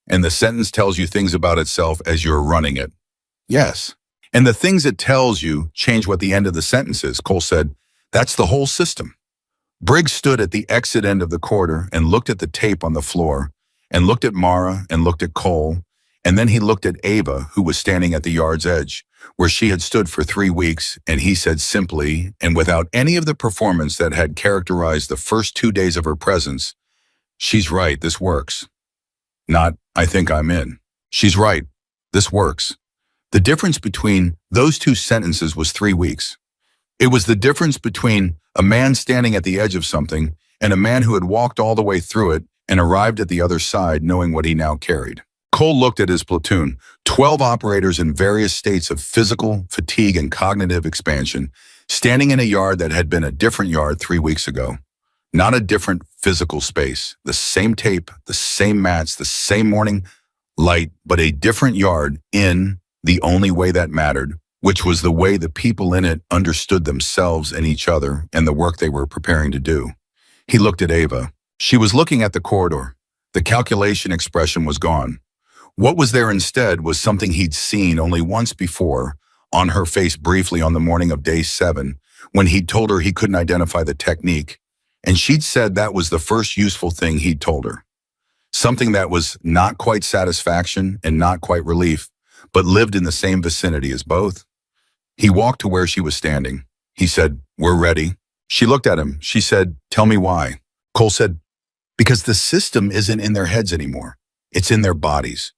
"And the sentence tells you things about itself as you're running it." "Yes." "And the things it tells you change what the end of the sentence is." Cole said, "That's the whole system." Briggs stood at the exit end of the corridor and looked at the tape on the floor, and looked at Mara and looked at Cole, and then he looked at Ava, who was standing at the yard's edge, where she had stood for 3 weeks, and he said simply, and without any of the performance that had characterized the first 2 days of her presence, "She's right, this works." Not, "I think I'm in." "She's right, this works." The difference between those two sentences was 3 weeks. It was the difference between a man standing at the edge of something and a man who had walked all the way through it and arrived at the other side knowing what he now carried. Cole looked at his platoon, 12 operators in various states of physical fatigue and cognitive expansion, standing in a yard that had been a different yard 3 weeks ago. Not a different physical space, the same tape, the same mats, the same morning light, but a different yard in the only way that mattered, which was the way the people in it understood themselves and each other and the work they were preparing to do. He looked at Ava. She was looking at the corridor. The calculation expression was gone. What was there instead was something he'd seen only once before, on her face briefly on the morning of day 7, when he'd told her he couldn't identify the technique, and she'd said that was the first useful thing he'd told her. Something that was not quite satisfaction and not quite relief, but lived in the same vicinity as both. He walked to where she was standing. He said, "We're ready." She looked at him. She said, "Tell me why." Cole said, "Because the system isn't in their heads anymore. It's in their bodies.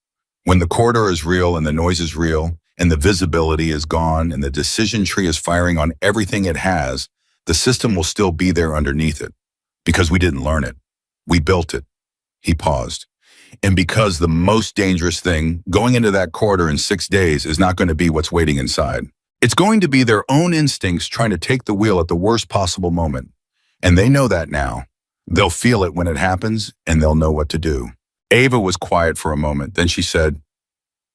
When the corridor is real and the noise is real and the visibility is gone and the decision tree is firing on everything it has, the system will still be there underneath it. Because we didn't learn it. We built it." He paused. "And because the most dangerous thing going into that corridor in 6 days is not going to be what's waiting inside. It's going to be their own instincts trying to take the wheel at the worst possible moment. And they know that now. They'll feel it when it happens, and they'll know what to do." Ava was quiet for a moment. Then she said,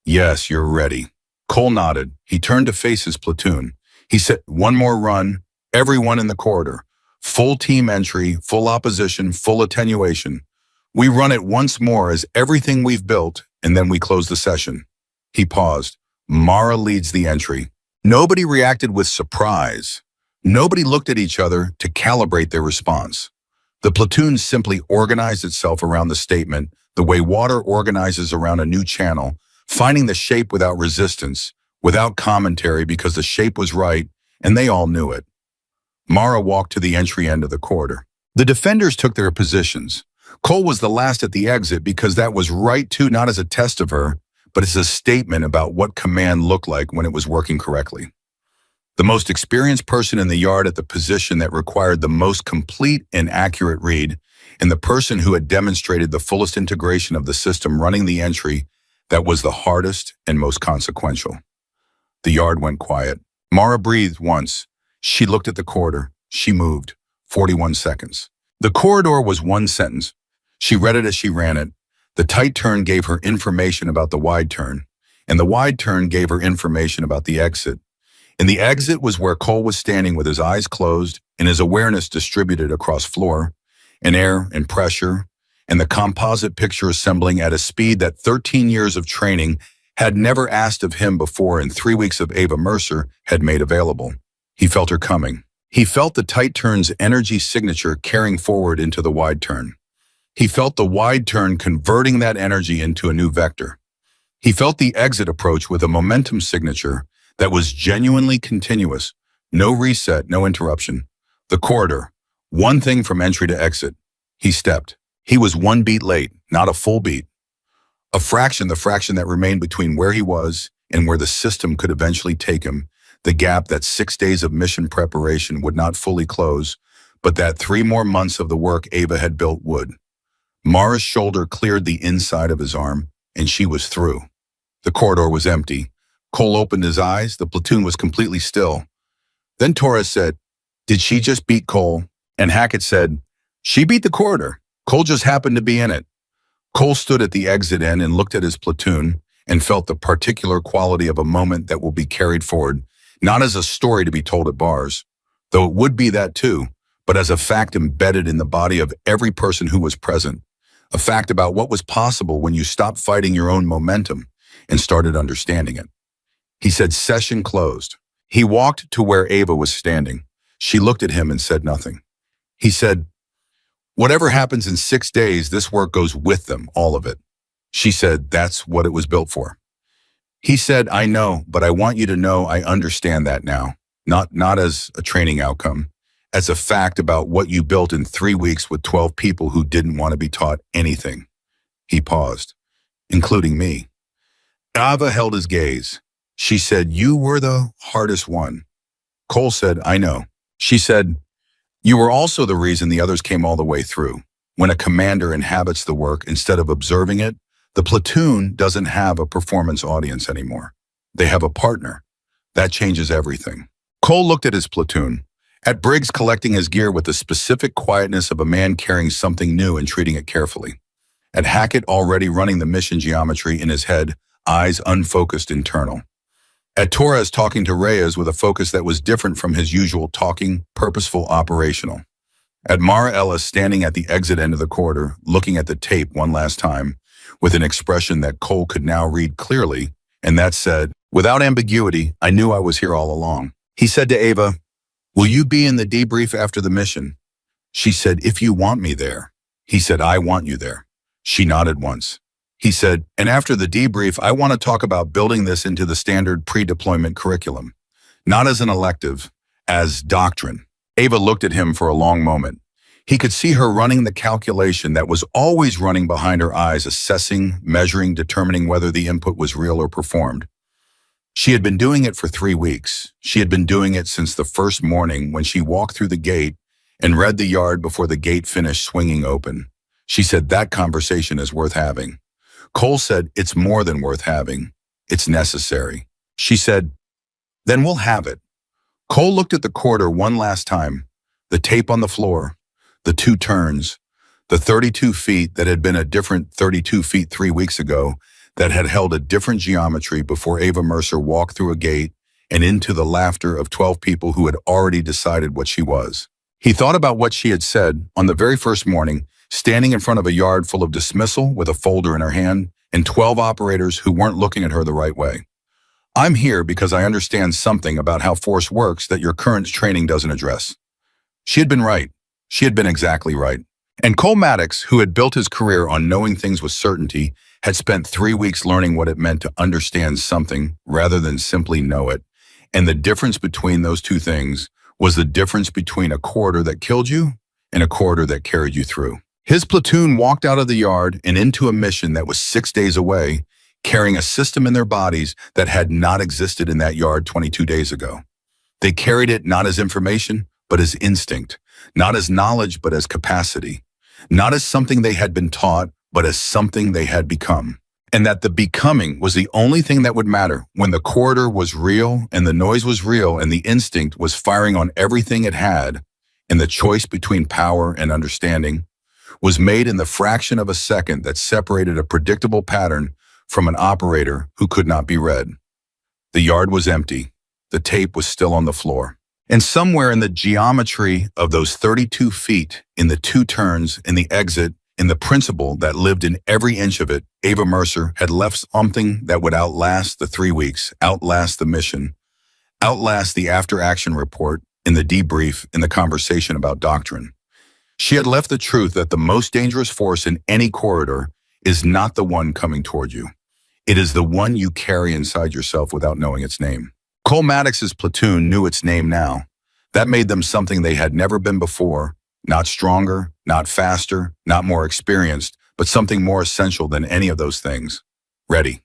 "Yes, you're ready." Cole nodded. He turned to face his platoon. He said, "One more run, everyone in the corridor. Full team entry, full opposition, full attenuation. We run it once more as everything we've built, and then we close the session." He paused. Mara leads the entry. Nobody reacted with surprise. Nobody looked at each other to calibrate their response. The platoon simply organized itself around the statement, the way water organizes around a new channel, finding the shape without resistance, without commentary because the shape was right, and they all knew it. Mara walked to the entry end of the corridor. The defenders took their positions. Cole was the last at the exit because that was right too, not as a test of her, but as a statement about what command looked like when it was working correctly. The most experienced person in the yard at the position that required the most complete and accurate read, and the person who had demonstrated the fullest integration of the system running the entry that was the hardest and most consequential. The yard went quiet. Mara breathed once. She looked at the corridor. She moved. 41 seconds. The corridor was one sentence. She read it as she ran it. The tight turn gave her information about the wide turn, and the wide turn gave her information about the exit. And the exit was where Cole was standing with his eyes closed and his awareness distributed across floor, and air and pressure, and the composite picture assembling at a speed that 13 years of training had never asked of him before and 3 weeks of Ava Mercer had made available. He felt her coming. He felt the tight turn's energy signature carrying forward into the wide turn. He felt the wide turn converting that energy into a new vector. He felt the exit approach with a momentum signature that was genuinely continuous, no reset, no interruption. The corridor, one thing from entry to exit. He stepped. He was 1 beat late, not a full beat. The fraction that remained between where he was and where the system could eventually take him, the gap that 6 days of mission preparation would not fully close, but that 3 more months of the work Ava had built would. Mara's shoulder cleared the inside of his arm, and she was through. The corridor was empty. Cole opened his eyes. The platoon was completely still. Then Torres said, "Did she just beat Cole?" And Hackett said, "She beat the corridor. Cole just happened to be in it." Cole stood at the exit end and looked at his platoon and felt the particular quality of a moment that will be carried forward, not as a story to be told at bars, though it would be that too, but as a fact embedded in the body of every person who was present, a fact about what was possible when you stopped fighting your own momentum and started understanding it. He said, "Session closed." He walked to where Ava was standing. She looked at him and said nothing. He said, "Whatever happens in 6 days, this work goes with them, all of it." She said, "That's what it was built for." He said, "I know, but I want you to know I understand that now. Not as a training outcome, as a fact about what you built in 3 weeks with 12 people who didn't want to be taught anything." He paused, "Including me." Ava held his gaze. She said, "You were the hardest one." Cole said, "I know." She said, "You were also the reason the others came all the way through. When a commander inhabits the work instead of observing it, the platoon doesn't have a performance audience anymore. They have a partner. That changes everything." Cole looked at his platoon, at Briggs collecting his gear with the specific quietness of a man carrying something new and treating it carefully, at Hackett already running the mission geometry in his head, eyes unfocused internal, at Torres talking to Reyes with a focus that was different from his usual talking, purposeful, operational, at Mara Ellis standing at the exit end of the corridor, looking at the tape one last time, with an expression that Cole could now read clearly, and that said, "Without ambiguity, I knew I was here all along." He said to Ava, "Will you be in the debrief after the mission?" She said, "If you want me there." He said, "I want you there." She nodded once. He said, "And after the debrief, I want to talk about building this into the standard pre-deployment curriculum, not as an elective, as doctrine." Ava looked at him for a long moment. He could see her running the calculation that was always running behind her eyes, assessing, measuring, determining whether the input was real or performed. She had been doing it for 3 weeks. She had been doing it since the first morning when she walked through the gate and read the yard before the gate finished swinging open. She said, "That conversation is worth having." Cole said, "It's more than worth having. It's necessary." She said, "Then we'll have it." Cole looked at the corridor one last time, the tape on the floor, the 2 turns, the 32 feet that had been a different 32 feet 3 weeks ago, that had held a different geometry before Ava Mercer walked through a gate and into the laughter of 12 people who had already decided what she was. He thought about what she had said on the very first morning, standing in front of a yard full of dismissal with a folder in her hand and 12 operators who weren't looking at her the right way. "I'm here because I understand something about how force works that your current training doesn't address." She had been right. She had been exactly right. And Cole Maddox, who had built his career on knowing things with certainty, had spent 3 weeks learning what it meant to understand something rather than simply know it. And the difference between those two things was the difference between a corridor that killed you and a corridor that carried you through. His platoon walked out of the yard and into a mission that was 6 days away, carrying a system in their bodies that had not existed in that yard 22 days ago. They carried it not as information, but as instinct, not as knowledge, but as capacity, not as something they had been taught, but as something they had become. And that the becoming was the only thing that would matter when the corridor was real and the noise was real and the instinct was firing on everything it had, and the choice between power and understanding was made in the fraction of a second that separated a predictable pattern from an operator who could not be read. The yard was empty. The tape was still on the floor. And somewhere in the geometry of those 32 feet, in the 2 turns, in the exit, in the principle that lived in every inch of it, Ava Mercer had left something that would outlast the 3 weeks, outlast the mission, outlast the after-action report, in the debrief, in the conversation about doctrine. She had left the truth that the most dangerous force in any corridor is not the one coming toward you. It is the one you carry inside yourself without knowing its name. Cole Maddox's platoon knew its name now. That made them something they had never been before, not stronger, not faster, not more experienced, but something more essential than any of those things. Ready.